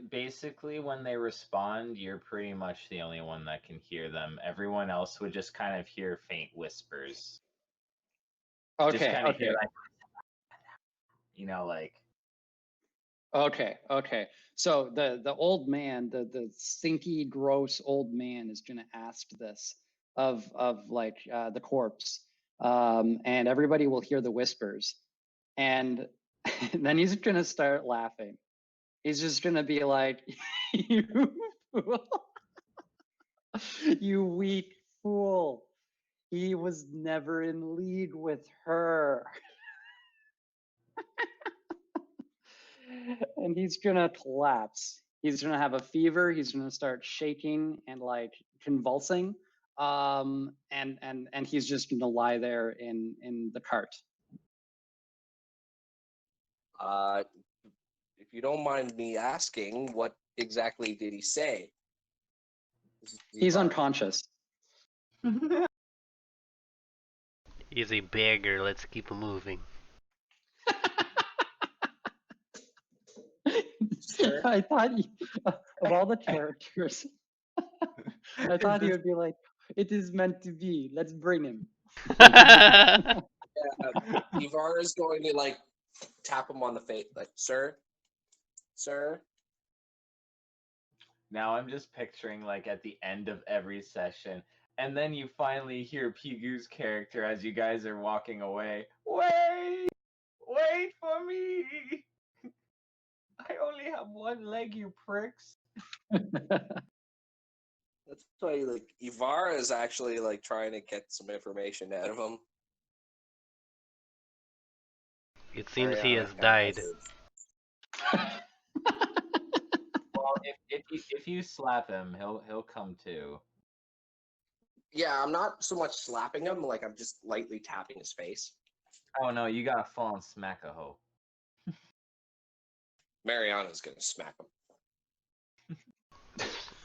B: Basically, when they respond, you're pretty much the only one that can hear them. Everyone else would just kind of hear faint whispers.
C: Okay.
B: Just kind of
C: Okay.
B: hear like, like.
C: Okay. So the old man, the stinky, gross old man, is gonna ask this of like the corpse, and everybody will hear the whispers, and then he's gonna start laughing. He's just gonna be like, "You fool, you weak fool! He was never in league with her." And he's gonna collapse. He's gonna have a fever. He's gonna start shaking and like convulsing. And he's just gonna lie there in the cart.
A: If you don't mind me asking, what exactly did he say?
C: He's unconscious.
D: He's a beggar. Let's keep him moving.
A: Sir?
C: I thought of all the characters, I thought he would be like, "It is meant to be. Let's bring him."
A: Ivar is going to like tap him on the face, like, sir.
B: Now I'm just picturing like at the end of every session, and then you finally hear Pigu's character as you guys are walking away. Wait for me! I only have one leg, you pricks.
A: That's why like Ivar is actually like trying to get some information out of him.
D: It seems he has
A: Ariana
D: died.
B: Well, if you slap him, he'll come to.
A: Yeah, I'm not so much slapping him, like I'm just lightly tapping his face.
B: Oh no, you gotta fall and smack a hoe.
A: Mariana's gonna smack him.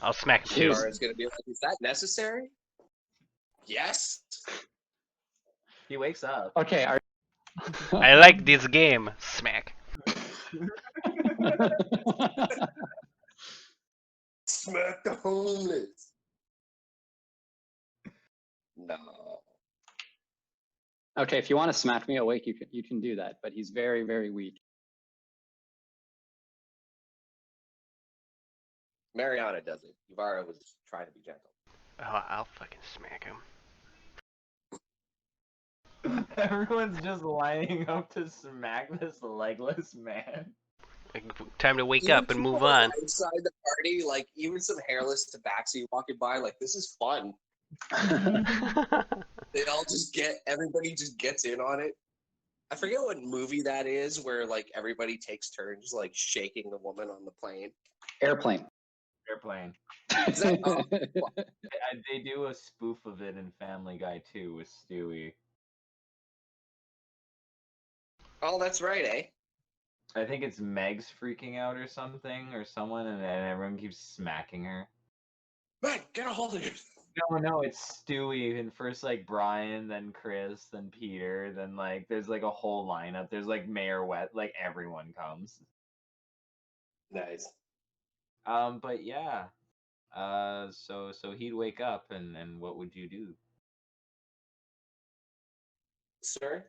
D: I'll smack him too.
A: Ivar is gonna be like, "Is that necessary?" Yes.
B: He wakes up.
C: Okay.
D: I like this game. Smack.
A: Smack the homeless. No.
C: Okay, if you want to smack me awake, you can do that, but he's very, very weak.
A: Mariana does it. Ibarra was trying to be gentle.
D: Oh, I'll fucking smack him.
B: Everyone's just lining up to smack this legless man.
D: Time to wake
A: Even
D: up and
A: people
D: move on.
A: Outside the party, like even some hairless tabaxi walking by, like this is fun. They all just everybody just gets in on it. I forget what movie that is where like everybody takes turns like shaking the woman on the plane.
C: Airplane.
A: Is that, oh,
B: They do a spoof of it in Family Guy too with Stewie.
A: oh, that's right, eh?
B: I think it's Meg's freaking out or something, or someone, and then everyone keeps smacking her.
A: Man, get a hold of it.
B: No, it's Stewie, and first like Brian, then Chris, then Peter, then like there's like a whole lineup. There's like Mayor Wet, like everyone comes.
A: Nice.
B: But yeah. So he'd wake up, and what would you do?
A: Sir,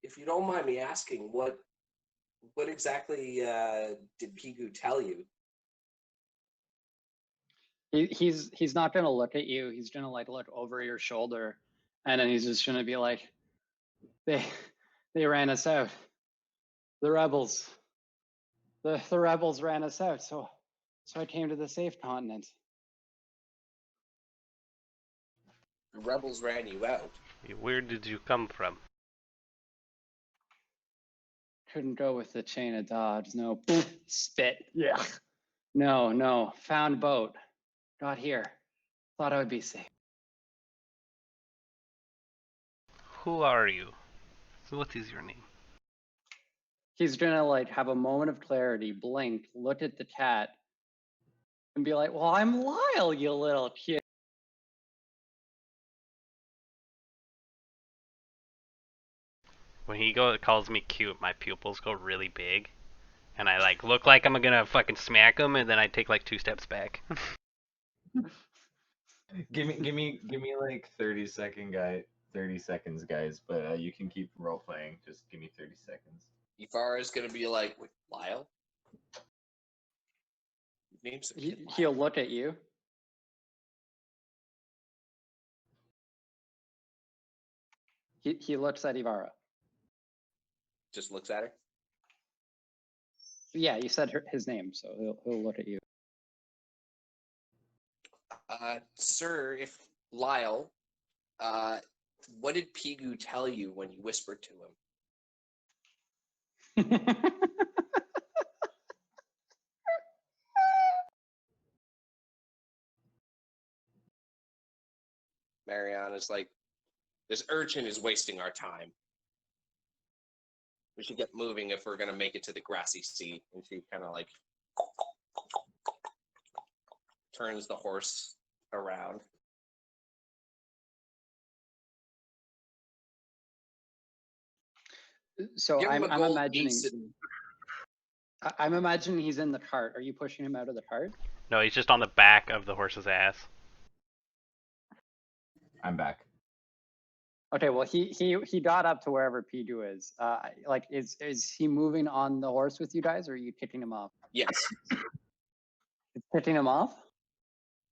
A: if you don't mind me asking, what exactly did Pigu tell you?
C: He's not gonna look at you. He's gonna like look over your shoulder, and then he's just gonna be like, they ran us out. The rebels. The rebels ran us out. So I came to the safe continent.
A: The rebels ran you out.
D: Where did you come from?
C: Couldn't go with the chain of dodge. No spit. Yeah. No. Found boat. Got here. Thought I would be safe.
D: Who are you? What is your name?
C: He's gonna like have a moment of clarity, blink, look at the cat, and be like, "Well, I'm Lyle, you little kid."
D: When he calls me cute, my pupils go really big, and I like look like I'm gonna fucking smack him, and then I take like 2 steps back.
B: Give me like 30 seconds, guys. But you can keep role playing. Just give me 30 seconds.
A: Ifara is gonna be like, "Wait, Lyle? Your name's a kid, Lyle."
C: He'll look at you. He looks at Ivara.
A: Just looks at her.
C: Yeah, you said his name, so he'll look at you.
A: Sir, if Lyle, what did Pigu tell you when you whispered to him? Mariana's like, "This urchin is wasting our time. We should get moving if we're gonna make it to the grassy sea." And she kind of like turns the horse around.
C: So
A: Give him a
C: I'm
A: gold
C: imagining.
A: piece and-
C: I'm imagining he's in the cart. Are you pushing him out of the cart?
D: No, he's just on the back of the horse's ass.
B: I'm back.
C: Okay, well he got up to wherever Pigu is. Like is he moving on the horse with you guys, or are you kicking him off?
A: Yes.
C: It's kicking him off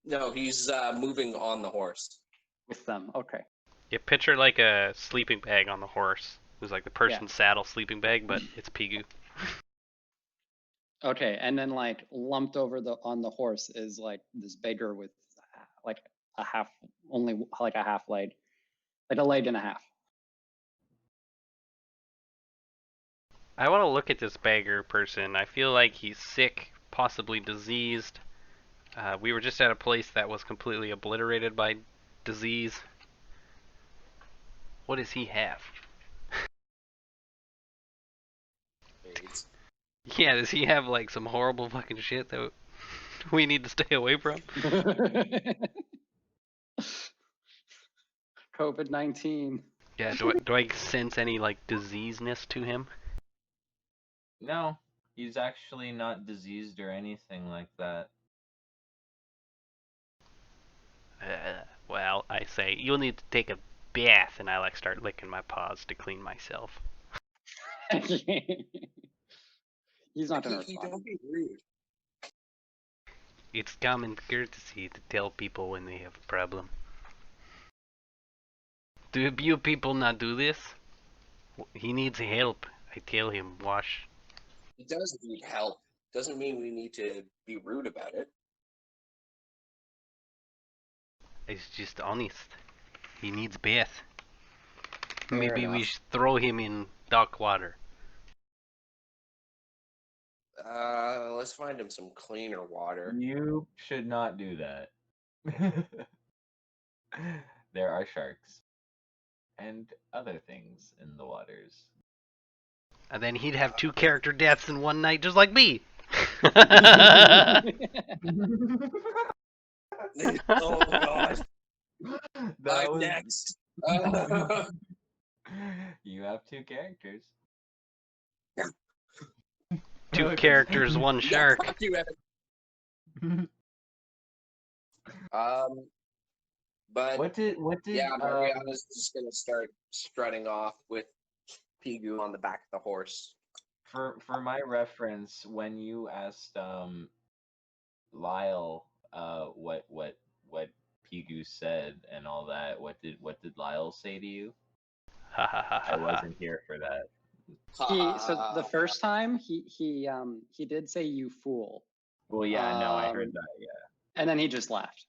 A: No, he's moving on the horse.
C: with them. Okay.
D: You picture like a sleeping bag on the horse, who's like the person's saddle sleeping bag, but it's Pigu.
C: Okay, and then like lumped over on the horse is like this beggar with like only like a half leg, like a leg and a half.
D: I want to look at this beggar person. I feel like he's sick, possibly diseased. We were just at a place that was completely obliterated by disease. What does he have?
A: AIDS.
D: Yeah, does he have like some horrible fucking shit that we need to stay away from?
C: COVID-19.
D: Yeah, do I sense any like diseaseness to him?
B: No, he's actually not diseased or anything like that.
D: Well, I say you'll need to take a bath, and I like start licking my paws to clean myself.
C: He's not gonna
A: Kiki,
C: respond.
A: don't be rude.
D: It's common courtesy to tell people when they have a problem. Do you people not do this? He needs help. I tell him, wash.
A: He does need help. Doesn't mean we need to be rude about it.
D: It's just honest. He needs bath.
A: Fair
D: Maybe we
A: enough.
D: should throw him in dark water.
A: Let's find him some cleaner water.
B: You should not do that. There are sharks and other things in the waters.
D: And then he'd have 2 character deaths in one night, just like me.
A: Oh god.
B: That
A: I'm
B: was...
A: next.
B: You have 2 characters.
D: 2 characters, 1 shark.
A: Fuck you, Evan. But
B: What did
A: yeah, Mariana's just gonna start strutting off with Pigu on the back of the horse.
B: for my reference, when you asked Lyle what Pigu said and all that, what did Lyle say to you? I wasn't here for that.
C: So the first time he did say "you fool,"
B: Well, yeah, no, I heard that, yeah.
C: and then he just laughed.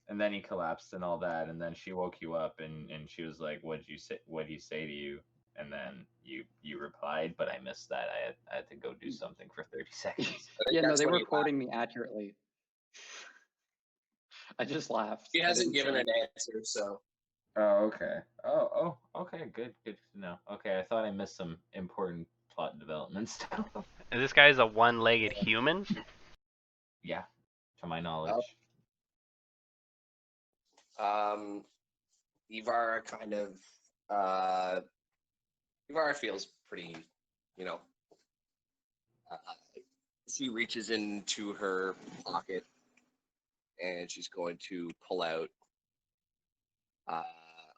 B: And then he collapsed and all that, and then she woke you up and she was like, what'd he say to you? And then you replied, but I missed that. I had to go do something for 30 seconds.
C: Yeah, no,
A: That's
C: they
A: when
C: were
A: he
C: quoting me accurately. I just laughed.
A: He
C: I
A: hasn't
C: didn't
A: given
C: say
A: an answer, so
B: Oh, okay. Oh, okay, good to know. Okay, I thought I missed some important plot development stuff.
D: And this guy's a 1-legged human?
B: Yeah, to my knowledge.
A: Ivara kind of Ivara feels pretty, you know. She reaches into her pocket and she's going to pull out.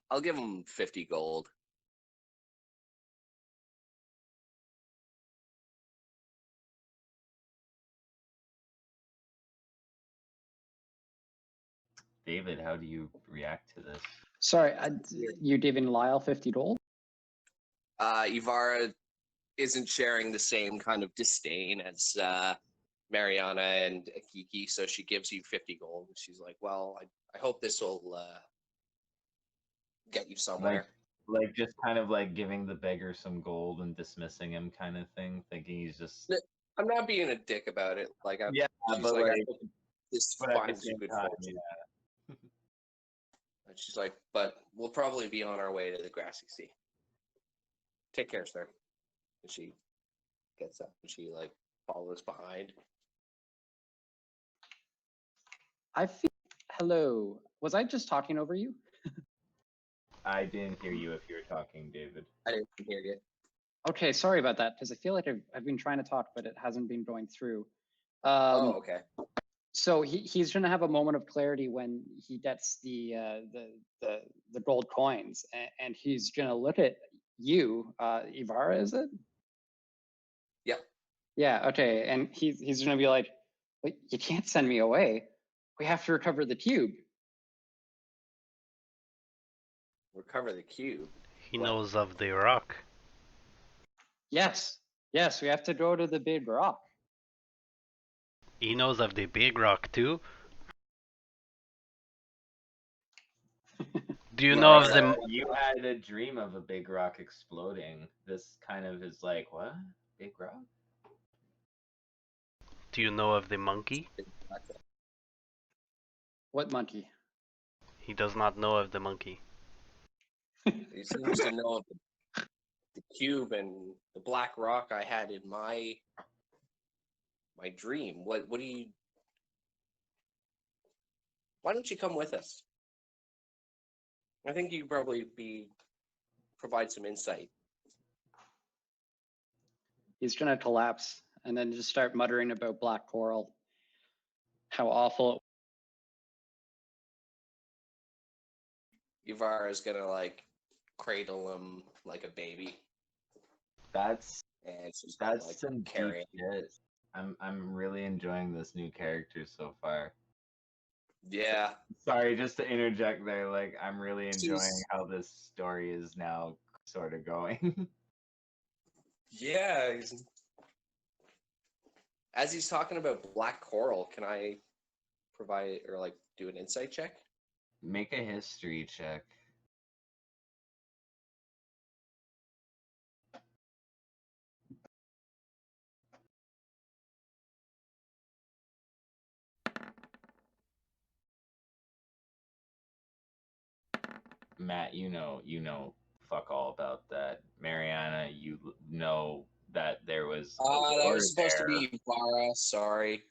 A: I'll give him 50 gold.
B: David, how do you react to this?
C: Sorry, you giving Lyle 50 gold?
A: Ivara isn't sharing the same kind of disdain as Mariana and Akiki, so she gives you 50 gold. She's like, well, I hope this will get you somewhere.
B: Like just kind of like giving the beggar some gold and dismissing him kind of thing, thinking he's just...
A: I'm not being a dick about it. Like, she's
B: but
A: like,
B: like,
A: I hope this
B: but at the
A: finds you
B: same
A: good
B: time,
A: fortune. And she's like, but we'll probably be on our way to the Grassy Sea. Take care, sir. And she gets up and she like follows behind.
C: I feel... Hello. Was I just talking over you?
B: I didn't hear you if you were talking, David.
A: I didn't hear you.
C: Okay, sorry about that, because I feel like I've been trying to talk, but it hasn't been going through.
A: Okay.
C: So he's going to have a moment of clarity when he gets the gold coins, and he's going to look at you, Ivara, is it?
A: Yeah.
C: Yeah. Okay, and he's going to be like, "Wait, you can't send me away. We have to recover the cube."
A: Recover the cube.
D: He knows of the rock.
C: Yes, we have to go to the big rock.
D: He knows of the big rock too. Do you know of the...
B: You had a dream of a big rock exploding. This kind of is like, what? Big rock?
D: Do you know of the monkey?
C: What monkey?
D: He does not know of the monkey.
A: He seems to know of the cube and the black rock I had in my dream. What do you... Why don't you come with us? I think you'd probably provide some insight.
C: He's going to collapse and then just start muttering about black coral. How awful.
A: Ivara is gonna like cradle him like a baby.
B: That's
A: and she's
B: some deep shit. I'm really enjoying this new character so far.
A: Yeah.
B: Sorry, just to interject there, like I'm really enjoying how this story is now sort of going.
A: Yeah. As he's talking about black coral, can I provide or like do an insight check?
B: Make a history check. Matt, you know fuck all about that. Mariana, you know that there was
A: that was supposed to be Ivara, sorry.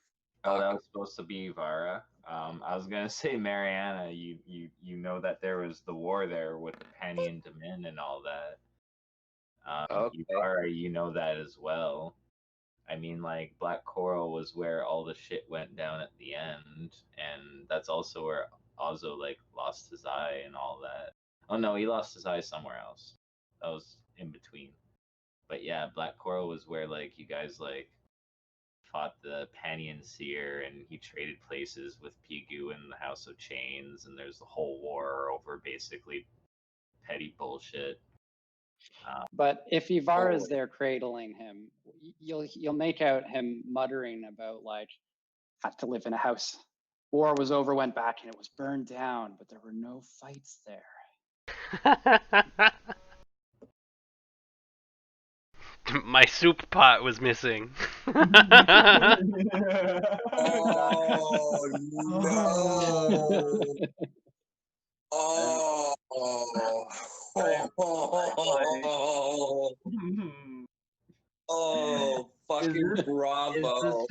B: Oh, that was supposed to be Ivara. I was gonna say Mariana, you know that there was the war there with the Penny and Demin and all that.
A: Okay.
B: Ivara, you know that as well. I mean, like, Black Coral was where all the shit went down at the end, and that's also where Ozzo, like, lost his eye and all that. Oh, no, he lost his eye somewhere else. That was in between. But yeah, Black Coral was where, like, you guys, like, fought the Panian Seer, and he traded places with Pigu and the House of Chains, and there's the whole war over basically petty bullshit.
C: But if Ivara is there cradling him, you'll make out him muttering about like, have to live in a house. War was over, went back, and it was burned down, but there were no fights there.
D: My soup pot was missing.
A: Oh no! Oh. Oh, fucking bravo!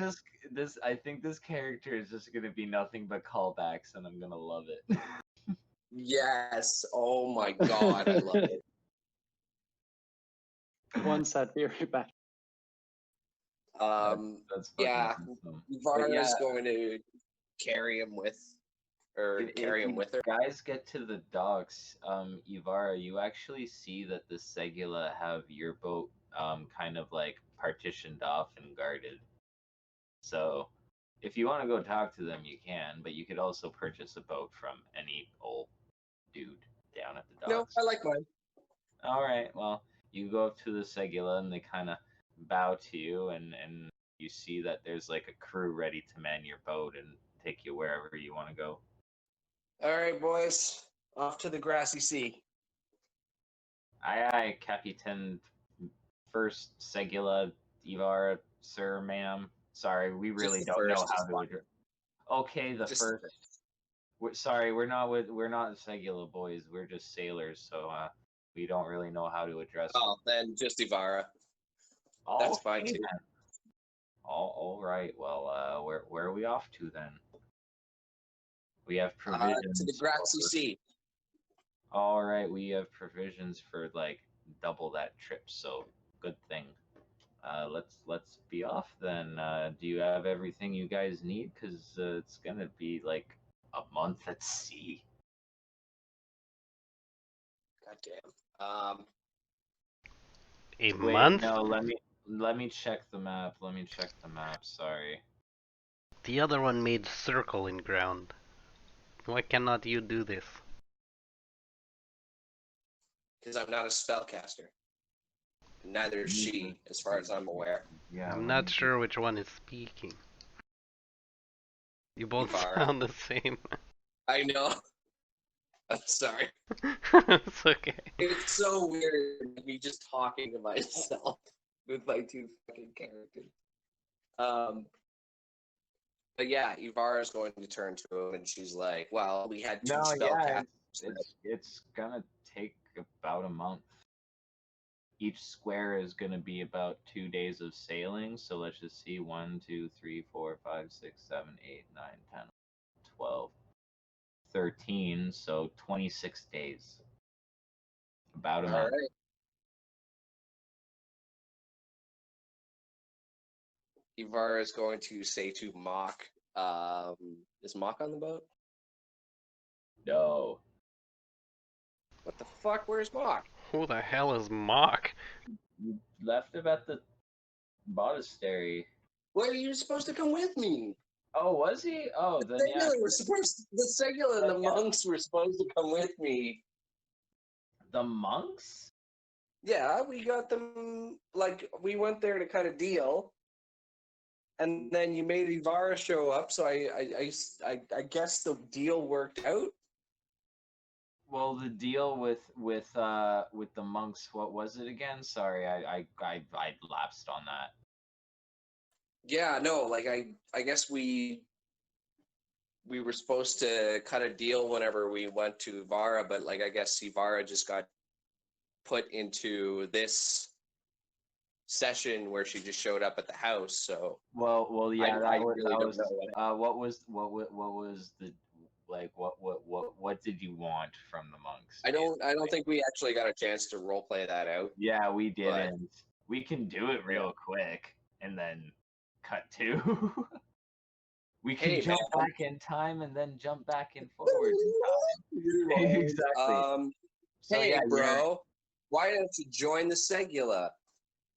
B: this character is just gonna be nothing but callbacks, and I'm gonna love it.
A: Yes. Oh my god, I love it.
C: One set, be right back.
B: That's fucking
A: Yeah,
B: awesome.
A: Ivara's going to carry him with, or carry him with her.
B: Guys, get to the docks. Ivara, you actually see that the Segula have your boat kind of like partitioned off and guarded. So if you want to go talk to them, you can, but you could also purchase a boat from any old dude down at the
A: No,
B: docks.
A: I like mine.
B: All right, well, you go up to the Segula and they kind of bow to you, and you see that there's like a crew ready to man your boat and take you wherever you want to go.
A: All right, boys, off to the grassy sea.
B: Aye, aye, Capitan. First Segula, Ivara, sir, ma'am. Sorry, we really don't know how to address. Okay, the
A: Just
B: first. Sorry, we're not Segula boys. We're just sailors, so we don't really know how to address.
A: Oh, then just Ivara.
B: Oh,
A: That's fine too.
B: then. All right. Well, where are we off to then? We have provisions
A: To the grassy sea.
B: All right, we have provisions for like double that trip, so good thing. Let's be off then. Do you have everything you guys need? Cause it's gonna be like a month at sea.
A: Goddamn.
D: A
B: Wait,
D: month?
B: no, let me check the map. Let me check the map. Sorry.
D: The other one made circle in ground. Why cannot you do this?
A: Because I'm not a spellcaster. Neither is she, as far as I'm aware.
B: Yeah.
D: I'm not sure which one is speaking. You both
A: Ivara.
D: sound the same.
A: I know. I'm sorry.
D: It's okay.
A: It's so weird me just talking to myself with my two fucking characters. But yeah, Ivara's going to turn to him and she's like, well, we had two spellcasters.
B: It's gonna take about a month. Each square is gonna be about 2 days of sailing, so let's just see 1, 2, 3, 4, 5, 6, 7, 8, 9, 10, 12, 13, so 26 days. About a
A: All
B: month.
A: right. Ivara is going to say to Mock, is Mock on the boat?
B: No.
A: What the fuck? Where's Mock?
D: Who the hell is Mock?
B: You left him at the monastery.
A: Well, you're supposed to come with me.
B: Oh, was he? Oh, then yeah.
A: The Segula and the monks were supposed to come with me.
B: The monks?
A: Yeah, we got them, like, we went there to cut a deal. And then you made Ivara show up, so I guess the deal worked out.
B: Well, the deal with the monks, what was it again? Sorry, I lapsed on that.
A: Yeah, no, like I guess we were supposed to cut a deal whenever we went to Ivara, but like I guess Ivara just got put into this session where she just showed up at the house. So
B: well, yeah,
A: I really don't know
B: what was the like what did you want from the monks?
A: I don't think we actually got a chance to role play that out.
B: Yeah, we didn't. We can do it real quick and then cut to. We can jump back in time and then jump back and forward in time. Exactly.
A: Hey, bro, why don't you join the Segula?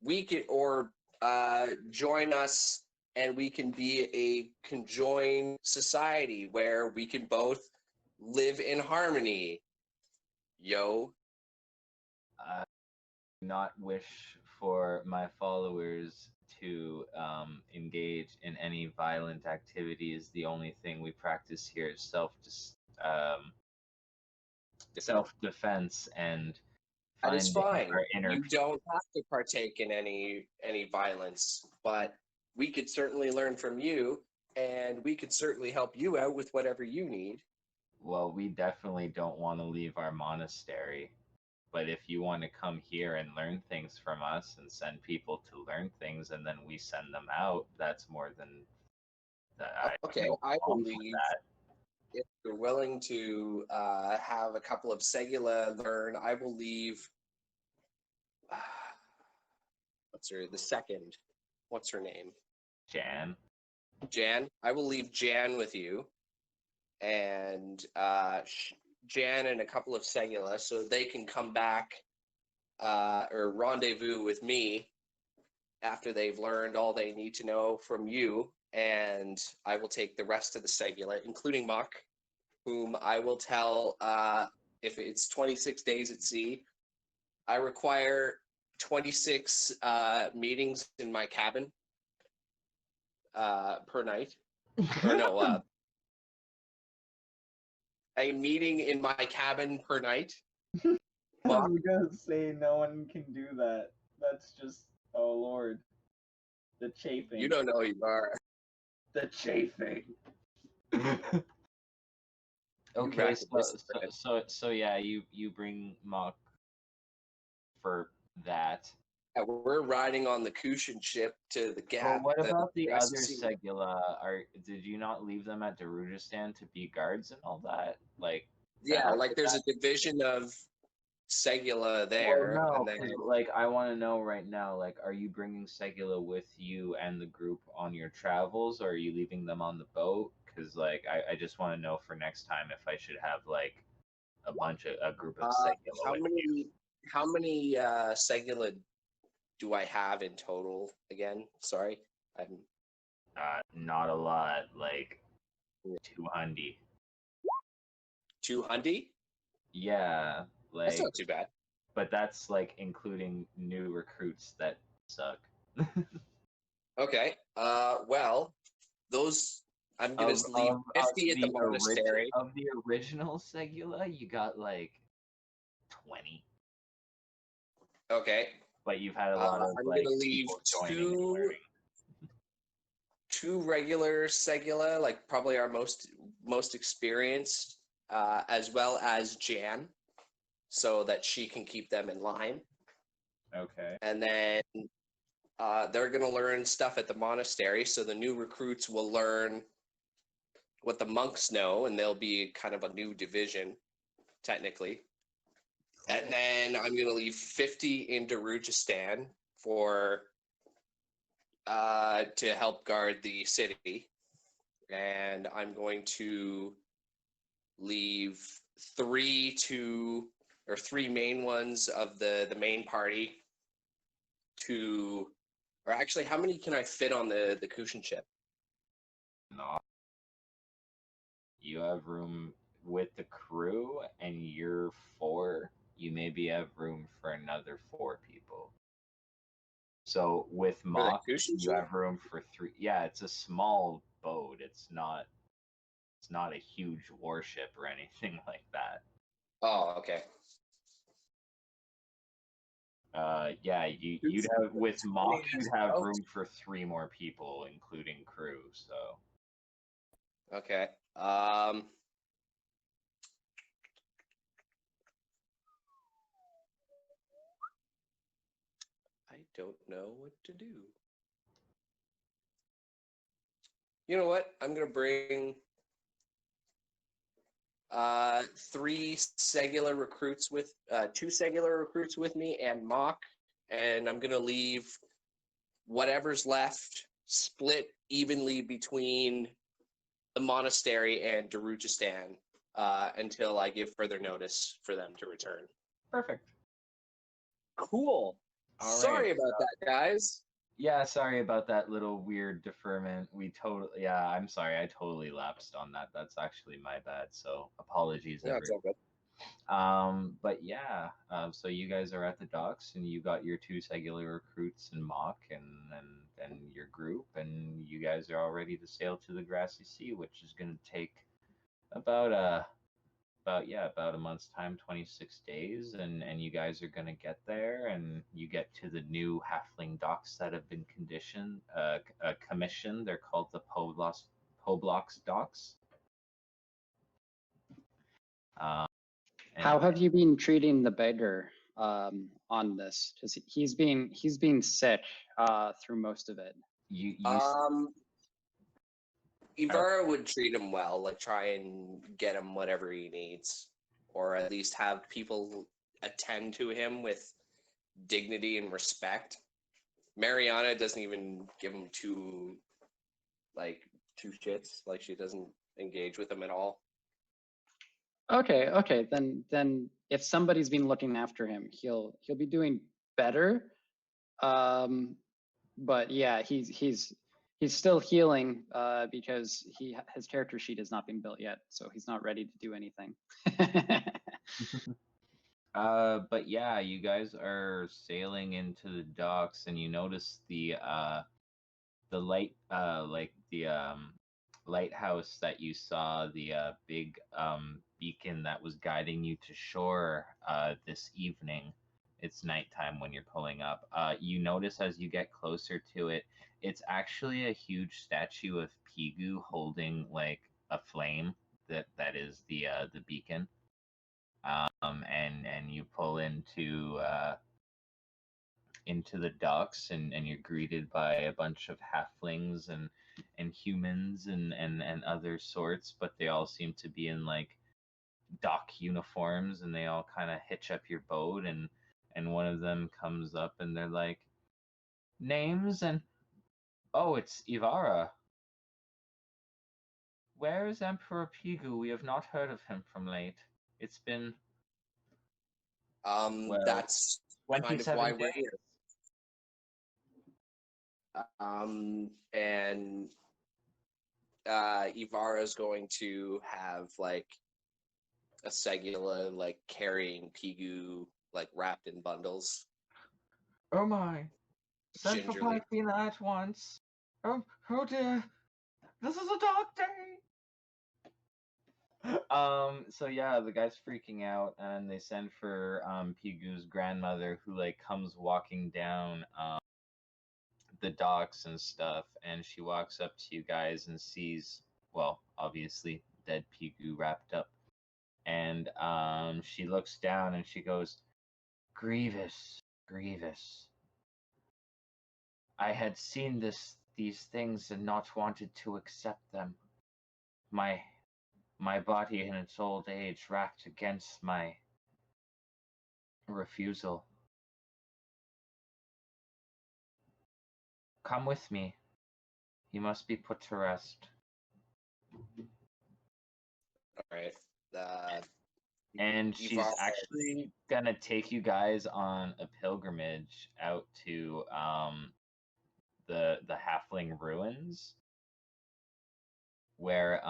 A: We could, or join us, and we can be a conjoined society where we can both live in harmony. Yo.
B: Not wish for my followers to engage in any violent activities. The only thing we practice here is self-defense and
A: that is fine.
B: You
A: don't have to partake in any violence, but we could certainly learn from you, and we could certainly help you out with whatever you need.
B: Well, we definitely don't want to leave our monastery. But if you want to come here and learn things from us and send people to learn things and then we send them out, that's more than
A: Okay,
B: no
A: I
B: qualms with
A: believe
B: that.
A: if you're willing to have a couple of Segula learn, I will leave. What's the second? What's her name?
B: Jan.
A: Jan. I will leave Jan with you, and Jan and a couple of Segula, so they can come back or rendezvous with me after they've learned all they need to know from you, and I will take the rest of the Segula, including Mock, whom I will tell if it's 26 days at sea, I require 26 meetings in my cabin per night. Or no, a meeting in my cabin per night.
E: I was gonna say no one can do that. That's just, oh lord. The chafing.
A: You don't know who you are.
E: The chafing.
B: Okay, so yeah, you bring Mock for that.
A: Yeah, we're riding on the Kushan ship to the
B: Well,
A: Gap.
B: what about the other
A: SEC.
B: Segula? Did you not leave them at Darujistan to be guards and all that? Like,
A: Yeah, like there's a division of Segula there,
B: well, no,
A: and then
B: 'cause, like I want to know right now, like, are you bringing Segula with you and the group on your travels, or are you leaving them on the boat? Because like I just want to know for next time if I should have like a group of Segula
A: how
B: with
A: many
B: you.
A: how many Segula do I have in total again? Sorry, I'm
B: Not a lot, like 200.
A: 200.
B: Yeah,
A: That's
B: like,
A: not too bad.
B: but that's like including new recruits that suck.
A: Okay. Well, those I'm gonna leave 50 at the monastery.
B: Of the original Segula, you got like 20,
A: Okay.
B: but you've had a lot of
A: I'm
B: like
A: gonna leave
B: people joining and learning.
A: two regular Segula, like probably our most experienced, as well as Jan, so that she can keep them in line.
B: Okay.
A: And then they're going to learn stuff at the monastery, so the new recruits will learn what the monks know, and they'll be kind of a new division, technically. And then I'm going to leave 50 in Darujistan for to help guard the city, and I'm going to leave three main ones of the main party to, or actually, how many can I fit on the Kushan ship?
B: No. You have room with the crew, and you're 4. You maybe have room for another 4 people. So with Mock,
A: Kushan
B: you
A: ship?
B: have room for 3. Yeah, it's a small boat. It's not a huge warship or anything like that.
A: Oh, okay.
B: Yeah, you'd have with Mock, you'd have room for 3 more people, including crew. So
A: Okay. I don't know what to do. You know what? I'm gonna bring 3 Segula recruits with 2 Segula recruits with me and Mock, and I'm gonna leave whatever's left split evenly between the monastery and Darujistan until I give further notice for them to return.
B: perfect.
A: Cool.
B: All
A: Sorry
B: right,
A: about that, guys.
B: Yeah, sorry about that little weird deferment. Yeah, I'm sorry. I totally lapsed on that. That's actually my bad. So apologies,
A: No, it's
B: everyone.
A: all good.
B: But yeah, so you guys are at the docks, and you got your 2 Segula recruits and Mock, and your group, and you guys are all ready to sail to the Grassy Sea, which is going to take about a month's time, 26 days, and you guys are going to get there, and you get to the new halfling docks that have been commissioned. They're called the Poblox docks.
C: How have you been treating the beggar on this? Because he's been sick through most of it.
B: You
A: Ivara would treat him well, like try and get him whatever he needs, or at least have people attend to him with dignity and respect. Mariana doesn't even give him two shits. Like she doesn't engage with him at all.
C: Okay. Then if somebody's been looking after him, he'll be doing better. But yeah, he's still healing because his character sheet has not been built yet, so he's not ready to do anything.
B: But yeah, you guys are sailing into the docks, and you notice the light, like the lighthouse that you saw, the big beacon that was guiding you to shore this evening. It's nighttime when you're pulling up. You notice as you get closer to it, it's actually a huge statue of Pigu holding like a flame that is the beacon. And you pull into the docks, and you're greeted by a bunch of halflings and humans and other sorts, but they all seem to be in like dock uniforms, and they all kind of hitch up your boat, and one of them comes up and they're like, names, and oh, it's Ivara. Where is Emperor Pigu? We have not heard of him from late. It's been well,
A: That's kind of
B: 27
A: why we're
B: days.
A: here. And Ivara's going to have like a Segula like carrying Pigu like wrapped in bundles.
B: Oh my. Send for
A: Gingerly.
B: Pipina at once. Oh dear. This is a dark day. So yeah, the guy's freaking out, and they send for Pigu's grandmother, who like comes walking down the docks and stuff, and she walks up to you guys and sees, well, obviously dead Pigu wrapped up. And she looks down and she goes, Grievous, Grievous. I had seen these things and not wanted to accept them. My body in its old age racked against my refusal. Come with me. He must be put to rest.
A: All right.
B: And she's
A: Ivara-
B: actually gonna take you guys on a pilgrimage out to the halfling ruins, where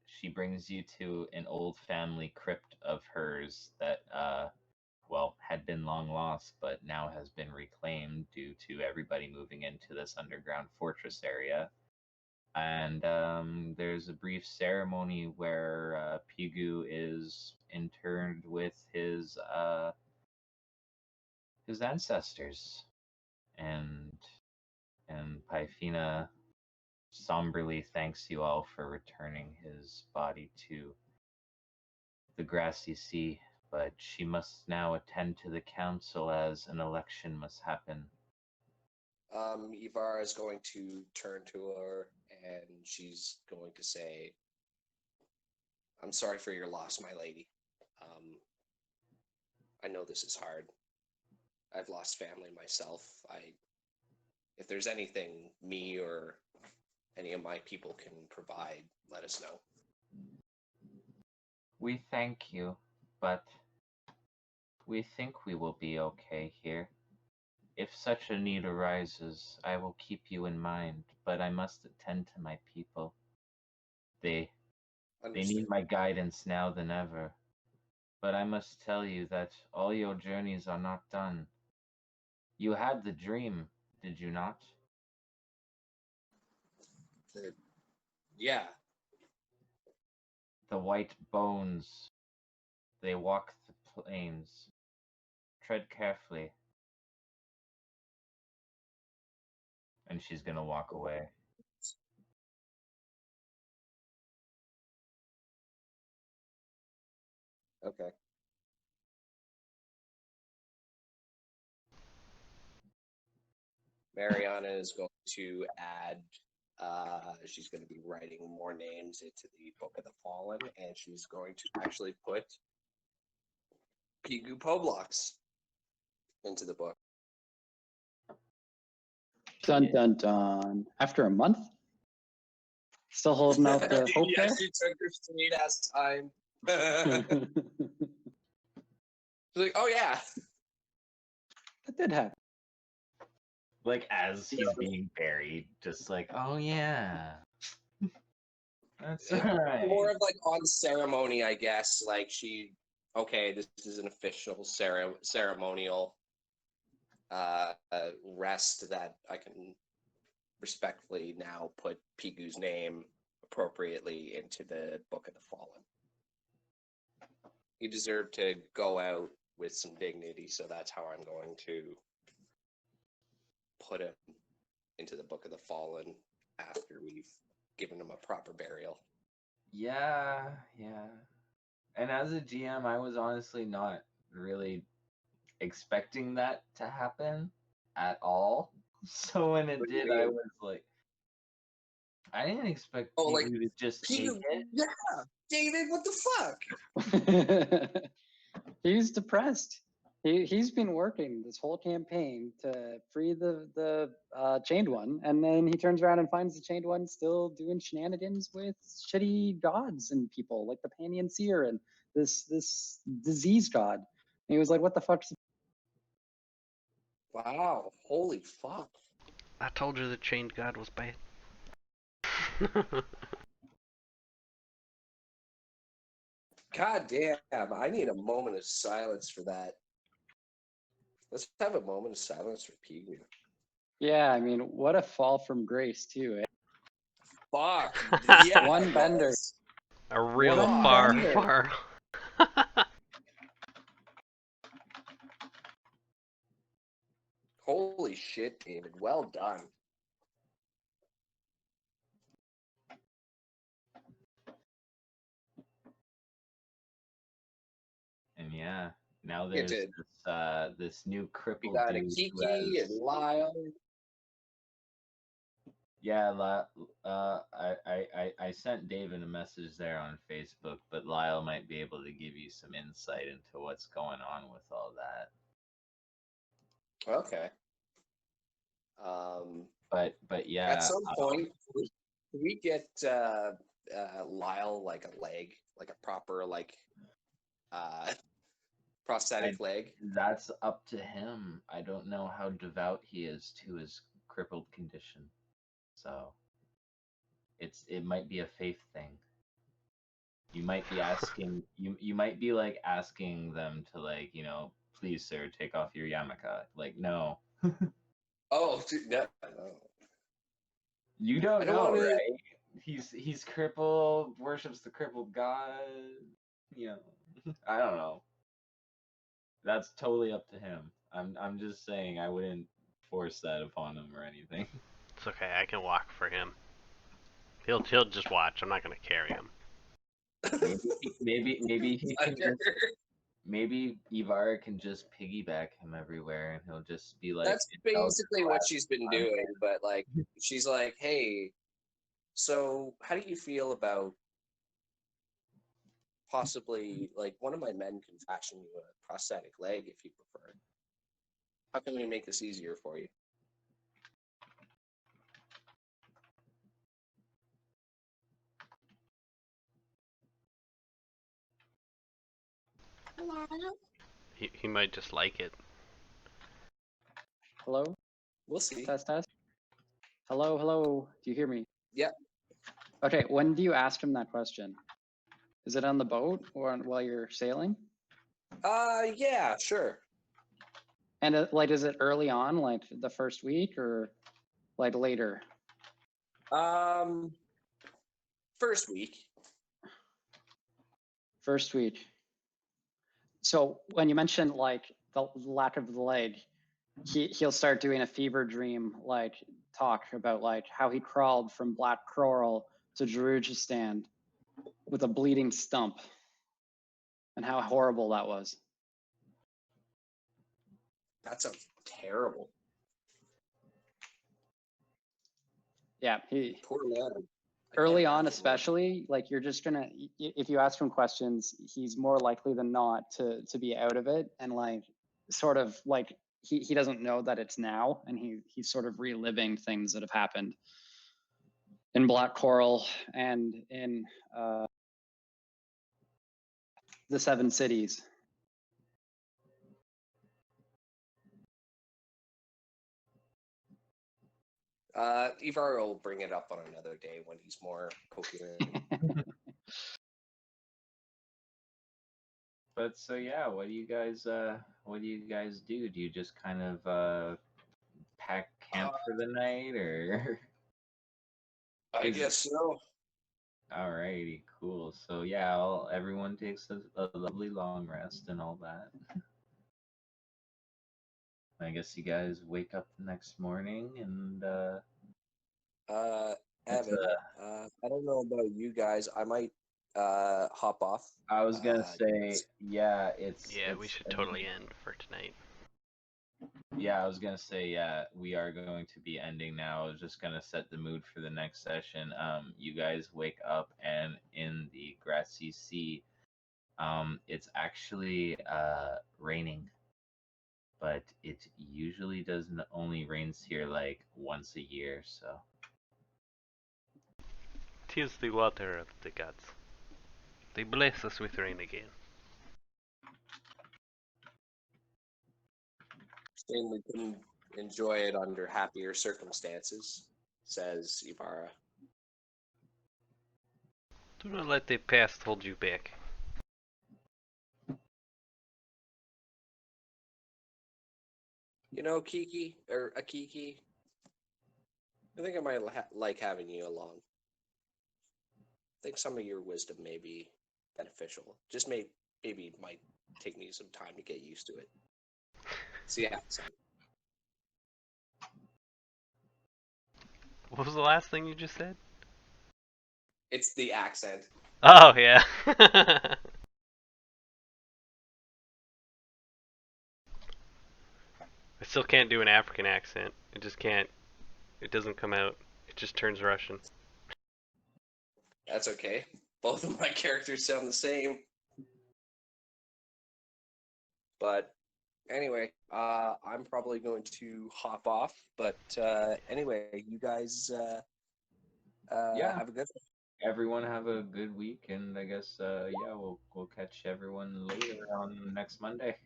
B: she brings you to an old family crypt of hers that well, had been long lost, but now has been reclaimed due to everybody moving into this underground fortress area. And there's a brief ceremony where Pigu is interred with his ancestors, and Pythina somberly thanks you all for returning his body to the grassy sea, but she must now attend to the council as an election must happen.
A: Ivara is going to turn to her and she's going to say, I'm sorry for your loss, my lady. I know this is hard. I've lost family myself. If there's anything me or any of my people can provide, let us know.
B: We thank you, but we think we will be okay here. If such a need arises, I will keep you in mind, but I must attend to my people. They need my guidance now than ever. But I must tell you that all your journeys are not done. You had the dream, did you not?
A: Yeah.
B: The white bones, they walk the plains. Tread carefully. And she's gonna walk away.
A: Okay. Mariana is going to add She's going to be writing more names into the Book of the Fallen, and she's going to actually put Pigu Poblox into the book.
C: Dun dun dun. After a month? Still holding out the hope
A: Yeah, she took her sweet ass time.
C: there?
A: She's like, oh yeah.
C: That did happen.
B: Like as he's being buried, just like, oh yeah. That's right.
A: More of like on ceremony, I guess. Like okay, this is an official ceremonial rest that I can respectfully now put Pigu's name appropriately into the Book of the Fallen. He deserved to go out with some dignity, so that's how I'm going to put him into the Book of the Fallen after we've given him a proper burial.
B: Yeah. And as a GM, I was honestly not really expecting that to happen at all. So when it did, I was like, I didn't expect
A: Oh,
B: Pigu to just take
A: Pigu,
B: it.
A: yeah, David, what the fuck?
C: He's depressed. He's been working this whole campaign to free the chained one, and then he turns around and finds the chained one still doing shenanigans with shitty gods and people like the Panian Seer and this disease god. And he was like, "What the fuck?"
A: Wow, holy fuck.
D: I told you the chained god was bad.
A: God damn, I need a moment of silence for that. Let's have a moment of silence for Pigu.
C: Yeah, I mean, what a fall from grace too. Eh?
A: Fuck. Yeah,
C: One bender.
D: A real
A: One
D: far,
A: bender.
D: far.
A: Holy shit, David. Well done.
B: And yeah, now
A: You
B: there's
A: did.
B: this new
A: We
B: crippled
A: got a
B: dude who
A: Kiki
B: has,
A: and Lyle.
B: yeah, I sent David a message there on Facebook, but Lyle might be able to give you some insight into what's going on with all that.
A: Okay.
B: But yeah,
A: At some point, can we get Lyle like a leg, like a proper like prosthetic leg?
B: that's up to him. I don't know how devout he is to his crippled condition, so it might be a faith thing. You might be asking you might be like asking them to, like, please sir, take off your yarmulke. Like, no.
A: Oh, dude, no.
B: You
A: I
B: don't
A: don't
B: know,
A: wanna-
B: right? He's crippled, worships the crippled god. I don't know. That's totally up to him. I'm just saying I wouldn't force that upon him or anything.
D: It's okay, I can walk for him. He'll just watch. I'm not gonna carry him.
B: Maybe he can
A: Under.
B: maybe Ivar can just piggyback him everywhere, and he'll just be like.
A: That's basically what she's been doing, but like she's like, hey, so how do you feel about possibly like one of my men can fashion you a prosthetic leg if you prefer? How can we make this easier for you?
D: He might just like it.
C: Hello,
A: We'll see.
C: test. Hello. Do you hear me?
A: Yeah.
C: Okay. When do you ask him that question? Is it on the boat or while you're sailing?
A: Yeah, sure.
C: And like, is it early on, like the first week, or like later?
A: First week.
C: First week. So when you mentioned like the lack of the leg, he'll start doing a fever dream like talk about like how he crawled from Black Coral to Jerujistan with a bleeding stump and how horrible that was.
A: That sounds terrible.
C: Yeah, he
A: Poor man. I
C: early
A: can't
C: on,
A: imagine
C: especially, like you're just gonna if you ask him questions, he's more likely than not to be out of it, and like sort of like he doesn't know that it's now, and he's sort of reliving things that have happened in Black Coral and in the Seven Cities.
A: Ivar will bring it up on another day when he's more coherent.
B: But so yeah, what do you guys do? Do you just kind of pack camp for the night, or?
A: I guess so.
B: Alrighty, cool. So yeah, everyone takes a lovely long rest and all that. I guess you guys wake up the next morning and it's
A: Evan, I don't know about you guys. I might hop off.
B: I was gonna say, yeah,
D: Yeah, we should totally end for tonight.
B: Yeah, I was gonna say, yeah, we are going to be ending now. I was just gonna set the mood for the next session. You guys wake up, and in the grassy sea, it's actually raining, but it usually doesn't only rains here like once a year. So
D: 'Tis the water of the gods. They bless us with rain again.
A: Shame we couldn't enjoy it under happier circumstances, says Ibarra.
D: Do not let the past hold you back.
A: You know, Kiki, or Akiki, I think I might like having you along. I think some of your wisdom may be beneficial. Just maybe it might take me some time to get used to it. It's the accent.
D: What was the last thing you just said?
A: It's the accent.
D: Oh, yeah. I still can't do an African accent. It just can't. It doesn't come out. It just turns Russian.
A: That's okay. Both of my characters sound the same. But anyway, I'm probably going to hop off. But anyway, you guys
B: yeah,
A: have a good one.
B: everyone have a good week, and I guess yeah, we'll catch everyone later on next Monday.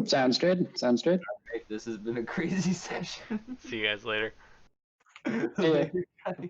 C: Sounds good. Sounds good.
B: Alright, this has been a crazy session.
D: See you guys later.
C: See ya.
B: Later, guys.